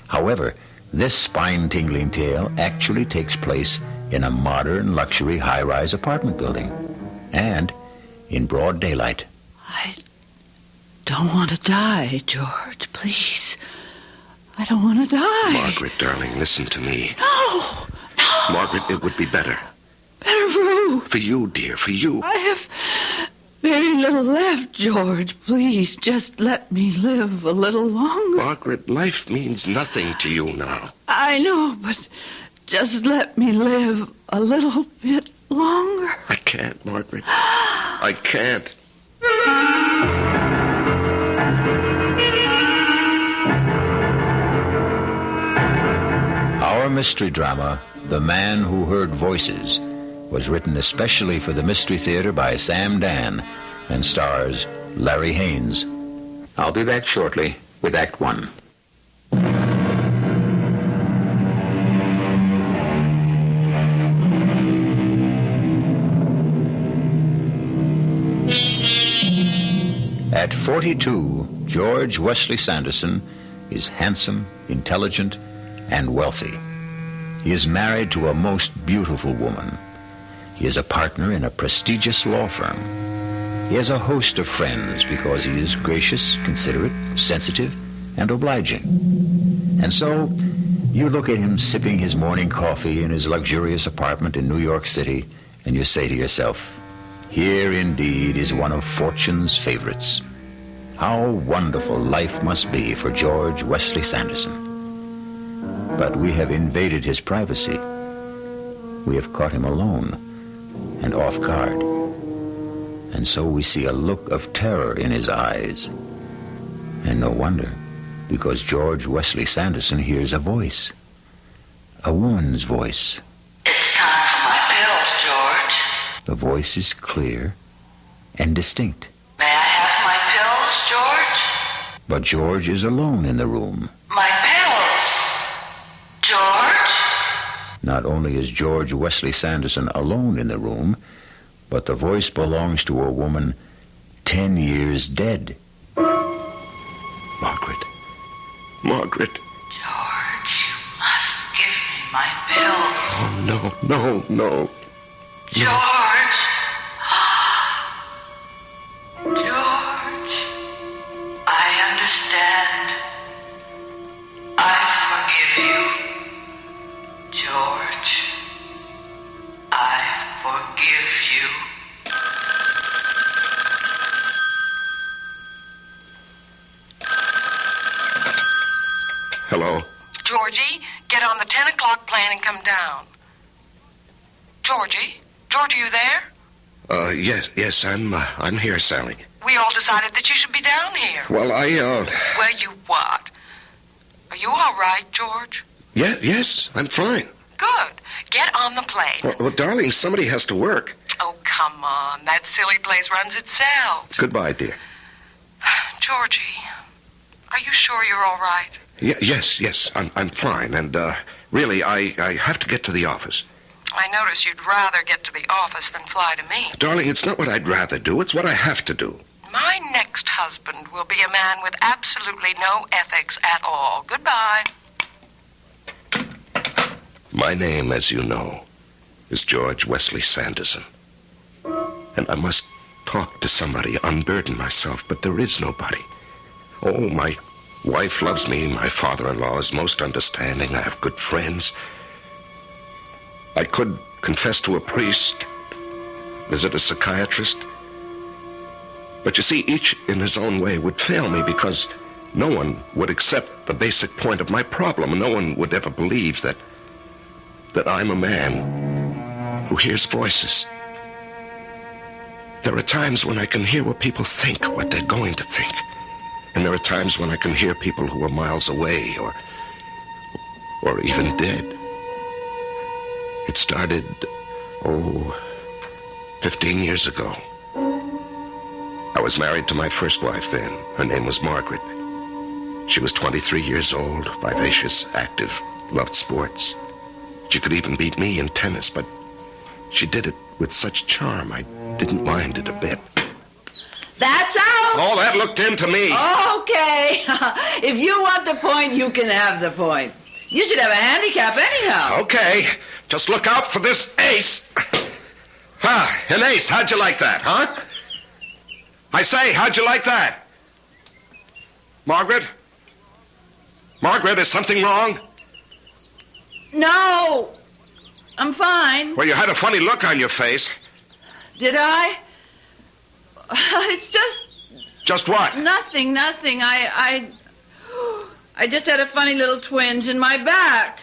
However, this spine-tingling tale actually takes place in a modern, luxury, high-rise apartment building, and in broad daylight. I don't want to die, George, please. I don't want to die. Margaret, darling, listen to me. No. Margaret, it would be better. Better for who? For you, dear, for you. I have very little left, George. Please, just let me live a little longer. Margaret, life means nothing to you now. I know, but just let me live a little bit longer. I can't, Margaret. I can't. Our mystery drama, The Man Who Heard Voices, was written especially for the Mystery Theater by Sam Dan and stars Larry Haynes. I'll be back shortly with Act One. At 42, George Wesley Sanderson is handsome, intelligent, and wealthy. He is married to a most beautiful woman. He is a partner in a prestigious law firm. He has a host of friends because he is gracious, considerate, sensitive, and obliging. And so, you look at him sipping his morning coffee in his luxurious apartment in New York City, and you say to yourself, here indeed is one of fortune's favorites. How wonderful life must be for George Wesley Sanderson. But we have invaded his privacy. We have caught him alone and off guard. And so we see a look of terror in his eyes. And no wonder, because George Wesley Sanderson hears a voice. A woman's voice. It's time for my pills, George. The voice is clear and distinct. May I have my pills, George? But George is alone in the room. My pills! George? Not only is George Wesley Sanderson alone in the room, but the voice belongs to a woman 10 years dead. Margaret. Margaret. George, you must give me my pills. Oh, no. George! George, I understand. I forgive you. George, I forgive you. Hello? Georgie, get on the 10 o'clock plane and come down. Georgie, are you there? Yes, I'm here, Sally. We all decided that you should be down here. Well, Well, you what? you all right, George? Yes, I'm fine. Good. Get on the plane. Well, darling, somebody has to work. Oh, come on. That silly place runs itself. Goodbye, dear. Georgie, are you sure you're all right? Yes, I'm fine. And, really, I have to get to the office. I notice you'd rather get to the office than fly to me. Darling, it's not what I'd rather do. It's what I have to do. My next husband will be a man with absolutely no ethics at all. Goodbye. My name, as you know, is George Wesley Sanderson. And I must talk to somebody, unburden myself, but there is nobody. Oh, my wife loves me. My father-in-law is most understanding. I have good friends. I could confess to a priest, visit a psychiatrist. But you see, each in his own way would fail me because no one would accept the basic point of my problem. No one would ever believe that I'm a man who hears voices. There are times when I can hear what people think, what they're going to think. And there are times when I can hear people who are miles away or even dead. It started, 15 years ago. I was married to my first wife then. Her name was Margaret. She was 23 years old, vivacious, active, loved sports. She could even beat me in tennis, but she did it with such charm, I didn't mind it a bit. That's out. Oh, that looked into me. Okay. If you want the point, you can have the point. You should have a handicap anyhow. Okay. Just look out for this ace. An ace. How'd you like that, huh? I say, how'd you like that? Margaret? Margaret, is something wrong? No. I'm fine. Well, you had a funny look on your face. Did I? It's just... Just what? Nothing. I just had a funny little twinge in my back.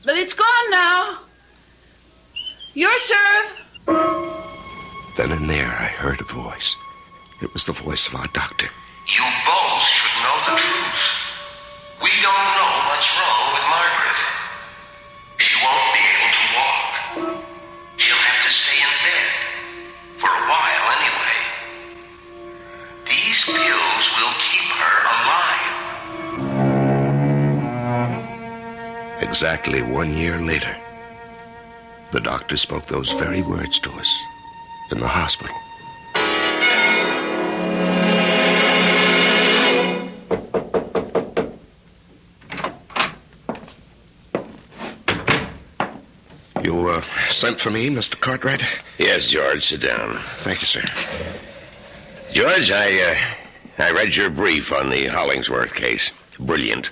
But it's gone now. Your serve. Then and there, I heard a voice. It was the voice of our doctor. You both should know the truth. We don't know what's wrong with Margaret. She won't be able to walk. She'll have to stay in bed. For a while, anyway. These pills will keep her alive. Exactly 1 year later, the doctor spoke those very words to us in the hospital. You, sent for me, Mr. Cartwright? Yes, George, sit down. Thank you, sir. George, I read your brief on the Hollingsworth case. Brilliant.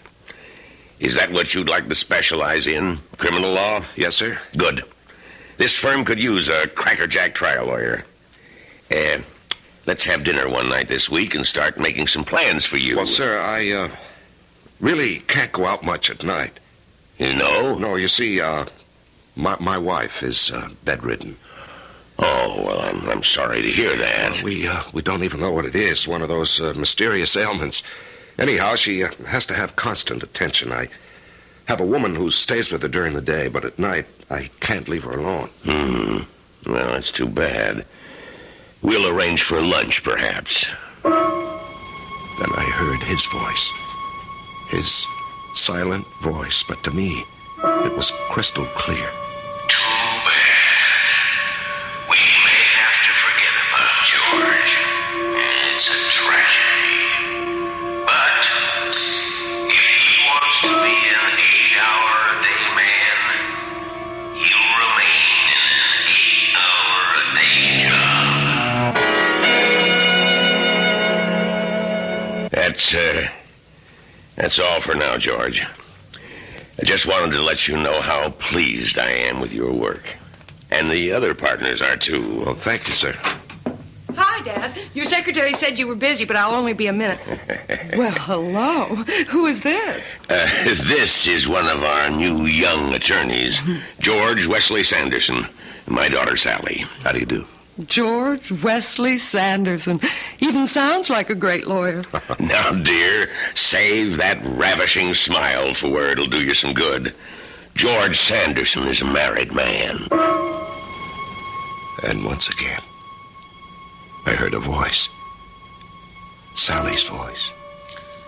Is that what you'd like to specialize in? Criminal law? Yes, sir. Good. This firm could use a crackerjack trial lawyer. Let's have dinner one night this week and start making some plans for you. Well, sir, I, really can't go out much at night. You know? No, you see, my wife is, bedridden. Oh, well, I'm sorry to hear that. We don't even know what it is. One of those, mysterious ailments. Anyhow, she has to have constant attention. I have a woman who stays with her during the day, but at night I can't leave her alone. Well, that's too bad. We'll arrange for lunch, perhaps. Then I heard his voice. His silent voice, but to me, it was crystal clear. Too bad. We may have to forget about George. It's a tragedy. But if he wants to be an 8-hour-a-day man, he'll remain in an 8-hour-a-day job. That's all for now, George. I just wanted to let you know how pleased I am with your work. And the other partners are, too. Well, thank you, sir. Hi, Dad. Your secretary said you were busy, but I'll only be a minute. Well, hello. Who is this? This is one of our new young attorneys, George Wesley Sanderson, and my daughter, Sally. How do you do? George Wesley Sanderson. Even sounds like a great lawyer. Now, dear, save that ravishing smile for where it'll do you some good. George Sanderson is a married man. And once again, I heard a voice. Sally's voice.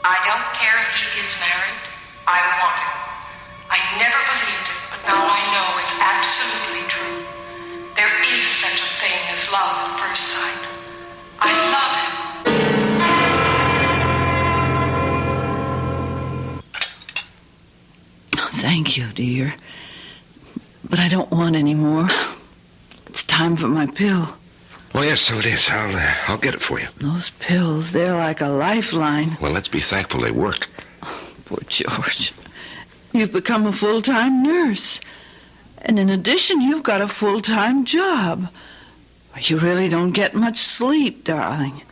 I don't care if he is married. I want him. I never believed it, but now I know it's absolutely true. There is such a thing as love at first sight. I love him. Oh, thank you, dear. But I don't want any more. It's time for my pill. Oh, yes, so it is. I'll get it for you. Those pills, they're like a lifeline. Well, let's be thankful they work. Poor George. You've become a full-time nurse. And in addition, you've got a full-time job. You really don't get much sleep, darling.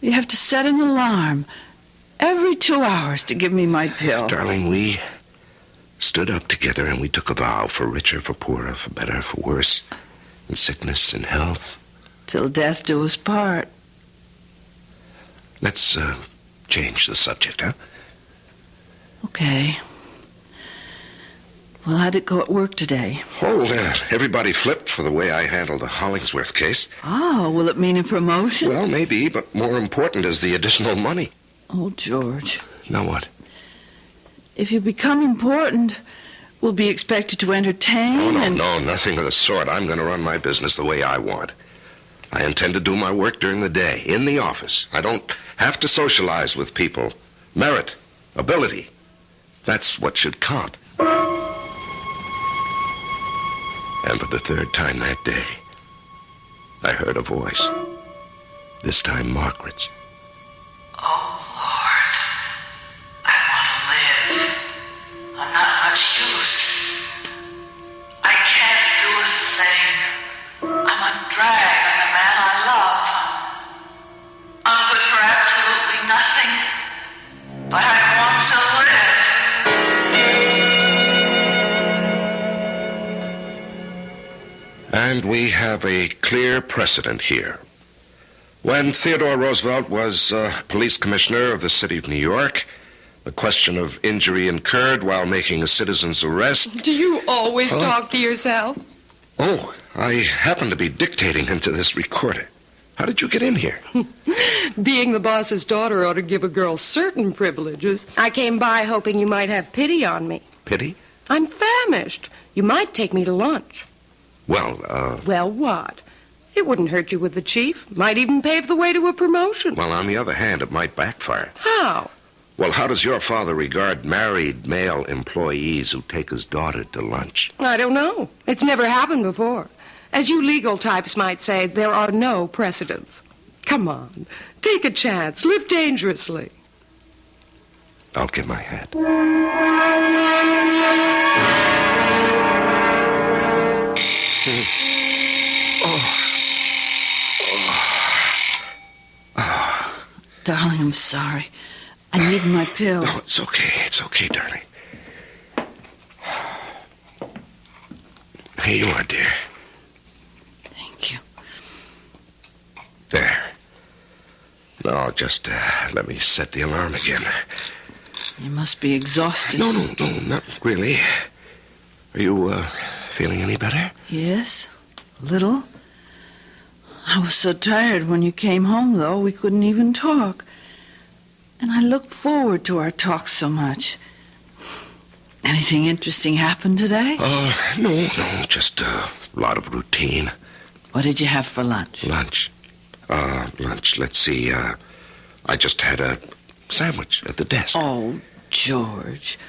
You have to set an alarm every 2 hours to give me my pill. Darling, we stood up together and we took a vow, for richer, for poorer, for better, for worse, in sickness and health. Till death do us part. Let's change the subject, huh? Okay. Well, how'd it go at work today? Oh, everybody flipped for the way I handled the Hollingsworth case. Oh, will it mean a promotion? Well, maybe, but more important is the additional money. Oh, George. Now what? If you become important, we'll be expected to entertain No, nothing of the sort. I'm going to run my business the way I want. I intend to do my work during the day, in the office. I don't have to socialize with people. Merit, ability, that's what should count. And for the third time that day, I heard a voice. This time Margaret's. Oh, Lord. I want to live. I'm not much use. I can't do a thing. I'm a drag on the man I love. I'm good for absolutely nothing. But I want to live. And we have a clear precedent here. When Theodore Roosevelt was police commissioner of the city of New York, the question of injury incurred while making a citizen's arrest... Do you always talk to yourself? Oh, I happen to be dictating into this recorder. How did you get in here? Being the boss's daughter ought to give a girl certain privileges. I came by hoping you might have pity on me. Pity? I'm famished. You might take me to lunch. Well, Well, what? It wouldn't hurt you with the chief. Might even pave the way to a promotion. Well, on the other hand, it might backfire. How? Well, how does your father regard married male employees who take his daughter to lunch? I don't know. It's never happened before. As you legal types might say, there are no precedents. Come on. Take a chance. Live dangerously. I'll get my hat. Darling, I'm sorry. I need my pill. No, it's okay. It's okay, darling. Here you are, dear. Thank you. There. Now, just let me set the alarm again. You must be exhausted. No, not really. Are you feeling any better? Yes, a little. I was so tired when you came home, though, we couldn't even talk. And I looked forward to our talks so much. Anything interesting happen today? No, just a lot of routine. What did you have for lunch? Lunch. Let's see, I just had a sandwich at the desk. Oh, George,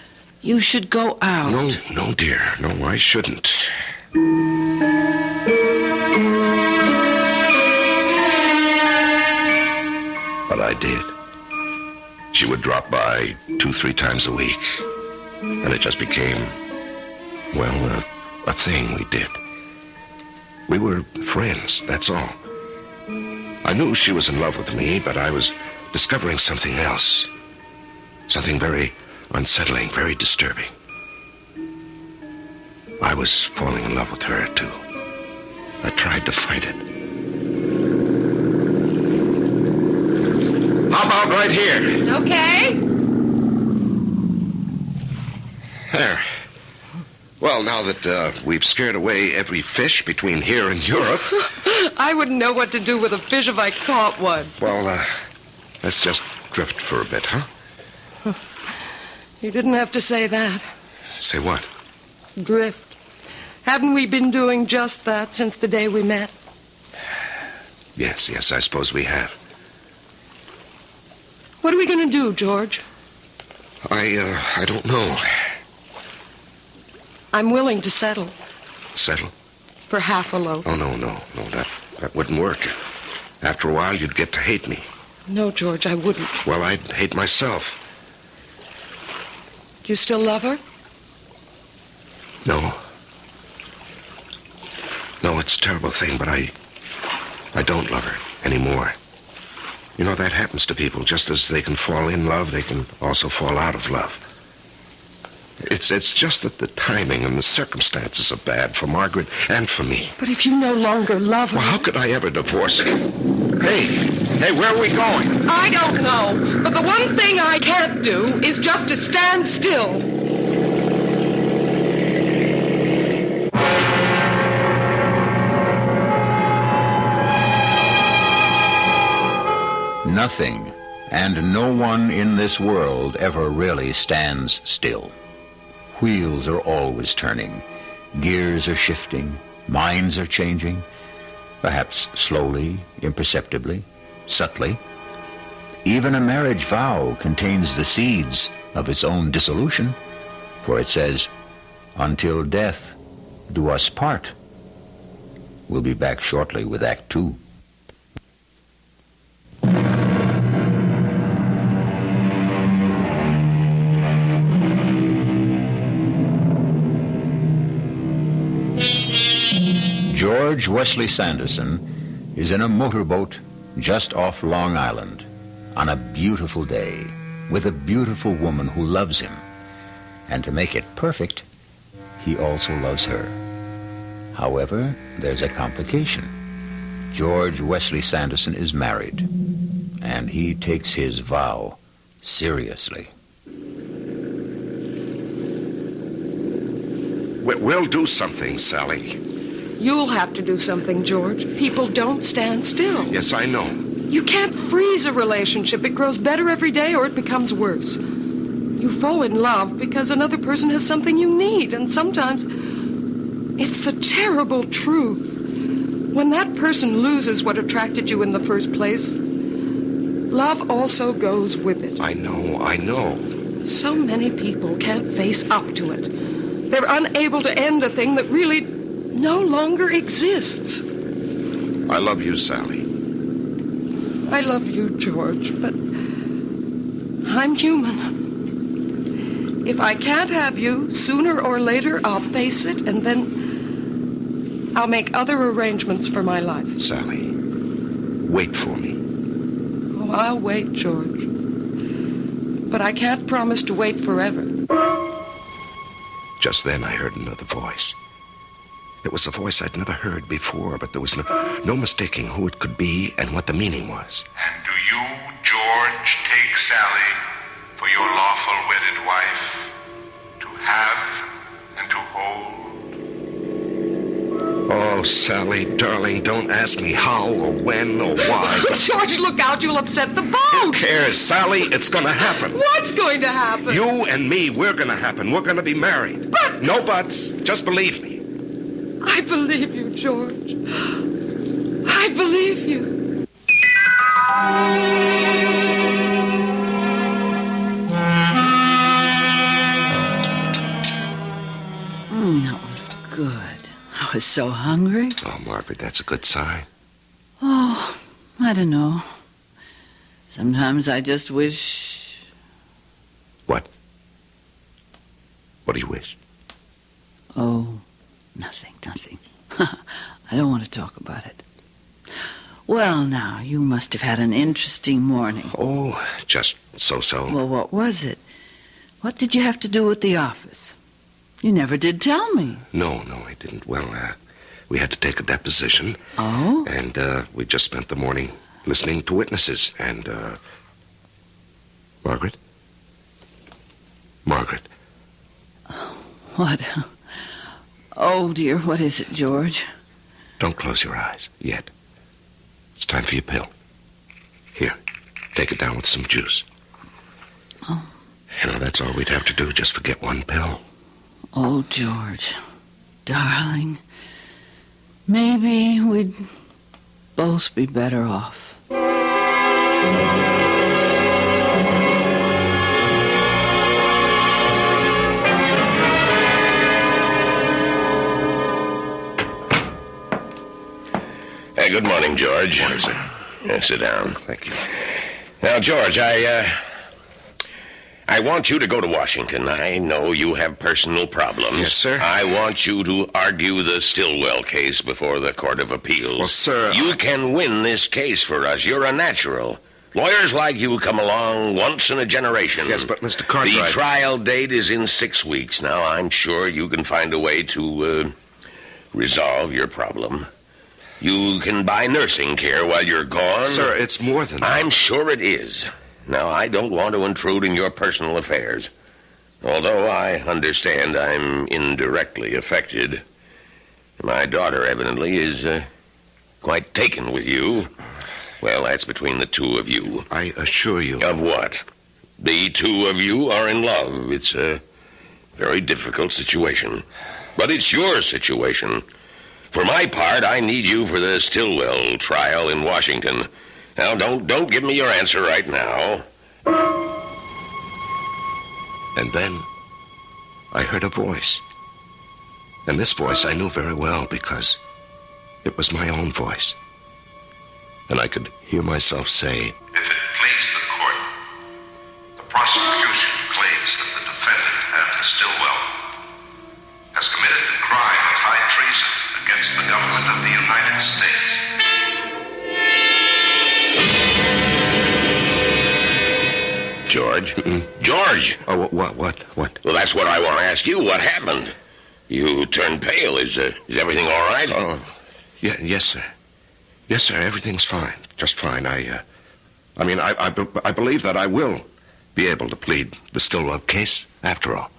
you should go out. No, dear. No, I shouldn't. But I did. She would drop by 2-3 times a week. And it just became, well, a thing we did. We were friends, that's all. I knew she was in love with me, but I was discovering something else. Something very unsettling, very disturbing. I was falling in love with her, too. I tried to fight it. right here. Okay. There. Well, now that we've scared away every fish between here and Europe... I wouldn't know what to do with a fish if I caught one. Well, let's just drift for a bit, huh? You didn't have to say that. Say what? Drift. Haven't we been doing just that since the day we met? Yes, I suppose we have. What are we going to do, George? I don't know. I'm willing to settle. Settle? For half a loaf. Oh, no, that wouldn't work. After a while, you'd get to hate me. No, George, I wouldn't. Well, I'd hate myself. Do you still love her? No. No, it's a terrible thing, but I don't love her anymore. You know, that happens to people. Just as they can fall in love, they can also fall out of love. It's just that the timing and the circumstances are bad for Margaret and for me. But if you no longer love her... Well, how could I ever divorce her? Hey, where are we going? I don't know. But the one thing I can't do is just to stand still. Nothing and no one in this world ever really stands still. Wheels are always turning, gears are shifting, minds are changing, perhaps slowly, imperceptibly, subtly. Even a marriage vow contains the seeds of its own dissolution, for it says, "Until death do us part." We'll be back shortly with Act 2. George Wesley Sanderson is in a motorboat just off Long Island on a beautiful day with a beautiful woman who loves him. And to make it perfect, he also loves her. However, there's a complication. George Wesley Sanderson is married, and he takes his vow seriously. We'll do something, Sally. You'll have to do something, George. People don't stand still. Yes, I know. You can't freeze a relationship. It grows better every day or it becomes worse. You fall in love because another person has something you need, and sometimes it's the terrible truth. When that person loses what attracted you in the first place, love also goes with it. I know. So many people can't face up to it. They're unable to end a thing that really no longer exists. I love you, Sally. I love you, George, but I'm human. If I can't have you, sooner or later I'll face it, and then I'll make other arrangements for my life. Sally, wait for me. Oh, I'll wait, George. But I can't promise to wait forever. Just then I heard another voice. It was a voice I'd never heard before, but there was no mistaking who it could be and what the meaning was. And do you, George, take Sally for your lawful wedded wife, to have and to hold? Oh, Sally, darling, don't ask me how or when or why. But... George, look out, you'll upset the boat. Who cares, Sally? It's going to happen. What's going to happen? You and me, we're going to happen. We're going to be married. But... No buts. Just believe me. I believe you, George. I believe you. That was good. I was so hungry. Oh, Margaret, that's a good sign. Oh, I don't know. Sometimes I just wish... What? What do you wish? Oh, nothing. I don't want to talk about it. Well, now, you must have had an interesting morning. Oh, just so-so. Well, what was it? What did you have to do at the office? You never did tell me. No, I didn't. Well, we had to take a deposition. Oh? And we just spent the morning listening to witnesses. And, Margaret? Margaret. What? Oh, dear, what is it, George? Don't close your eyes yet. It's time for your pill. Here, take it down with some juice. Oh. You know, that's all we'd have to do, just forget one pill. Oh, George, darling, maybe we'd both be better off. Good morning, George. Morning, sir. Sit down. Thank you. Now, George, I want you to go to Washington. I know you have personal problems. Yes, sir. I want you to argue the Stillwell case before the Court of Appeals. Well, sir... You can win this case for us. You're a natural. Lawyers like you come along once in a generation. Yes, but Mr. Cartwright... The trial date is in 6 weeks. Now, I'm sure you can find a way to resolve your problem. You can buy nursing care while you're gone. Sir, it's more than that. I'm sure it is. Now, I don't want to intrude in your personal affairs. Although I understand I'm indirectly affected. My daughter, evidently, is quite taken with you. Well, that's between the two of you. I assure you. Of what? The two of you are in love. It's a very difficult situation. But it's your situation. For my part, I need you for the Stillwell trial in Washington. Now, don't give me your answer right now. And then I heard a voice. And this voice I knew very well because it was my own voice. And I could hear myself say, If it please the court, the prosecution claims that the defendant, Abner Stillwell, has committed the crime of high treason against the government of the United States. George? George! Oh, what? Well, that's what I want to ask you. What happened? You turned pale. Is everything all right? Oh, yes, sir. Yes, sir, everything's fine. Just fine. I believe that I will be able to plead the Stillwell case after all.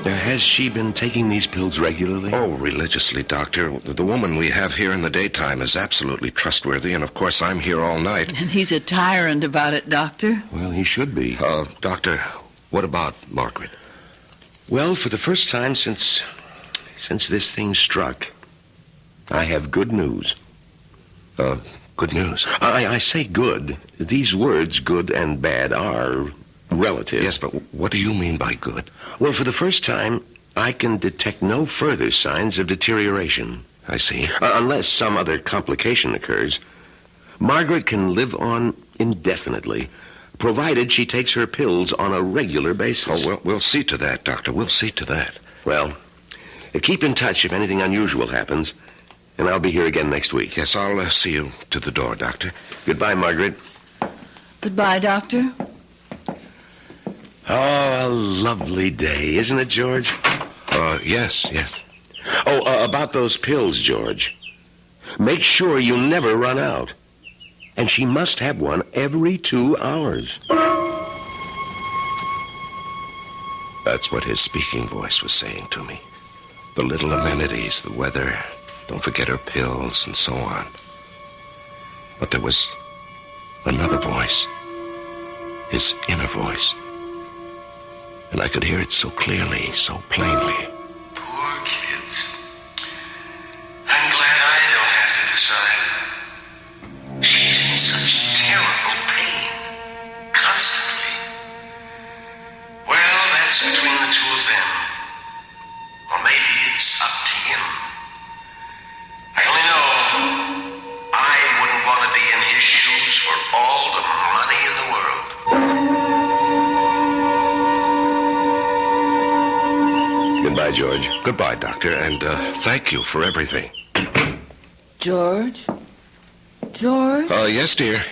Has she been taking these pills regularly? Oh, religiously, Doctor. The woman we have here in the daytime is absolutely trustworthy, and of course I'm here all night. And he's a tyrant about it, Doctor. Well, he should be. Doctor, what about Margaret? Well, for the first time since this thing struck, I have good news. Good news? I say good. These words, good and bad, are relative. Yes, but what do you mean by good? Well, for the first time, I can detect no further signs of deterioration. I see. Unless some other complication occurs. Margaret can live on indefinitely, provided she takes her pills on a regular basis. Oh, we'll see to that, Doctor. We'll see to that. Well, keep in touch if anything unusual happens, and I'll be here again next week. Yes, I'll see you to the door, Doctor. Goodbye, Margaret. Goodbye, Doctor. Oh, a lovely day, isn't it, George? Yes. Oh, about those pills, George. Make sure you never run out. And she must have one every 2 hours. That's what his speaking voice was saying to me. The little amenities, the weather, don't forget her pills, and so on. But there was another voice. His inner voice. And I could hear it so clearly, so plainly. Poor kids. I'm glad I don't have to decide. She's in such terrible pain. Constantly. Well, that's between the two of them. Or maybe it's up to him. I only know I wouldn't want to be in his shoes for all the money in the world. Goodbye, George. Goodbye, Doctor, and thank you for everything. George? George? Yes, dear.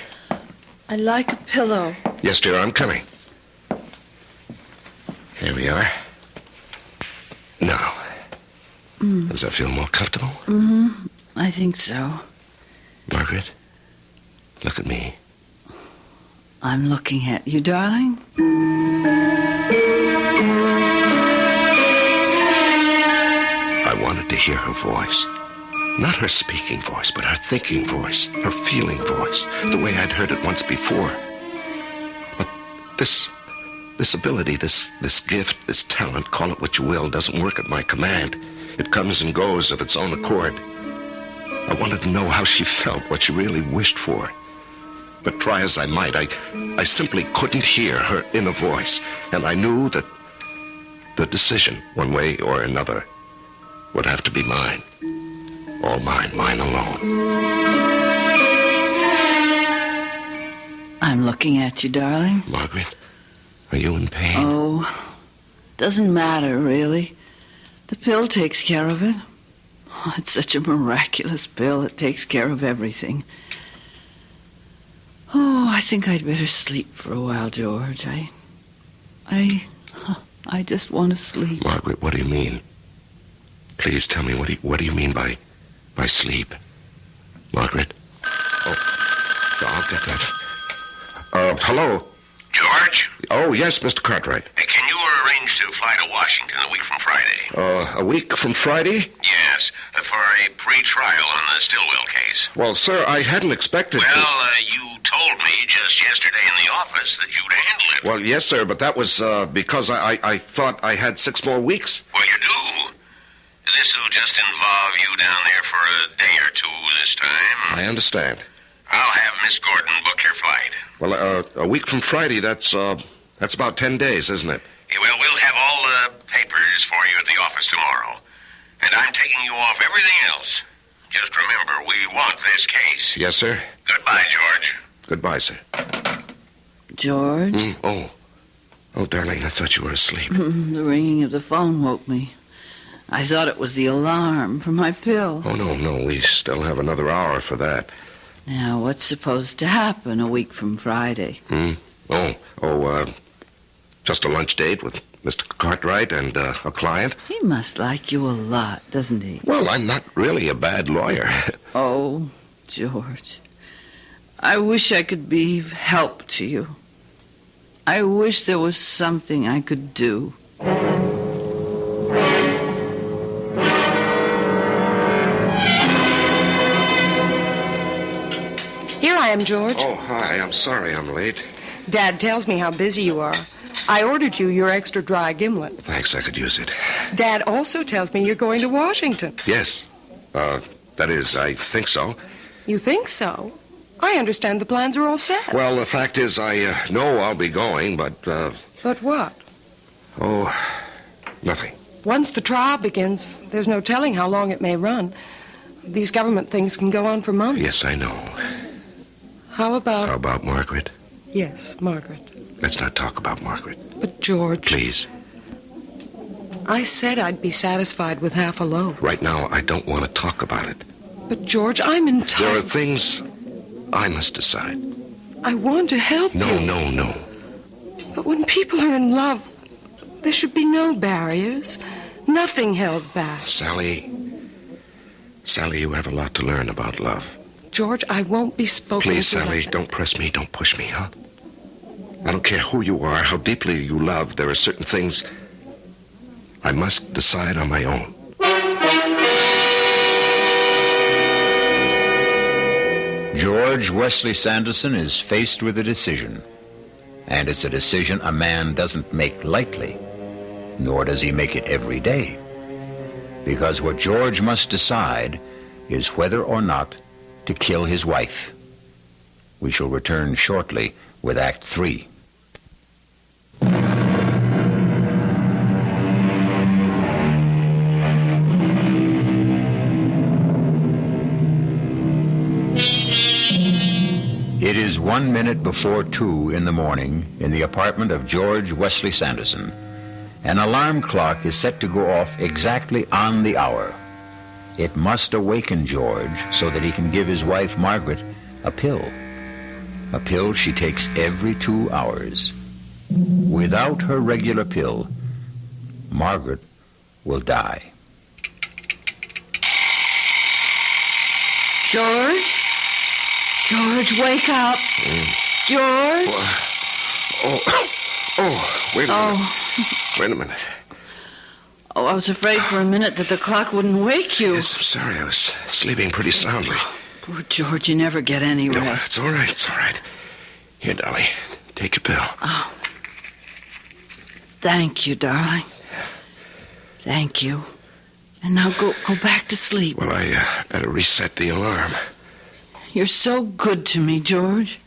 I'd like a pillow. Yes, dear, I'm coming. Here we are. Now, Does that feel more comfortable? Mm-hmm. I think so. Margaret, look at me. I'm looking at you, darling. I wanted to hear her voice. Not her speaking voice, but her thinking voice, her feeling voice, the way I'd heard it once before. But this ability, this gift, this talent, call it what you will, doesn't work at my command. It comes and goes of its own accord. I wanted to know how she felt, what she really wished for. But try as I might, I simply couldn't hear her inner voice. And I knew that the decision, one way or another, would have to be mine. All mine, mine alone. I'm looking at you, darling. Margaret, are you in pain? Oh, doesn't matter, really. The pill takes care of it. Oh, it's such a miraculous pill. It takes care of everything. Oh, I think I'd better sleep for a while, George. I just want to sleep. Margaret, what do you mean? Please tell me, what do you mean by sleep? Margaret? Oh, I'll get that. Hello? George? Oh, yes, Mr. Cartwright. Can you arrange to fly to Washington a week from Friday? A week from Friday? Yes, for a pre-trial on the Stillwell case. Well, sir, I hadn't expected you told me just yesterday in the office that you'd handle it. Well, yes, sir, but that was because I thought I had 6 more weeks. Well, you do. This'll just involve you down there for a day or two this time. I understand. I'll have Miss Gordon book your flight. Well, a week from Friday, that's about 10 days, isn't it? Yeah, well, we'll have all the papers for you at the office tomorrow. And I'm taking you off everything else. Just remember, we want this case. Yes, sir. Goodbye, George. Goodbye, sir. George? Oh, darling, I thought you were asleep. The ringing of the phone woke me. I thought it was the alarm for my pill. Oh, no, we still have another hour for that. Now, what's supposed to happen a week from Friday? Just a lunch date with Mr. Cartwright and a client. He must like you a lot, doesn't he? Well, I'm not really a bad lawyer. Oh, George. I wish I could be of help to you. I wish there was something I could do. Here I am, George. Oh, hi. I'm sorry I'm late. Dad tells me how busy you are. I ordered you your extra dry gimlet. Thanks, I could use it. Dad also tells me you're going to Washington. Yes. That is, I think so. You think so? I understand the plans are all set. Well, the fact is, I know I'll be going, but... But what? Oh, nothing. Once the trial begins, there's no telling how long it may run. These government things can go on for months. Yes, I know. How about Margaret? Yes, Margaret. Let's not talk about Margaret. But, George... Please. I said I'd be satisfied with half a loaf. Right now, I don't want to talk about it. But, George, I'm entitled... There are things I must decide. I want to help you. No. But when people are in love, there should be no barriers. Nothing held back. Sally, you have a lot to learn about love. George, I won't be spoken Please, to Sally, like don't press me. Don't push me, huh? I don't care who you are, how deeply you love. There are certain things I must decide on my own. George Wesley Sanderson is faced with a decision. And it's a decision a man doesn't make lightly, nor does he make it every day. Because what George must decide is whether or not to kill his wife. We shall return shortly with Act 3. It is 1 minute before 2 in the morning in the apartment of George Wesley Sanderson. An alarm clock is set to go off exactly on the hour. It must awaken George so that he can give his wife, Margaret, a pill. A pill she takes every 2 hours. Without her regular pill, Margaret will die. George? George, wake up. George? Wait a minute. Wait a minute. Oh, I was afraid for a minute that the clock wouldn't wake you. Yes, I'm sorry. I was sleeping pretty soundly. Poor George, you never get any No, rest. it's all right. It's all right. Here, Dolly, take your pill. Oh. Thank you, darling. Thank you. And now go back to sleep. Well, I had to reset the alarm. You're so good to me, George.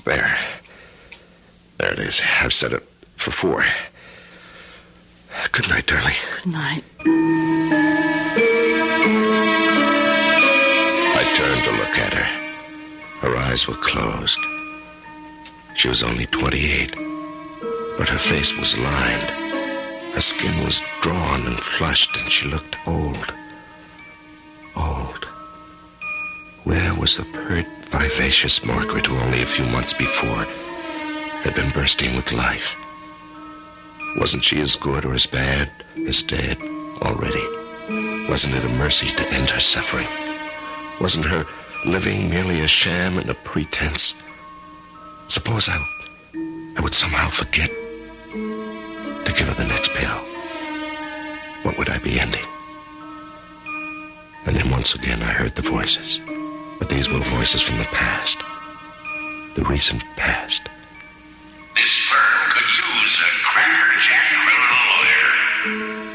There. There it is. I've set it for 4. Good night, darling. Good night. I turned to look at her. Her eyes were closed. She was only 28, but her face was lined. Her skin was drawn and flushed, and she looked old. Old. Where was the pert, vivacious Margaret who only a few months before had been bursting with life? Wasn't she as good or as bad as dead already? Wasn't it a mercy to end her suffering? Wasn't her living merely a sham and a pretense? Suppose I would somehow forget to give her the next pill. What would I be ending? And then once again I heard the voices. But these were voices from the past. The recent past. This firm could use a crackerjack criminal lawyer.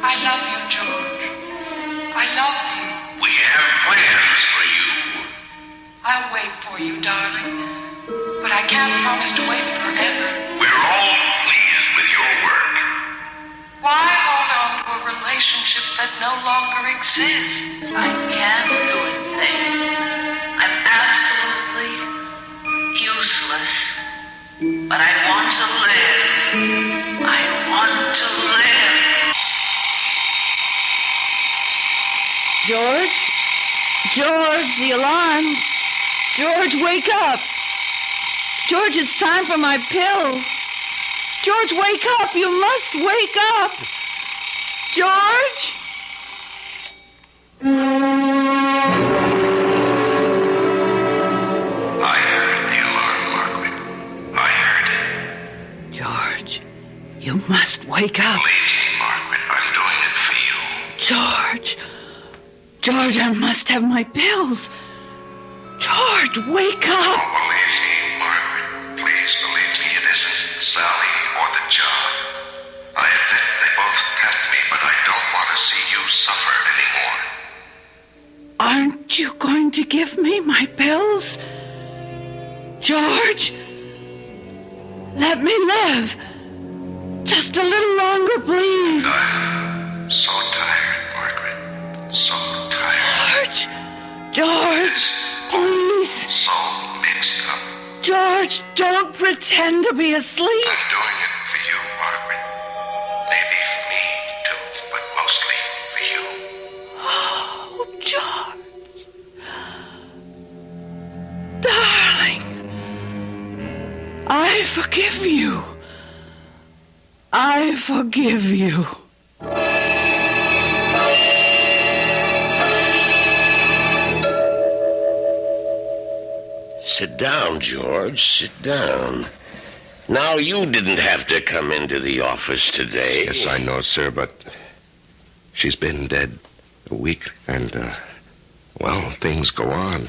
I love you, George. I love you. We have plans for you. I'll wait for you, darling. But I can't promise to wait forever. We're all pleased with your work. Why hold on to a relationship that no longer exists? I can't do a thing. I'm absolutely useless. But I want to live. I want to live. George? George, the alarm. George, wake up. George, it's time for my pill. George, wake up. You must wake up. George? I heard the alarm, Margaret. I heard it. George, you must wake up. Believe me, Margaret, I'm doing it for you. George. George, I must have my pills. George, wake up. Don't believe me, Margaret. Please believe me, it isn't Sally or the job. I admit they both tempt me, but I don't want to see you suffer anymore. Aren't you going to give me my pills? George, let me live. Just a little longer, please. I'm so tired, Margaret. So tired. George, please. So mixed up. George, don't pretend to be asleep. I'm doing it for you, Margaret. Maybe for me, too, but mostly for you. Oh, George. Darling. I forgive you. I forgive you. Sit down, George. Sit down. Now, you didn't have to come into the office today. Yes, I know, sir, but she's been dead a week, and, well, things go on.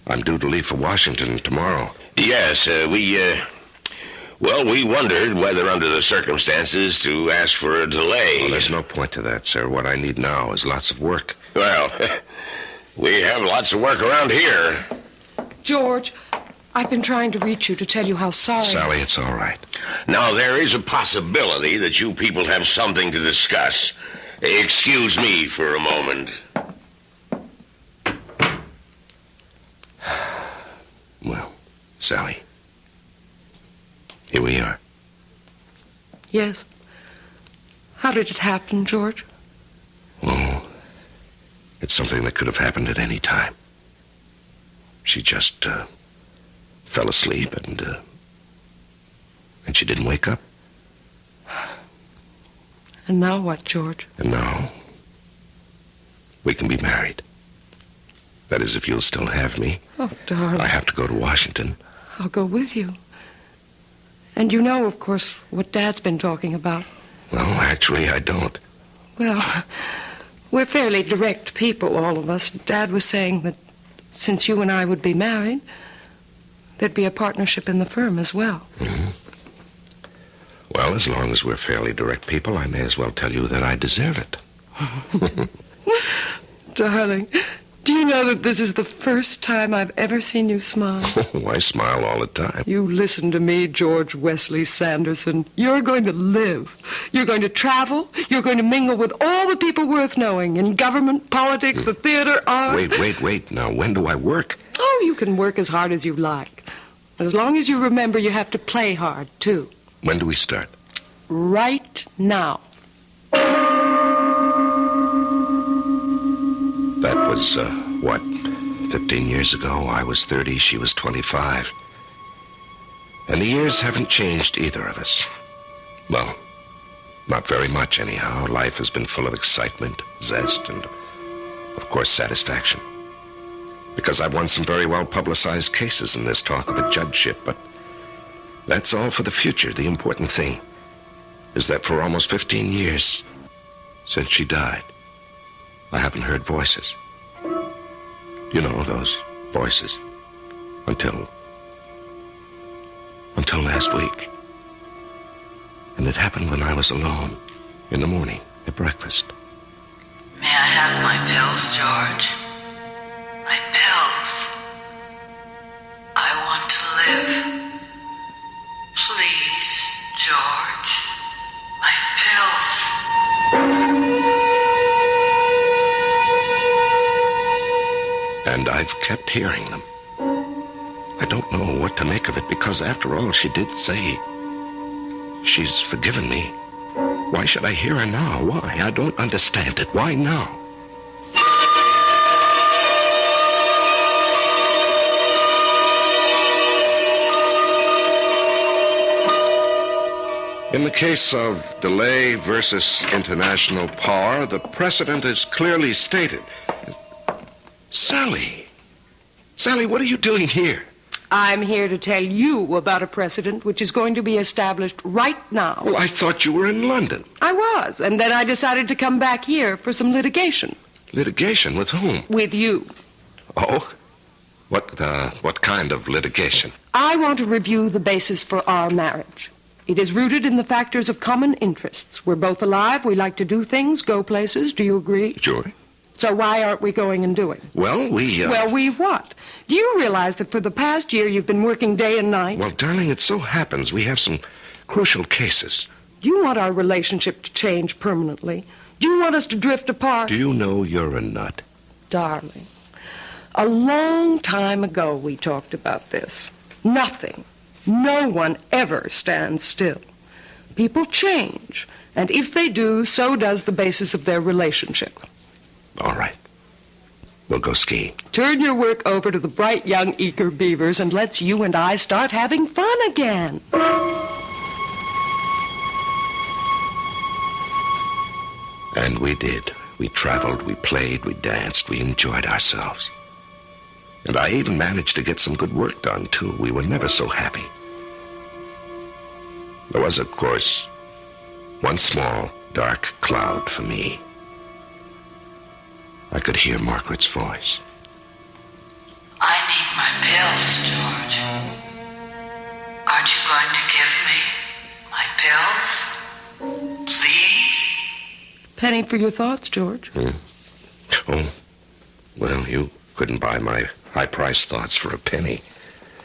I'm due to leave for Washington tomorrow. Yes, we wondered whether, under the circumstances, to ask for a delay. Well, there's no point to that, sir. What I need now is lots of work. Well, we have lots of work around here. George, I've been trying to reach you to tell you how sorry... Sally, it's all right. Now, there is a possibility that you people have something to discuss. Excuse me for a moment. Well, Sally, here we are. Yes. How did it happen, George? Well, it's something that could have happened at any time. She just fell asleep and she didn't wake up. And now what, George? And now we can be married. That is, if you'll still have me. Oh, darling. I have to go to Washington. I'll go with you. And you know, of course, what Dad's been talking about. Well, actually, I don't. Well, we're fairly direct people, all of us. Dad was saying that since you and I would be married, there'd be a partnership in the firm as well. Mm-hmm. Well, as long as we're fairly direct people, I may as well tell you that I deserve it. Darling, do you know that this is the first time I've ever seen you smile? Oh, I smile all the time. You listen to me, George Wesley Sanderson. You're going to live. You're going to travel. You're going to mingle with all the people worth knowing in government, politics, the theater, art. Wait. Now, when do I work? Oh, you can work as hard as you like. As long as you remember you have to play hard, too. When do we start? Right now. That was, 15 years ago? I was 30, she was 25. And the years haven't changed either of us. Well, not very much anyhow. Life has been full of excitement, zest, and, of course, satisfaction. Because I've won some very well-publicized cases in this talk of a judgeship, but that's all for the future. The important thing is that for almost 15 years since she died, I haven't heard voices. You know, those voices. Until last week. And it happened when I was alone in the morning at breakfast. May I have my pills, George? My pills. I want to live. Please, George. My pills. And I've kept hearing them. I don't know what to make of it, because after all, she did say she's forgiven me. Why should I hear her now? Why? I don't understand it. Why now? In the case of delay versus international par, the precedent is clearly stated. Sally! Sally, what are you doing here? I'm here to tell you about a precedent which is going to be established right now. Well, I thought you were in London. I was, and then I decided to come back here for some litigation. Litigation? With whom? With you. Oh? What kind of litigation? I want to review the basis for our marriage. It is rooted in the factors of common interests. We're both alive. We like to do things, go places. Do you agree? Sure. So why aren't we going and doing? Well, we... Well, we what? Do you realize that for the past year you've been working day and night? Well, darling, it so happens we have some crucial cases. Do you want our relationship to change permanently? Do you want us to drift apart? Do you know you're a nut? Darling, a long time ago we talked about this. Nothing, no one ever stands still. People change, and if they do, so does the basis of their relationship. All right. We'll go skiing. Turn your work over to the bright young eager beavers and let's you and I start having fun again. And we did. We traveled, we played, we danced, we enjoyed ourselves. And I even managed to get some good work done, too. We were never so happy. There was, of course, one small, dark cloud for me. I could hear Margaret's voice. I need my pills, George. Aren't you going to give me my pills? Please? Penny for your thoughts, George. Oh, well, you couldn't buy my high-priced thoughts for a penny.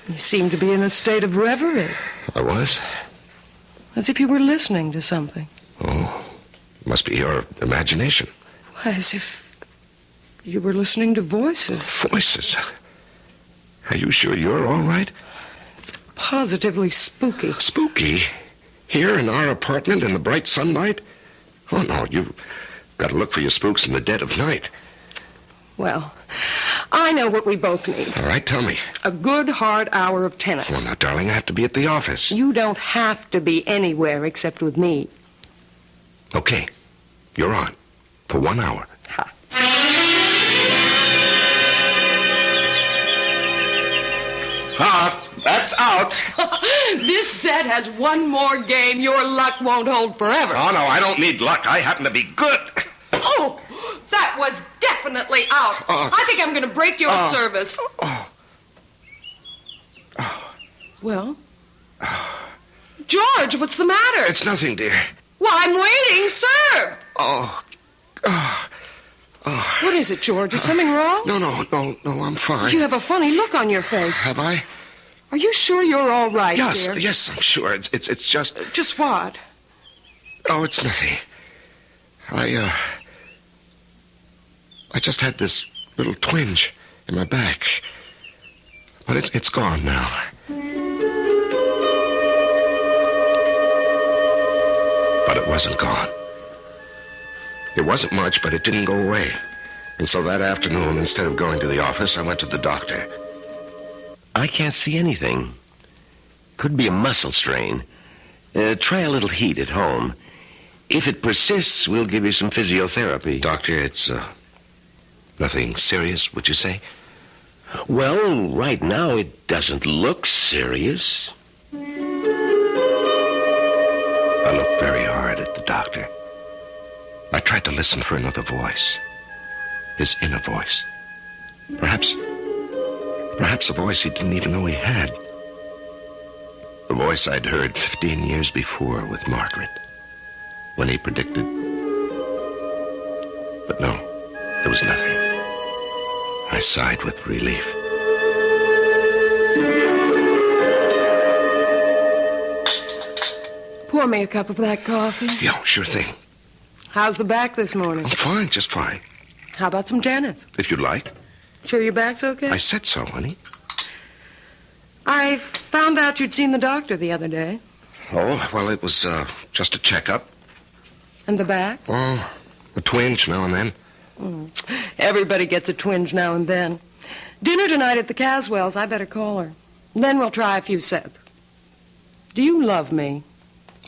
You seem to be in a state of reverie. I was? As if you were listening to something. Oh, must be your imagination. Why, as if you were listening to voices. Voices? Are you sure you're all right? It's positively spooky. Spooky? Here in our apartment in the bright sunlight? Oh, no, you've got to look for your spooks in the dead of night. Well, I know what we both need. All right, tell me. A good hard hour of tennis. Oh, now, darling, I have to be at the office. You don't have to be anywhere except with me. Okay, you're on. For 1 hour. Ha. That's out. This set has one more game. Your luck won't hold forever. Oh, no, I don't need luck. I happen to be good. Oh, that was definitely out. I think I'm going to break your service. Well? George, what's the matter? It's nothing, dear. Well, I'm waiting. Serve. What is it, George? Is something wrong? No, I'm fine. You have a funny look on your face. Have I? Are you sure you're all right, dear? Yes, I'm sure. It's just... Just what? Oh, it's nothing. I just had this little twinge in my back. But it's gone now. But it wasn't gone. It wasn't much, but it didn't go away. And so that afternoon, instead of going to the office, I went to the doctor. I can't see anything. Could be a muscle strain. Try a little heat at home. If it persists, we'll give you some physiotherapy. Doctor, it's nothing serious, would you say? Well, right now it doesn't look serious. I looked very hard at the doctor. I tried to listen for another voice. His inner voice. Perhaps a voice he didn't even know he had. The voice I'd heard 15 years before with Margaret, when he predicted. But no, there was nothing. I sighed with relief. Pour me a cup of that coffee. Yeah, sure thing. How's the back this morning? I'm fine, just fine. How about some tennis? If you'd like. Sure your back's okay? I said so, honey. I found out you'd seen the doctor the other day. Oh, well, it was just a checkup. And the back? Oh, a twinge now and then. Everybody gets a twinge now and then. Dinner tonight at the Caswells. I better call her. Then we'll try a few sets. Do you love me?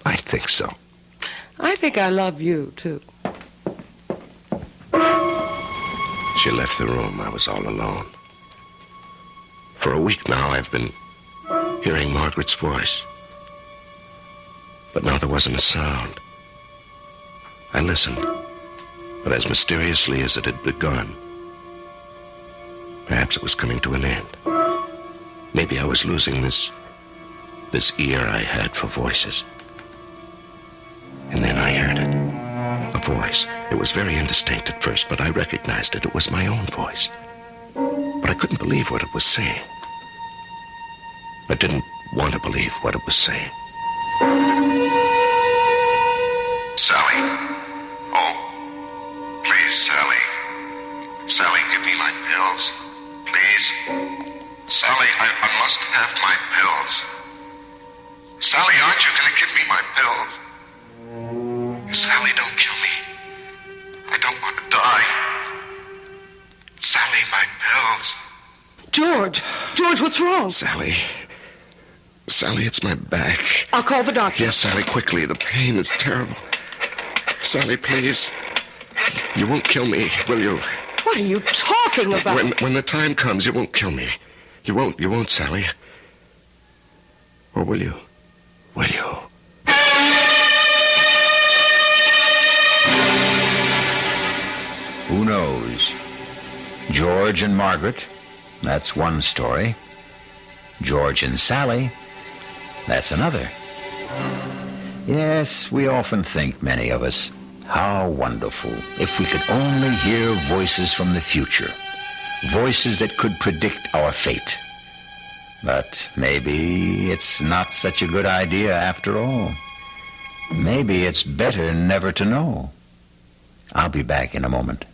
I think so. I think I love you, too. She left the room. I was all alone. For a week now, I've been hearing Margaret's voice. But now there wasn't a sound. I listened, but as mysteriously as it had begun, perhaps it was coming to an end. Maybe I was losing this ear I had for voices. And then I heard it. A voice. It was very indistinct at first, but I recognized it. It was my own voice. But I couldn't believe what it was saying. I didn't want to believe what it was saying. Sally. Oh, please, Sally. Sally, give me my pills. Please. Sally, I must have my pills. Sally, aren't you going to give me my pills? Sally, don't kill me. I don't want to die. Sally, my pills. George, what's wrong? Sally, it's my back. I'll call the doctor. Yes, Sally, quickly. The pain is terrible. Sally, please. You won't kill me, will you? What are you talking about? When the time comes, you won't kill me. You won't, Sally. Or will you? Will you? Who knows? George and Margaret, that's one story. George and Sally, that's another. Yes, we often think, many of us, how wonderful if we could only hear voices from the future, voices that could predict our fate. But maybe it's not such a good idea after all. Maybe it's better never to know. I'll be back in a moment.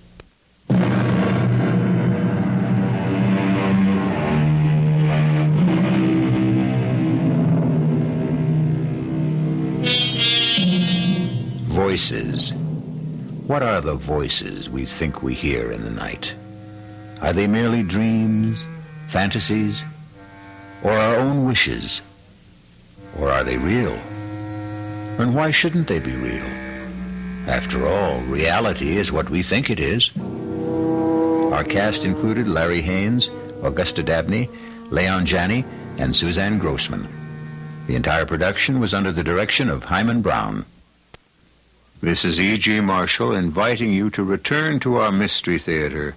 Voices. What are the voices we think we hear in the night? Are they merely dreams, fantasies, or our own wishes? Or are they real? And why shouldn't they be real? After all, reality is what we think it is. Our cast included Larry Haynes, Augusta Dabney, Leon Janney, and Suzanne Grossman. The entire production was under the direction of Hyman Brown. This is E.G. Marshall inviting you to return to our Mystery Theater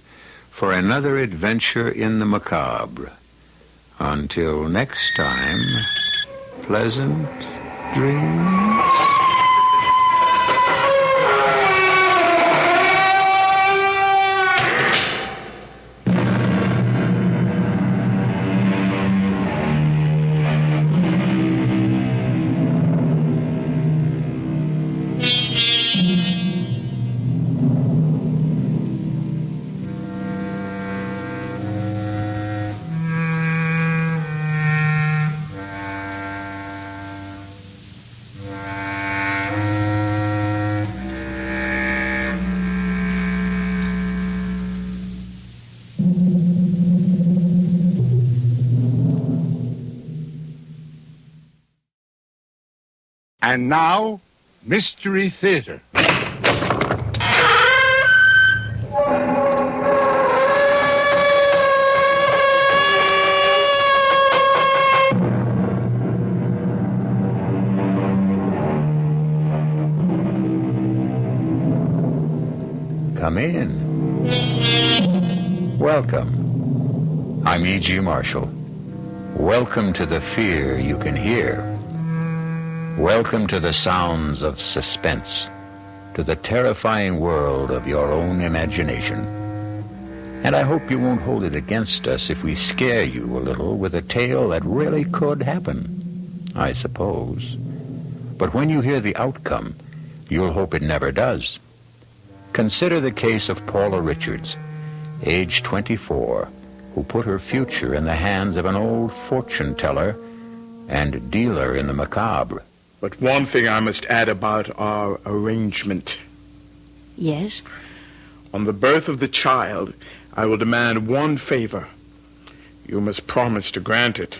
for another adventure in the macabre. Until next time, pleasant dreams. And now, Mystery Theater. Come in. Welcome. I'm E.G. Marshall. Welcome to the fear you can hear. Welcome to the sounds of suspense, to the terrifying world of your own imagination. And I hope you won't hold it against us if we scare you a little with a tale that really could happen, I suppose. But when you hear the outcome, you'll hope it never does. Consider the case of Paula Richards, age 24, who put her future in the hands of an old fortune teller and dealer in the macabre. But one thing I must add about our arrangement. Yes? On the birth of the child, I will demand one favor. You must promise to grant it.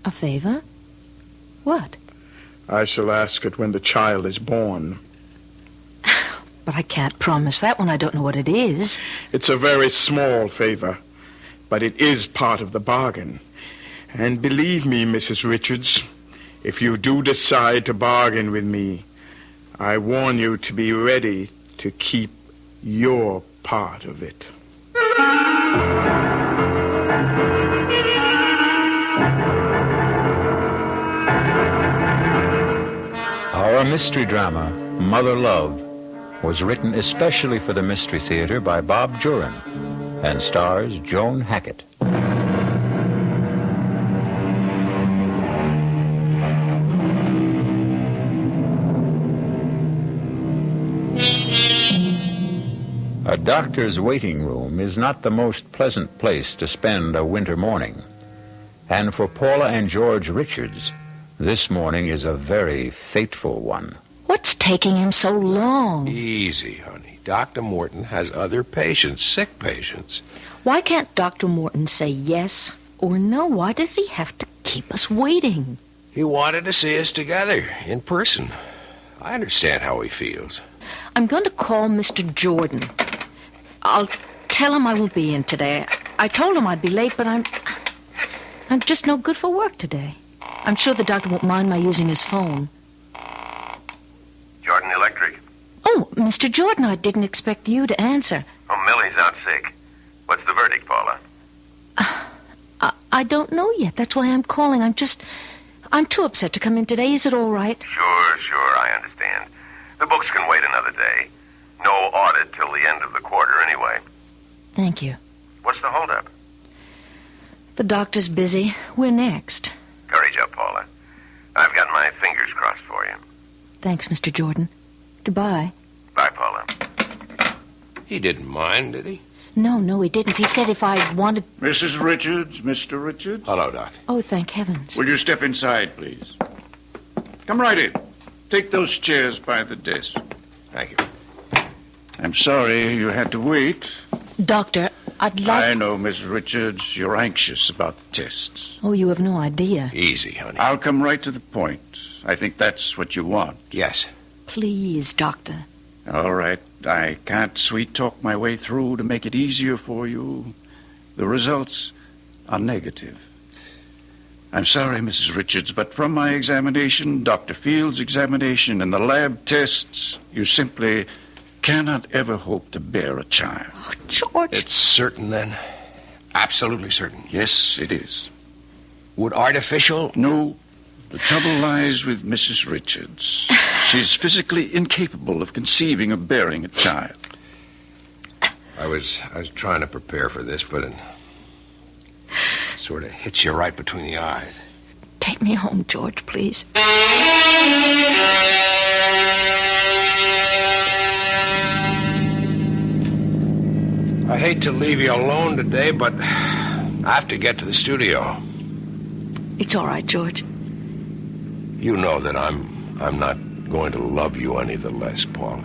A favor? What? I shall ask it when the child is born. But I can't promise that when I don't know what it is. It's a very small favor, but it is part of the bargain. And believe me, Mrs. Richards, if you do decide to bargain with me, I warn you to be ready to keep your part of it. Our mystery drama, Mother Love, was written especially for the Mystery Theater by Bob Jurin and stars Joan Hackett. A doctor's waiting room is not the most pleasant place to spend a winter morning. And for Paula and George Richards, this morning is a very fateful one. What's taking him so long? Easy, honey. Dr. Morton has other patients, sick patients. Why can't Dr. Morton say yes or no? Why does he have to keep us waiting? He wanted to see us together, in person. I understand how he feels. I'm going to call Mr. Jordan. I'll tell him I won't be in today. I told him I'd be late, but I'm just no good for work today. I'm sure the doctor won't mind my using his phone. Jordan Electric. Oh, Mr. Jordan, I didn't expect you to answer. Oh, Millie's out sick. What's the verdict, Paula? I don't know yet. That's why I'm calling. I'm too upset to come in today. Is it all right? Sure, I understand. The books can wait another day. No audit till the end of the quarter anyway. Thank you. What's the holdup? The doctor's busy. We're next. Courage up, Paula. I've got my fingers crossed for you. Thanks, Mr. Jordan. Goodbye. Bye, Paula. He didn't mind, did he? No, he didn't. He said if I wanted... Mrs. Richards, Mr. Richards. Hello, Doctor. Oh, thank heavens. Will you step inside, please? Come right in. Take those chairs by the desk. Thank you. I'm sorry you had to wait. Doctor, I'd like... I know, Miss Richards, you're anxious about the tests. Oh, you have no idea. Easy, honey. I'll come right to the point. I think that's what you want. Yes. Please, Doctor. All right. I can't sweet-talk my way through to make it easier for you. The results are negative. I'm sorry, Mrs. Richards, but from my examination, Dr. Field's examination, and the lab tests, you simply cannot ever hope to bear a child. Oh, George. It's certain, then? Absolutely certain? Yes, it is. Would artificial? No. The trouble lies with Mrs. Richards. She's physically incapable of conceiving or bearing a child. I was trying to prepare for this, but it sort of hits you right between the eyes. Take me home, George, please. I hate to leave you alone today, but I have to get to the studio. It's all right, George. You know that I'm not going to love you any the less, Paula.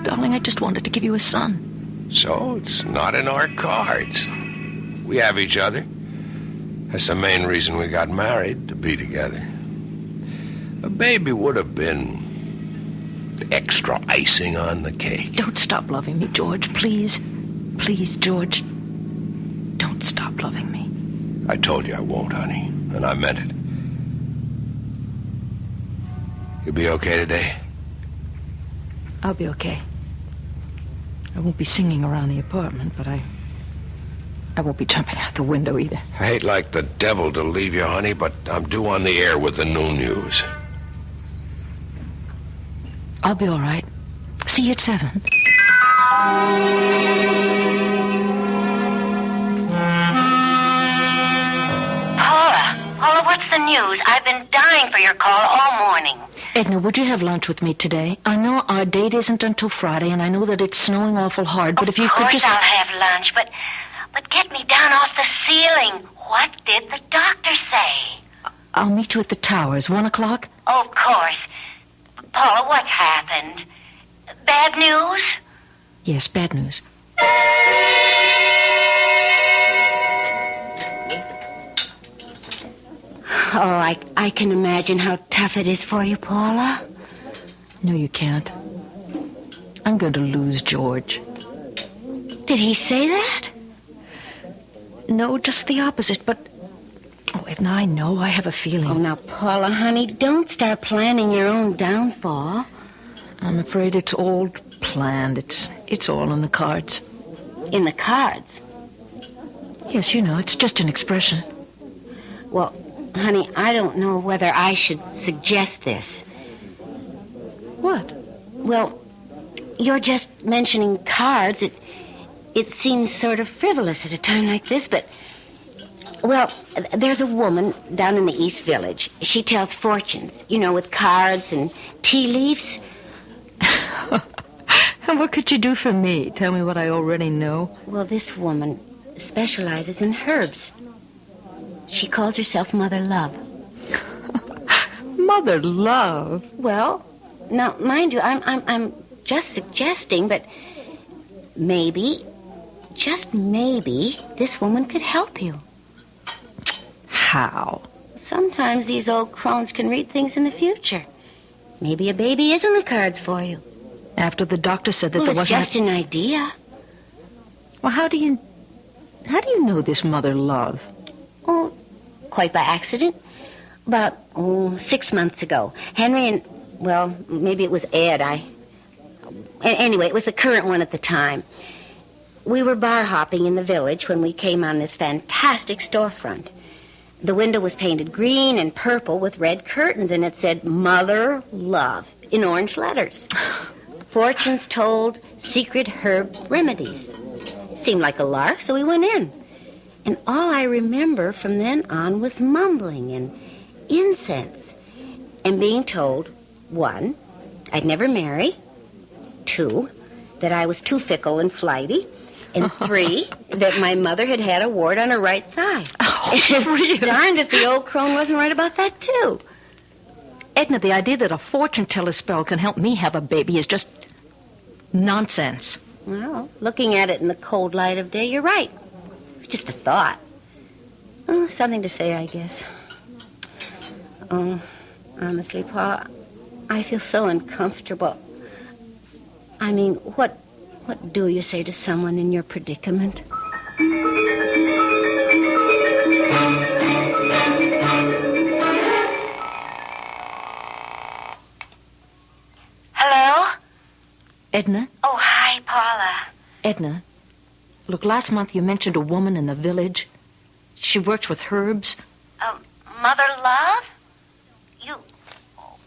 Darling, I just wanted to give you a son. So it's not in our cards. We have each other. That's the main reason we got married, to be together. A baby would have been extra icing on the cake. Don't stop loving me, George, please. Please, George. Don't stop loving me. I told you I won't, honey, and I meant it. You'll be okay today? I'll be okay. I won't be singing around the apartment, but I won't be jumping out the window either. I hate like the devil to leave you, honey, but I'm due on the air with the noon news. I'll be all right. See you at 7. Paula, what's the news? I've been dying for your call all morning. Edna, would you have lunch with me today? I know our date isn't until Friday, and I know that it's snowing awful hard, but if you could just... Of course I'll have lunch, but get me down off the ceiling. What did the doctor say? I'll meet you at the towers, 1 o'clock? Oh, of course. Paula, what's happened? Bad news? Yes, bad news. Oh, I can imagine how tough it is for you, Paula. No, you can't. I'm going to lose George. Did he say that? No, just the opposite, but... Oh, Edna, I know. I have a feeling. Oh, now, Paula, honey, don't start planning your own downfall. I'm afraid it's all planned. It's all in the cards. In the cards? Yes, you know, it's just an expression. Well, honey, I don't know whether I should suggest this. What? Well, you're just mentioning cards. It seems sort of frivolous at a time like this, but... Well, there's a woman down in the East Village. She tells fortunes, you know, with cards and tea leaves. And what could you do for me? Tell me what I already know. Well, this woman specializes in herbs. She calls herself Mother Love. Mother Love? Well, now, mind you, I'm just suggesting, but maybe, just maybe, this woman could help you. How? Sometimes these old crones can read things in the future. Maybe a baby is in the cards for you. After the doctor said that there wasn't... It's just an idea. Well, how do you know this Mother Love? Oh, quite by accident. About 6 months ago. Henry and, well, maybe it was Ed. Anyway, it was the current one at the time. We were bar hopping in the village when we came on this fantastic storefront. The window was painted green and purple with red curtains, and it said Mother Love in orange letters. Fortunes told, secret herb remedies. Seemed like a lark, so we went in. And all I remember from then on was mumbling and incense. And being told, 1, I'd never marry. 2, that I was too fickle and flighty. And 3, that my mother had a wart on her right thigh. Oh, really? Darned if the old crone wasn't right about that, too. Edna, the idea that a fortune teller spell can help me have a baby is just nonsense. Well, looking at it in the cold light of day, you're right. It's just a thought. Oh, something to say, I guess. Oh, honestly, Pa, I feel so uncomfortable. I mean, what do you say to someone in your predicament? Edna? Oh, hi, Paula. Edna, look, last month you mentioned a woman in the village. She works with herbs. Mother Love?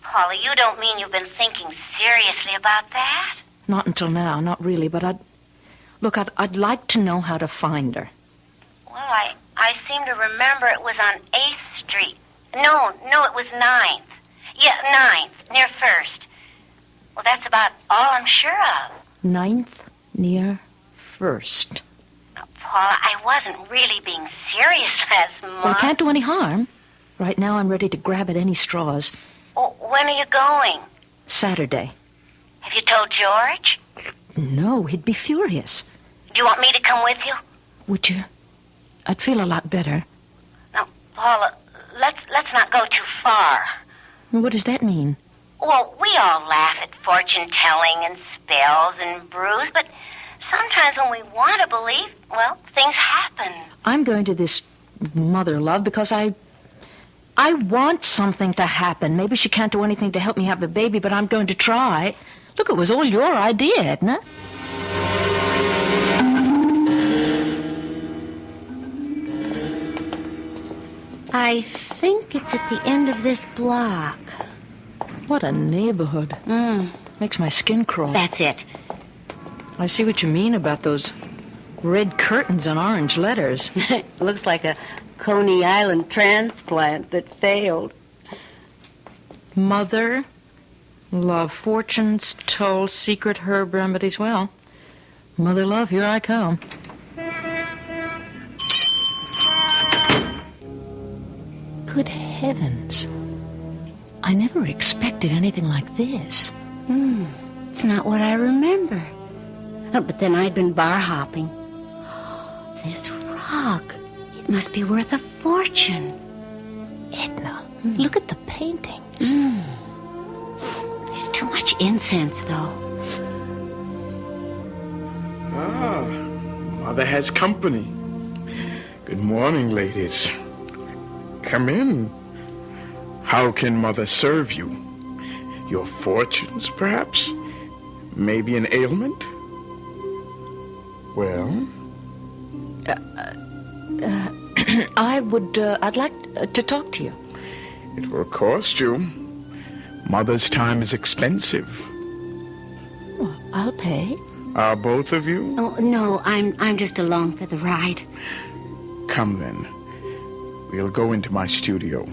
Paula, you don't mean you've been thinking seriously about that? Not until now, not really, but I'd like to know how to find her. Well, I seem to remember it was on 8th Street. No, it was 9th. Yeah, 9th, near 1st. Well, that's about all I'm sure of. 9th, near 1st. Now, Paula, I wasn't really being serious last month. Well, it can't do any harm. Right now I'm ready to grab at any straws. Well, when are you going? Saturday. Have you told George? No, he'd be furious. Do you want me to come with you? Would you? I'd feel a lot better. Now, Paula, let's not go too far. What does that mean? Well, we all laugh at fortune-telling and spells and brews, but sometimes when we want to believe, well, things happen. I'm going to this Mother Love because I want something to happen. Maybe she can't do anything to help me have a baby, but I'm going to try. Look, it was all your idea, Edna. I think it's at the end of this block. What a neighborhood. Makes my skin crawl. That's it. I see what you mean about those red curtains and orange letters. Looks like a Coney Island transplant that failed. Mother Love, fortunes told, secret herb remedies. Well, Mother Love, here I come. Good heavens. I never expected anything like this. It's not what I remember. Oh, but then I'd been bar hopping. This rock, it must be worth a fortune. Edna, look at the paintings. There's too much incense, though. Mother has company. Good morning, ladies. Come in. How can Mother serve you? Your fortunes, perhaps? Maybe an ailment? Well? I'd like to talk to you. It will cost you. Mother's time is expensive. Well, I'll pay. Are both of you? Oh, no, I'm just along for the ride. Come then. We'll go into my studio.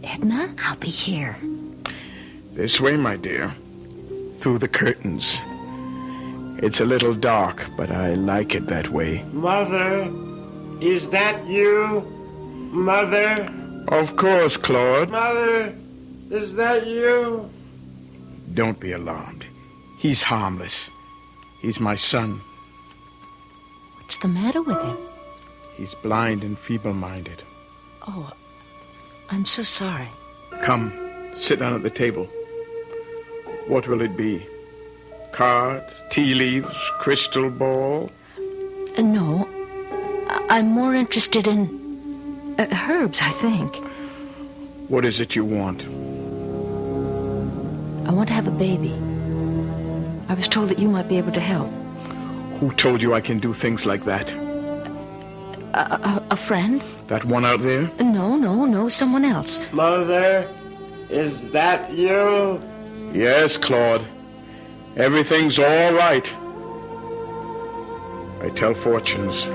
Edna? I'll be here. This way, my dear. Through the curtains. It's a little dark, but I like it that way. Mother, is that you? Mother? Of course, Claude. Mother, is that you? Don't be alarmed. He's harmless. He's my son. What's the matter with him? He's blind and feeble-minded. Oh, I'm so sorry. Come, sit down at the table. What will it be? Cards, tea leaves, crystal ball? No, I'm more interested in herbs, I think. What is it you want? I want to have a baby. I was told that you might be able to help. Who told you I can do things like that? A friend? That one out there? No, someone else. Mother, is that you? Yes, Claude. Everything's all right. I tell fortunes.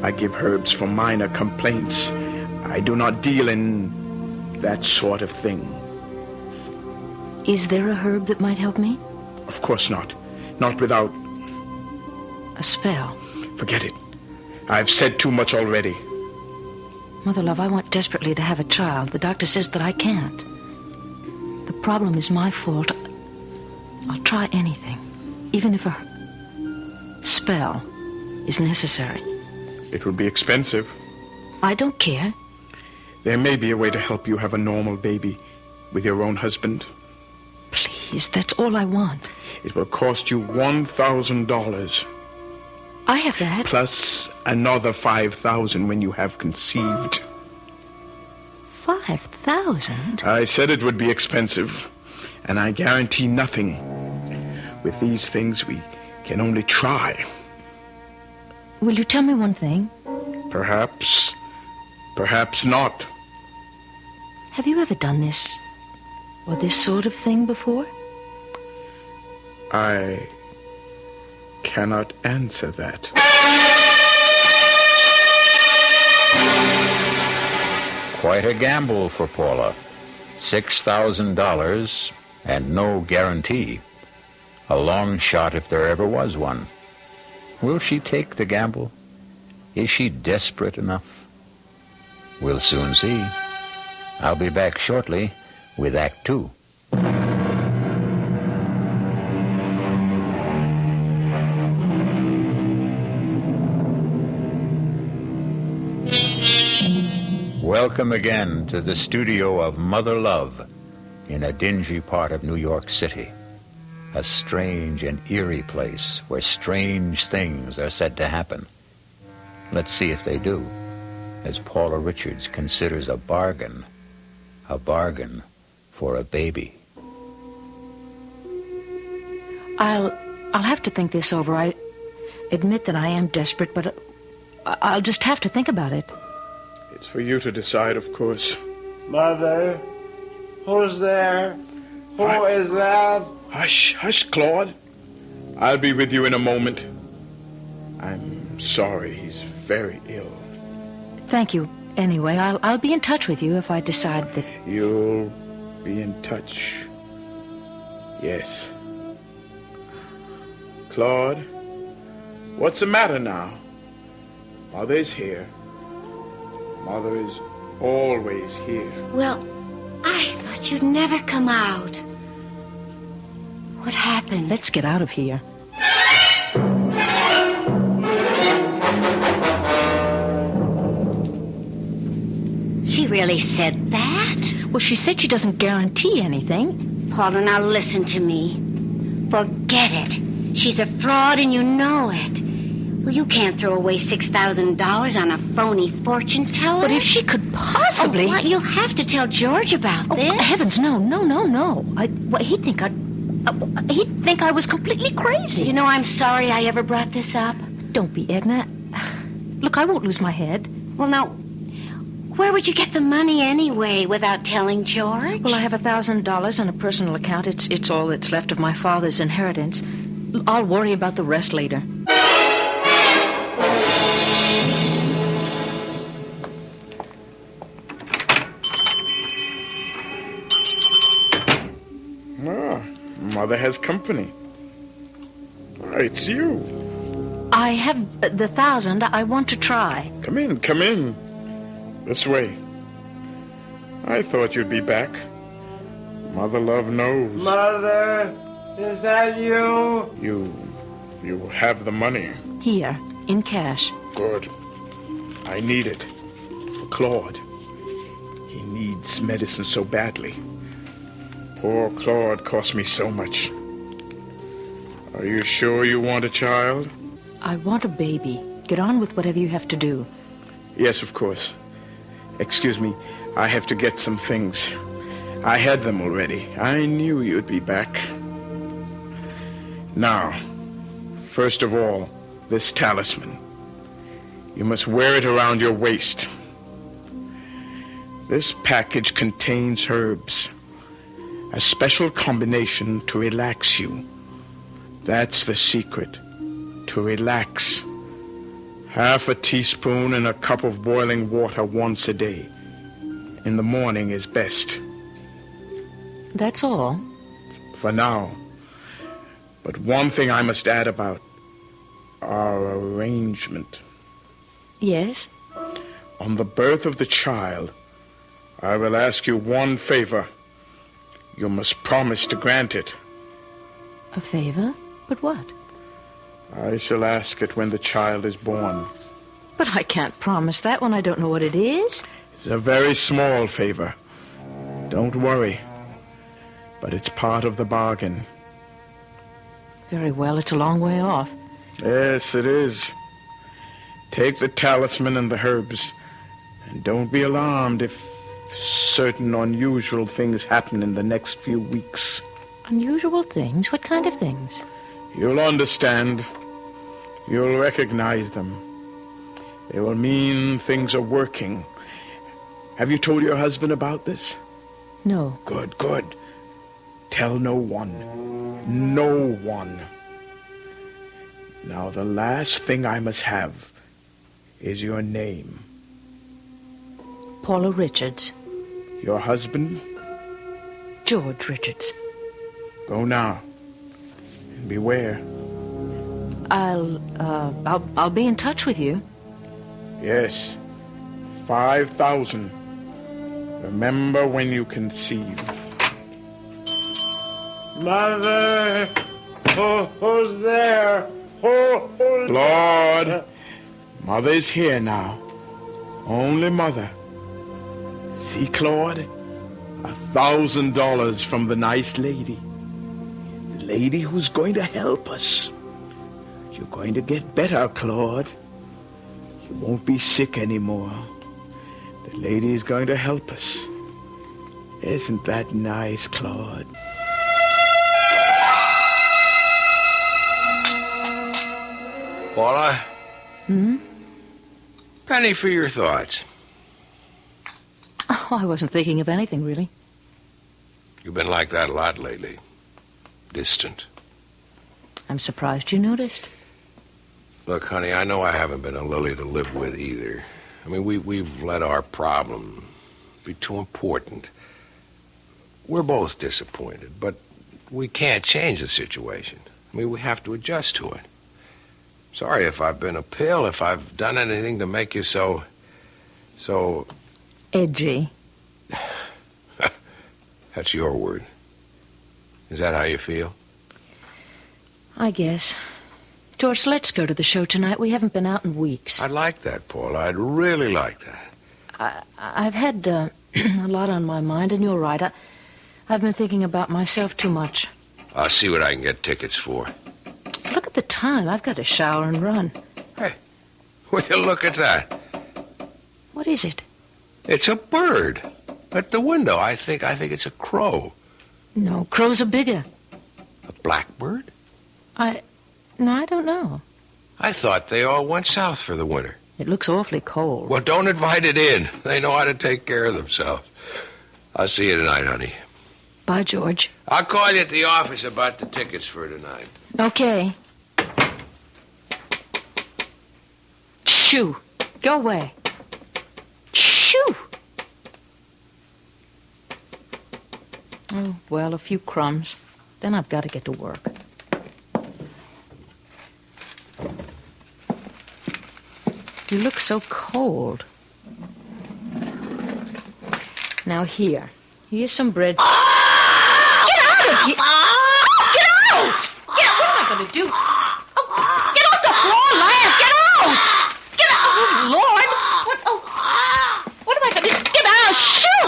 I give herbs for minor complaints. I do not deal in that sort of thing. Is there a herb that might help me? Of course not. Not without... a spell. Forget it. I've said too much already. Mother Love, I want desperately to have a child. The doctor says that I can't. The problem is my fault. I'll try anything, even if a spell is necessary. It will be expensive. I don't care. There may be a way to help you have a normal baby with your own husband. Please, that's all I want. It will cost you $1,000. I have that. Plus another $5,000 when you have conceived. 5,000? I said it would be expensive, and I guarantee nothing. with these things, we can only try. Will you tell me one thing? Perhaps not. Have you ever done this, or this sort of thing before? I cannot answer that. Quite a gamble for Paula. $6,000 and no guarantee. A long shot if there ever was one. Will she take the gamble? Is she desperate enough? We'll soon see. I'll be back shortly with Act 2. Welcome again to the studio of Mother Love in a dingy part of New York City. A strange and eerie place where strange things are said to happen. Let's see if they do, as Paula Richards considers a bargain for a baby. I'll have to think this over. I admit that I am desperate, but I'll just have to think about it. It's for you to decide, of course. Mother, who's there? Who is that? Hush, Claude. I'll be with you in a moment. I'm sorry, he's very ill. Thank you. Anyway, I'll be in touch with you if I decide that... You'll be in touch. Yes. Claude, what's the matter now? Mother's here. Mother is always here. Well, I thought you'd never come out. What happened? Let's get out of here. She really said that? Well, she said she doesn't guarantee anything. Paula, now listen to me. Forget it. She's a fraud and you know it. Well, you can't throw away $6,000 on a phony fortune teller. But if she could possibly... Oh, what? You'll have to tell George about this. Oh, heavens, no. He'd think I was completely crazy. You know, I'm sorry I ever brought this up. Don't be, Edna. Look, I won't lose my head. Well, now, where would you get the money anyway without telling George? Well, I have $1,000 in a personal account. It's all that's left of my father's inheritance. I'll worry about the rest later. Mother has company. It's you. I have the 1,000. I want to try. Come in. This way. I thought you'd be back. Mother Love knows. Mother, is that you? You have the money. Here, in cash. Good. I need it. For Claude. He needs medicine so badly. Poor Claude cost me so much. Are you sure you want a child? I want a baby. Get on with whatever you have to do. Yes, of course. Excuse me, I have to get some things. I had them already. I knew you'd be back. Now, first of all, this talisman. You must wear it around your waist. This package contains herbs. A special combination to relax you. That's the secret. To relax. Half a teaspoon in a cup of boiling water once a day. In the morning is best. That's all? For now. But one thing I must add about our arrangement. Yes? On the birth of the child, I will ask you one favor. You must promise to grant it. A favor? But what? I shall ask it when the child is born. But I can't promise that when I don't know what it is. It's a very small favor. Don't worry. But it's part of the bargain. Very well, it's a long way off. Yes, it is. Take the talisman and the herbs. And don't be alarmed if certain unusual things happen in the next few weeks. Unusual things? What kind of things? You'll understand. You'll recognize them. They will mean things are working. Have you told your husband about this? No. Good, good. Tell no one. No one. Now, the last thing I must have is your name. Paula Richards. Your husband? George Richards. Go now. And beware. I'll be in touch with you. Yes. 5,000. Remember when you conceive. Mother! Who's there? Who's Lord! there? Mother's here now. Only Mother. See, Claude? $1,000 from the nice lady. The lady who's going to help us. You're going to get better, Claude. You won't be sick anymore. The lady is going to help us. Isn't that nice, Claude? Paula? Hmm? Penny for your thoughts. Oh, I wasn't thinking of anything, really. You've been like that a lot lately. Distant. I'm surprised you noticed. Look, honey, I know I haven't been a lily to live with either. I mean, we've let our problem be too important. We're both disappointed, but we can't change the situation. I mean, we have to adjust to it. Sorry if I've been a pill, if I've done anything to make you so... Edgy. That's your word. Is that how you feel? I guess. George, let's go to the show tonight. We haven't been out in weeks. I'd like that, Paula. I'd really like that. I've had a lot on my mind, and you're right. I've been thinking about myself too much. I'll see what I can get tickets for. Look at the time. I've got to shower and run. Hey, will you look at that? What is it? It's a bird at the window. I think it's a crow. No, crows are bigger. A blackbird? No, I don't know. I thought they all went south for the winter. It looks awfully cold. Well, don't invite it in. They know how to take care of themselves. I'll see you tonight, honey. Bye, George. I'll call you at the office about the tickets for tonight. Okay. Shoo. Go away. Shoo. Oh, well, a few crumbs. Then I've got to get to work. You look so cold. Now here. Here's some bread. Get out of here! Get out! What am I going to do? Oh, get off the floor, lad! Get out! Get out! Oh, Lord! What am I going to do? Get out! Shoo!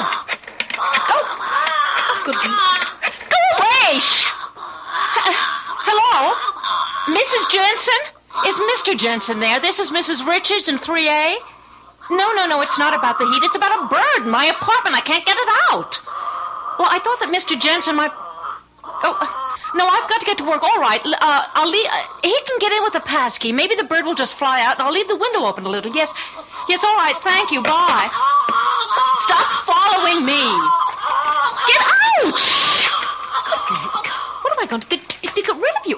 Good. Go away! Shh! Hello? Mrs. Jensen? Is Mr. Jensen there? This is Mrs. Richards in 3A. No, it's not about the heat. It's about a bird in my apartment. I can't get it out. Well, I thought that Mr. Jensen might... Oh, no, I've got to get to work. All right, I'll leave... he can get in with a pass key. Maybe the bird will just fly out, and I'll leave the window open a little. Yes, all right, thank you. Bye. Stop following me. Get out! What am I going to get rid of you?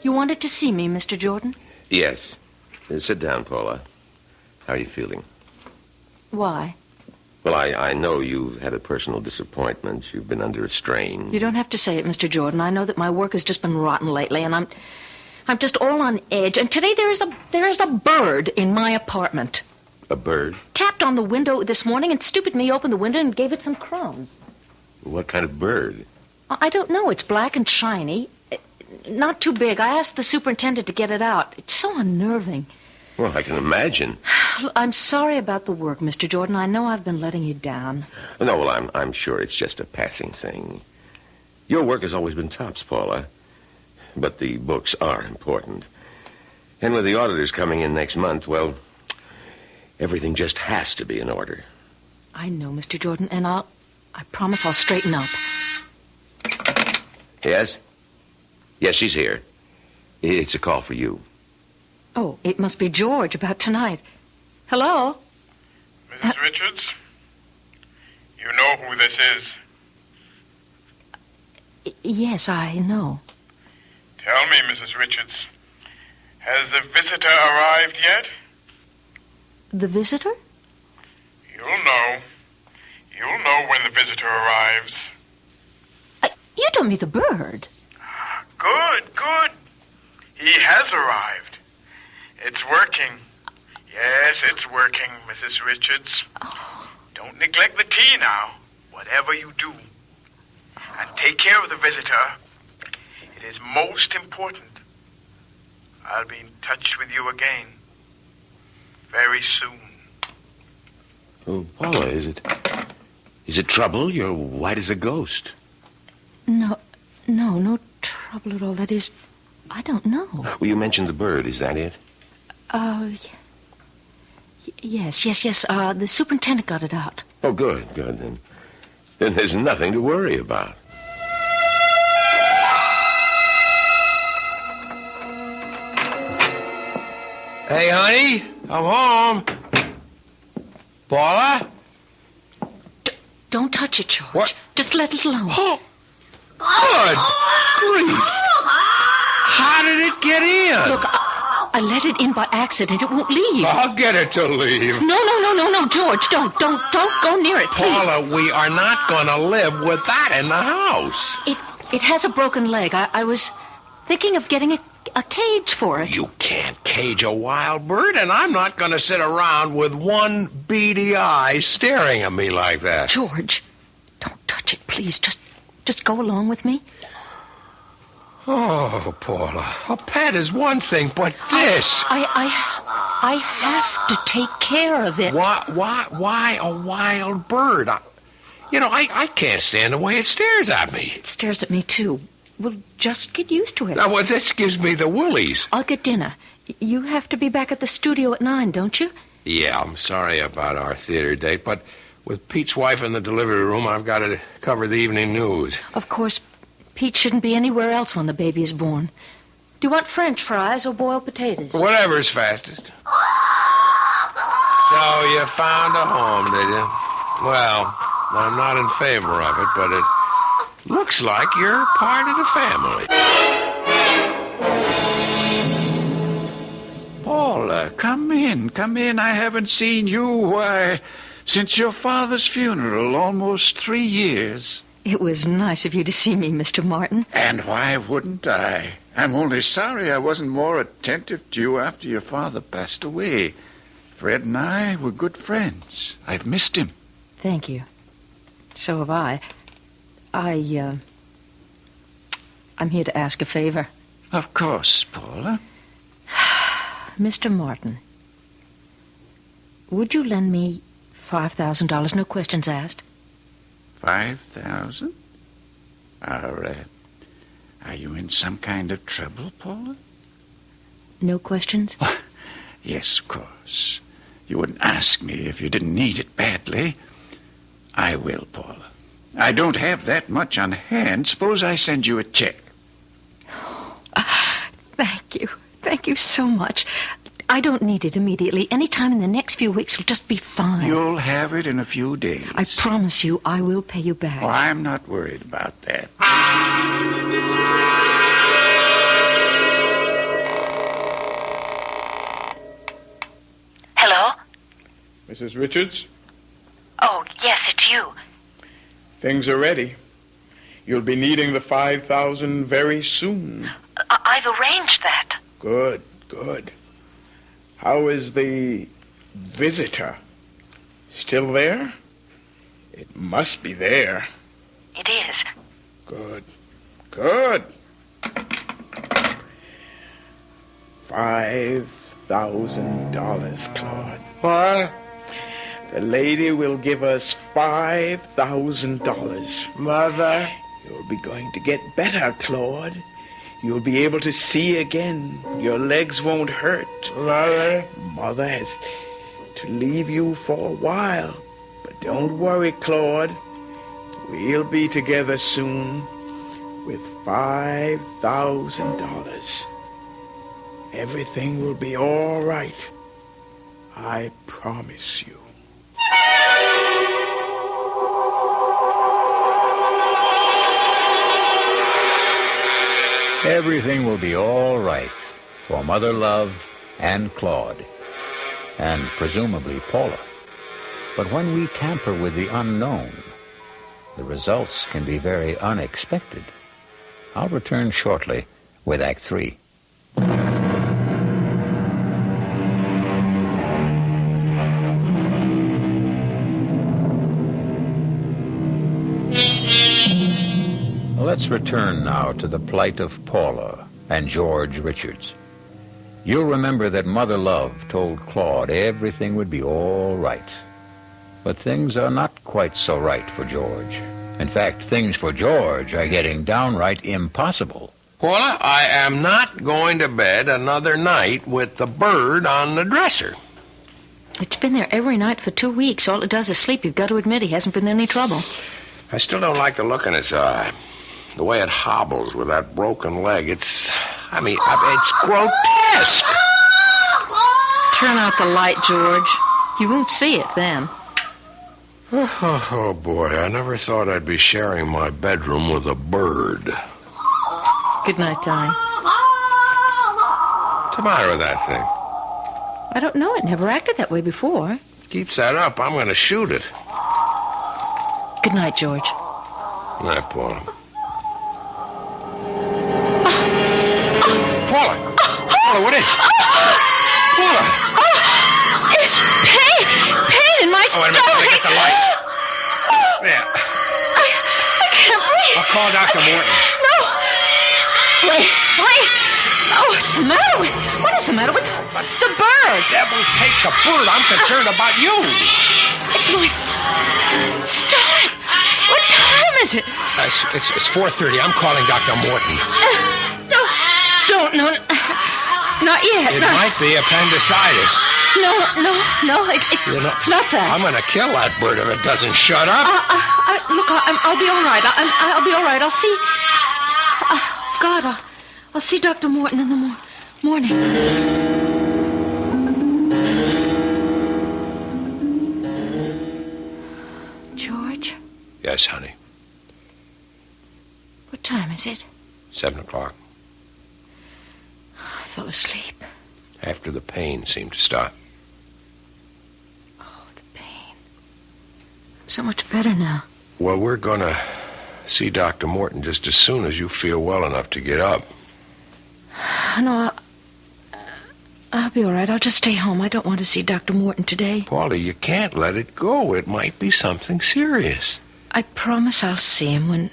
You wanted to see me, Mr. Jordan? Yes. Sit down, Paula. How are you feeling? Why? Well, I know you've had a personal disappointment. You've been under a strain. You don't have to say it, Mr. Jordan. I know that my work has just been rotten lately, and I'm just all on edge. And today there is a bird in my apartment. A bird? Tapped on the window this morning, and stupid me opened the window and gave it some crumbs. What kind of bird? I don't know. It's black and shiny. Not too big. I asked the superintendent to get it out. It's so unnerving. Well, I can imagine. I'm sorry about the work, Mr. Jordan. I know I've been letting you down. No, well, I'm sure it's just a passing thing. Your work has always been tops, Paula. But the books are important. And with the auditors coming in next month, well, Everything just has to be in order. I know, Mr. Jordan, and I promise I'll straighten up. Yes? Yes, she's here. It's a call for you. Oh, it must be George about tonight. Hello? Mrs. Richards? You know who this is? Yes, I know. Tell me, Mrs. Richards, has the visitor arrived yet? The visitor? You'll know. You'll know when the visitor arrives. You don't mean the bird. Good, good. He has arrived. It's working. Yes, it's working, Mrs. Richards. Don't neglect the tea now, whatever you do. And take care of the visitor. It is most important. I'll be in touch with you again. Very soon. Oh, Paula, is it trouble? You're white as a ghost. No trouble at all. That is, I don't know. Well, you mentioned the bird. Is that it? Yes. The superintendent got it out. Oh, good. Then there's nothing to worry about. Hey, honey, I'm home. Paula? Don't touch it, George. What? Just let it alone. Oh, good grief. How did it get in? Look, I let it in by accident. It won't leave. I'll get it to leave. No, George, don't go near it, please. Paula, we are not going to live with that in the house. It has a broken leg. I was thinking of getting a cage for it. You can't cage a wild bird, and I'm not going to sit around with one beady eye staring at me like that. George, don't touch it, please. Just go along with me. Oh, Paula, a pet is one thing, but this... I have to take care of it. Why a wild bird? I can't stand the way it stares at me. It stares at me, too. Well, just get used to it. Now, well, this gives me the willies. I'll get dinner. You have to be back at the studio at 9, don't you? Yeah, I'm sorry about our theater date, but with Pete's wife in the delivery room, I've got to cover the evening news. Of course, Pete shouldn't be anywhere else when the baby is born. Do you want French fries or boiled potatoes? Whatever's fastest. So you found a home, did you? Well, I'm not in favor of it, but it looks like you're part of the family. Paula, come in. I haven't seen you, since your father's funeral, almost 3 years. It was nice of you to see me, Mr. Martin. And why wouldn't I? I'm only sorry I wasn't more attentive to you after your father passed away. Fred and I were good friends. I've missed him. Thank you. So have I. I'm here to ask a favor. Of course, Paula. Mr. Martin, would you lend me $5,000, no questions asked? 5,000? Are you in some kind of trouble, Paula? No questions? Yes, of course. You wouldn't ask me if you didn't need it badly. I will, Paula. I don't have that much on hand. Suppose I send you a check. Thank you. Thank you so much. I don't need it immediately. Any time in the next few weeks will just be fine. You'll have it in a few days. I promise you I will pay you back. Oh, I'm not worried about that. Hello? Mrs. Richards, Oh, yes, it's you. things are ready. You'll be needing the 5,000 very soon. I've arranged that. Good. How is the visitor? Still there? It must be there. It is. Good. $5,000, Claude. What? The lady will give us $5,000. Mother? You'll be going to get better, Claude. You'll be able to see again. Your legs won't hurt. Mother? Mother has to leave you for a while. But don't worry, Claude. We'll be together soon with $5,000. Everything will be all right. I promise you. Everything will be all right for Mother Love and Claude, and presumably Paula. But when we tamper with the unknown, the results can be very unexpected. I'll return shortly with Act 3. Let's return now to the plight of Paula and George Richards. You'll remember that Mother Love told Claude everything would be all right. But things are not quite so right for George. In fact, things for George are getting downright impossible. Paula, I am not going to bed another night with the bird on the dresser. It's been there every night for 2 weeks. All it does is sleep. You've got to admit he hasn't been any trouble. I still don't like the look in its eye. The way it hobbles with that broken leg, it's grotesque. Turn out the light, George. You won't see it then. Oh, boy, I never thought I'd be sharing my bedroom with a bird. Good night, darling. What's the matter with that thing? I don't know. It never acted that way before. Keeps that up, I'm going to shoot it. Good night, George. Good night, Paula. Paula! Paula, what is it? Paula! It's pain! Pain in my stomach! Wait a minute, let me get the light. There. I can't breathe. I'll call Dr. Morton. No! Wait! Oh, what's the matter with... What is the matter with the bird? Devil, take the bird. I'm concerned about you. It's my stomach. What time is it? It's 4:30. I'm calling Dr. Morton. No, not yet. It might be appendicitis. No, it's not that. I'm going to kill that bird if it doesn't shut up. Look, I'll be all right. I'll be all right. I'll see... I'll see Dr. Morton in the morning. George? Yes, honey. What time is it? 7 o'clock. I fell asleep. After the pain seemed to stop. Oh, the pain. So much better now. Well, we're going to see Dr. Morton just as soon as you feel well enough to get up. No, I'll be all right. I'll just stay home. I don't want to see Dr. Morton today. Paula, you can't let it go. It might be something serious. I promise I'll see him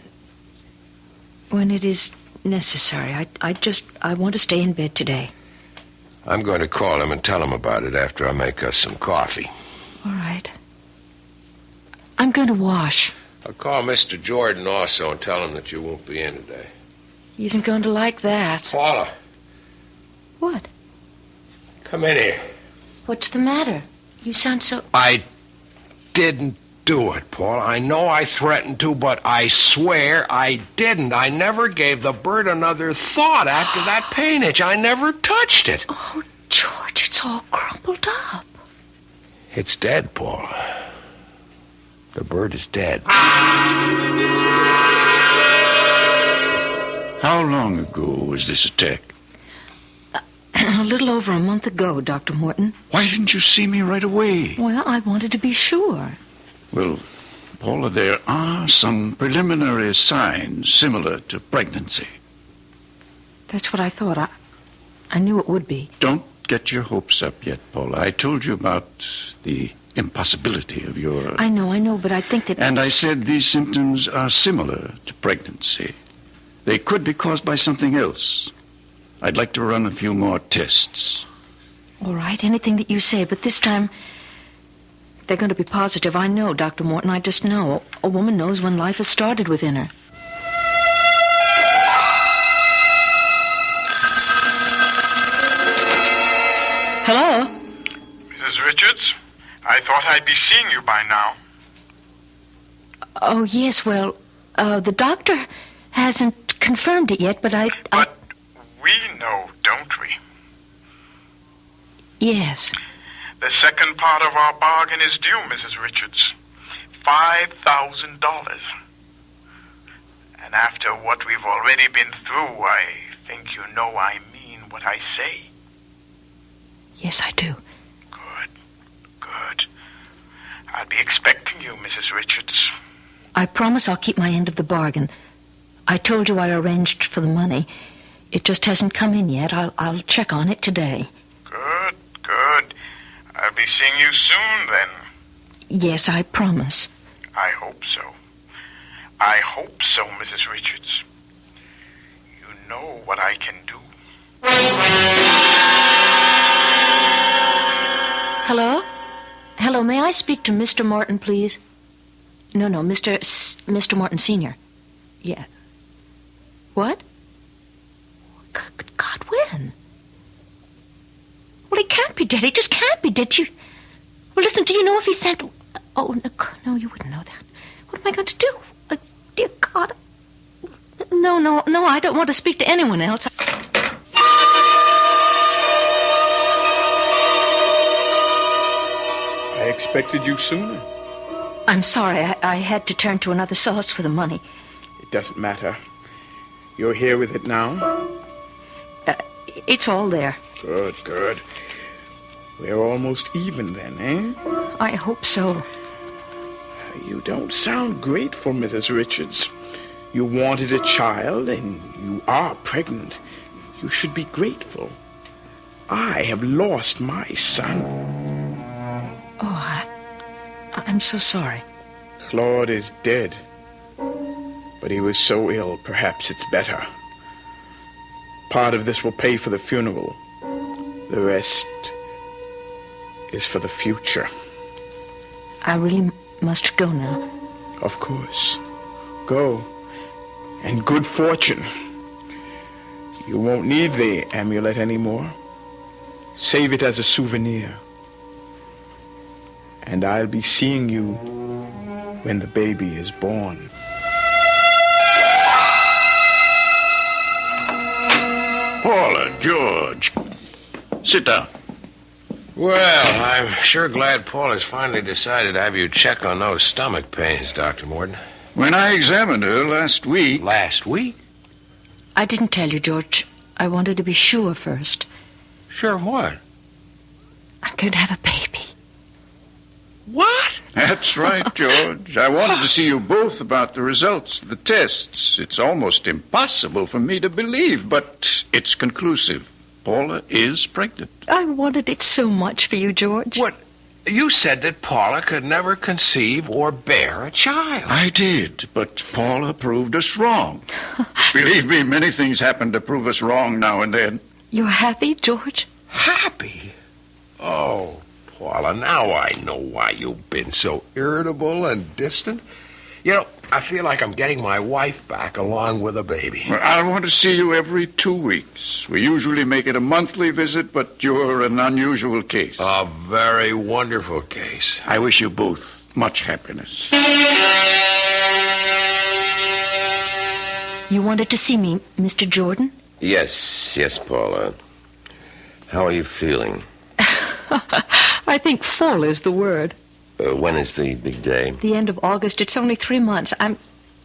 when it is necessary. I want to stay in bed today. I'm going to call him and tell him about it after I make us some coffee. All right. I'm going to wash. I'll call Mr. Jordan also and tell him that you won't be in today. He isn't going to like that. Paula. What? Come in here. What's the matter? You sound so... I didn't do it, Paul. I know I threatened to, but I swear I didn't. I never gave the bird another thought after that pain itch. I never touched it. Oh, George, it's all crumpled up. It's dead, Paul. The bird is dead. How long ago was this attack? A little over a month ago, Dr. Morton. Why didn't you see me right away? Well, I wanted to be sure. Well, Paula, there are some preliminary signs similar to pregnancy. That's what I thought. I knew it would be. Don't get your hopes up yet, Paula. I told you about the impossibility of your... I know, but I think that... And I said these symptoms are similar to pregnancy. They could be caused by something else. I'd like to run a few more tests. All right, anything that you say, but this time they're going to be positive. I know, Dr. Morton, I just know. A woman knows when life has started within her. Hello? Mrs. Richards? I thought I'd be seeing you by now. Oh, yes, well, the doctor hasn't confirmed it yet, but But we know, don't we? Yes. The second part of our bargain is due, Mrs. Richards. $5,000. And after what we've already been through, I think you know I mean what I say. Yes, I do. Good. I'll be expecting you, Mrs. Richards. I promise I'll keep my end of the bargain. I told you I arranged for the money. It just hasn't come in yet. I'll check on it today. Good. I'll be seeing you soon, then. Yes, I promise. I hope so. I hope so, Mrs. Richards. You know what I can do. Hello? Hello, may I speak to Mr. Morton, please? No, Mr. Morton Sr. Yeah. What? Good God, when? Well, he can't be dead. He just can't be dead. Well, listen, do you know if he sent... Oh, no, you wouldn't know that. What am I going to do? Dear God. No, I don't want to speak to anyone else. I expected you sooner. I'm sorry. I had to turn to another source for the money. It doesn't matter. You're here with it now? It's all there. Good. We're almost even then, eh? I hope so. You don't sound grateful, Mrs. Richards. You wanted a child, and you are pregnant. You should be grateful. I have lost my son. Oh, I'm so sorry. Claude is dead. But he was so ill, perhaps it's better. Part of this will pay for the funeral. The rest is for the future. I really must go now. Of course. Go. And good fortune. You won't need the amulet anymore. Save it as a souvenir. And I'll be seeing you when the baby is born. Paula, George, sit down. Well, I'm sure glad Paula's finally decided to have you check on those stomach pains, Dr. Morton. When I examined her last week... Last week? I didn't tell you, George. I wanted to be sure first. Sure what? I'm going to have a baby. What? That's right, George. I wanted to see you both about the results, the tests. It's almost impossible for me to believe, but it's conclusive. Paula is pregnant. I wanted it so much for you, George. What? You said that Paula could never conceive or bear a child. I did, but Paula proved us wrong. Believe me, many things happen to prove us wrong now and then. You're happy, George? Happy? Oh, Paula, now I know why you've been so irritable and distant. You know, I feel like I'm getting my wife back along with a baby. Well, I want to see you every 2 weeks. We usually make it a monthly visit, but you're an unusual case. A very wonderful case. I wish you both much happiness. You wanted to see me, Mr. Jordan? Yes, Paula. How are you feeling? I think full is the word. When is the big day? The end of August. It's only 3 months. I'm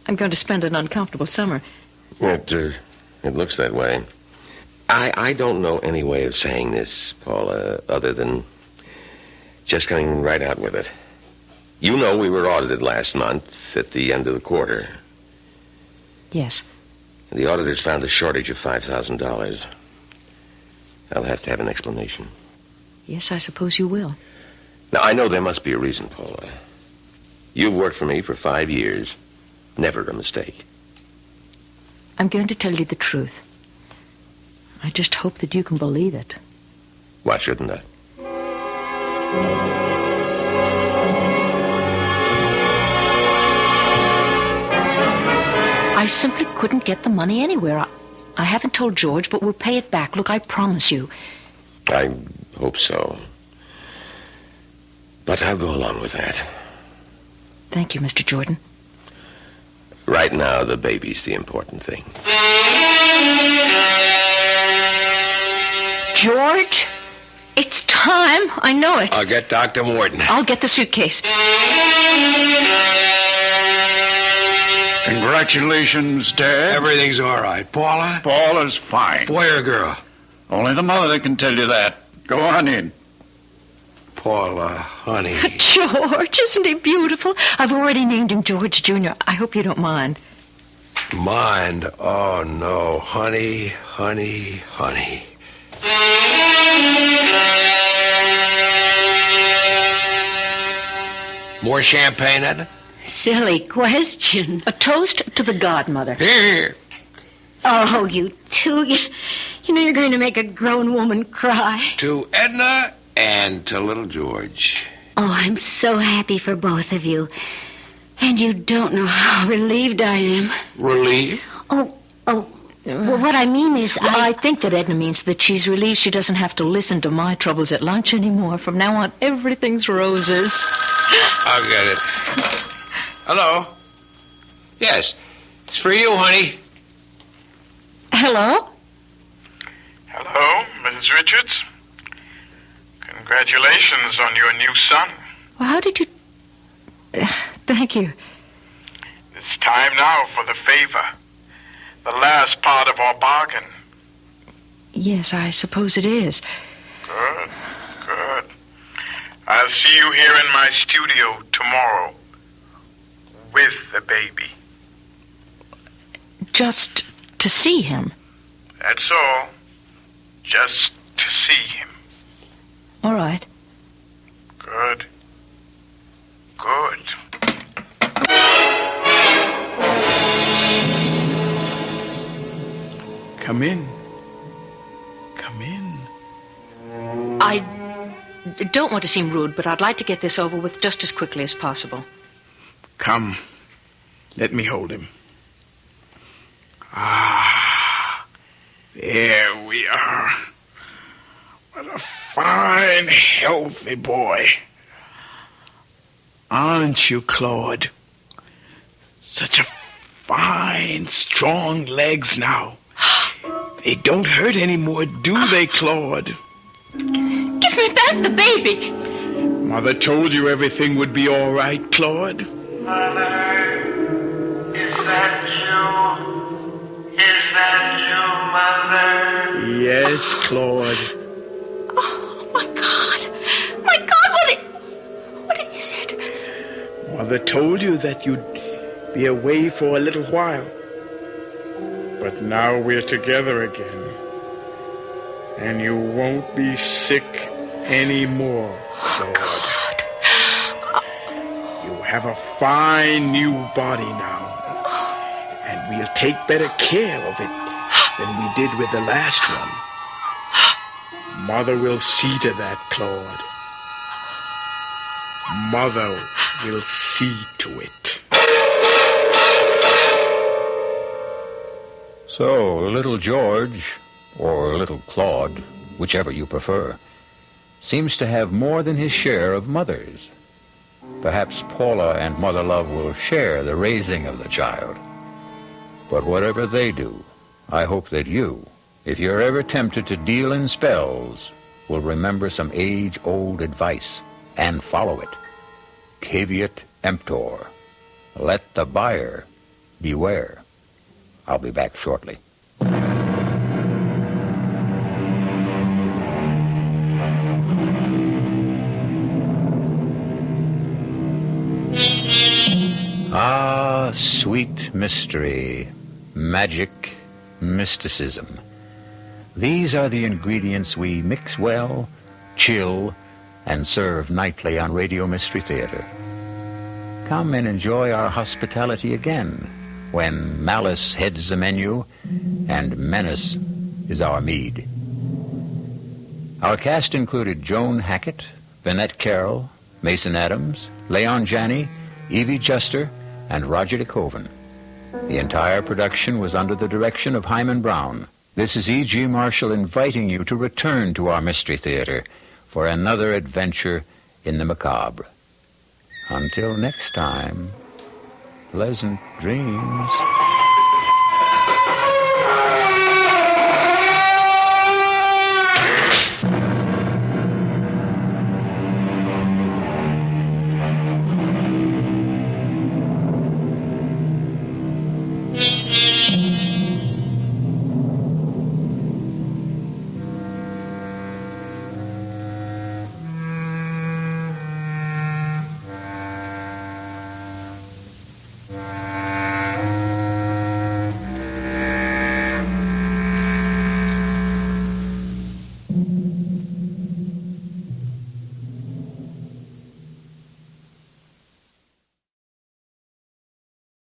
going to spend an uncomfortable summer. It looks that way. I don't know any way of saying this, Paula, other than just coming right out with it. You know we were audited last month at the end of the quarter. Yes. The auditors found a shortage of $5,000. I'll have to have an explanation. Yes, I suppose you will. Now, I know there must be a reason, Paula. You've worked for me for 5 years. Never a mistake. I'm going to tell you the truth. I just hope that you can believe it. Why shouldn't I? I simply couldn't get the money anywhere. I haven't told George, but we'll pay it back. Look, I promise you. I hope so. But I'll go along with that. Thank you, Mr. Jordan. Right now, the baby's the important thing. George, it's time. I know it. I'll get Dr. Morton. I'll get the suitcase. Congratulations, Dad. Everything's all right. Paula? Paula's fine. Boy or girl? Only the mother can tell you that. Go on in. Paula, honey. George, isn't he beautiful? I've already named him George Jr. I hope you don't mind. Mind? Oh, no. Honey, honey, honey. More champagne, Edna? Silly question. A toast to the godmother. Here. Oh, you two. You know you're going to make a grown woman cry. To Edna and to little George. Oh, I'm so happy for both of you. And you don't know how relieved I am. Relieved? Oh. Well, what I mean is I think that Edna means that she's relieved she doesn't have to listen to my troubles at lunch anymore. From now on, everything's roses. I'll get it. Hello? Yes. It's for you, honey. Hello? Hello, Mrs. Richards. Congratulations on your new son. Well, how did you... thank you. It's time now for the favor. The last part of our bargain. Yes, I suppose it is. Good. I'll see you here in my studio tomorrow. With the baby. Just to see him? That's all. Just to see him. All right. Good. Come in. I don't want to seem rude, but I'd like to get this over with just as quickly as possible. Come. Let me hold him. There we are. What a fine, healthy boy. Aren't you, Claude? Such a fine, strong legs now. They don't hurt anymore, do they, Claude? Give me back the baby. Mother told you everything would be all right, Claude. Mother, is that you, Mother? Yes, Claude. Oh, my God. My God, what is it? Mother told you that you'd be away for a little while. But now we're together again. And you won't be sick anymore, Claude. You have a fine new body now. And we'll take better care of it than we did with the last one. Mother will see to that, Claude. Mother will see to it. So, little George, or little Claude, whichever you prefer, seems to have more than his share of mothers. Perhaps Paula and Mother Love will share the raising of the child. But whatever they do, I hope that you, if you're ever tempted to deal in spells, will remember some age-old advice and follow it. Caveat emptor. Let the buyer beware. I'll be back shortly. Ah, sweet mystery, magic, mysticism. These are the ingredients we mix well, chill, and serve nightly on Radio Mystery Theater. Come and enjoy our hospitality again when malice heads the menu and menace is our mead. Our cast included Joan Hackett, Vinette Carroll, Mason Adams, Leon Janney, Evie Juster, and Roger DeCoven. The entire production was under the direction of Hyman Brown. This is E.G. Marshall inviting you to return to our Mystery Theater for another adventure in the macabre. Until next time, pleasant dreams.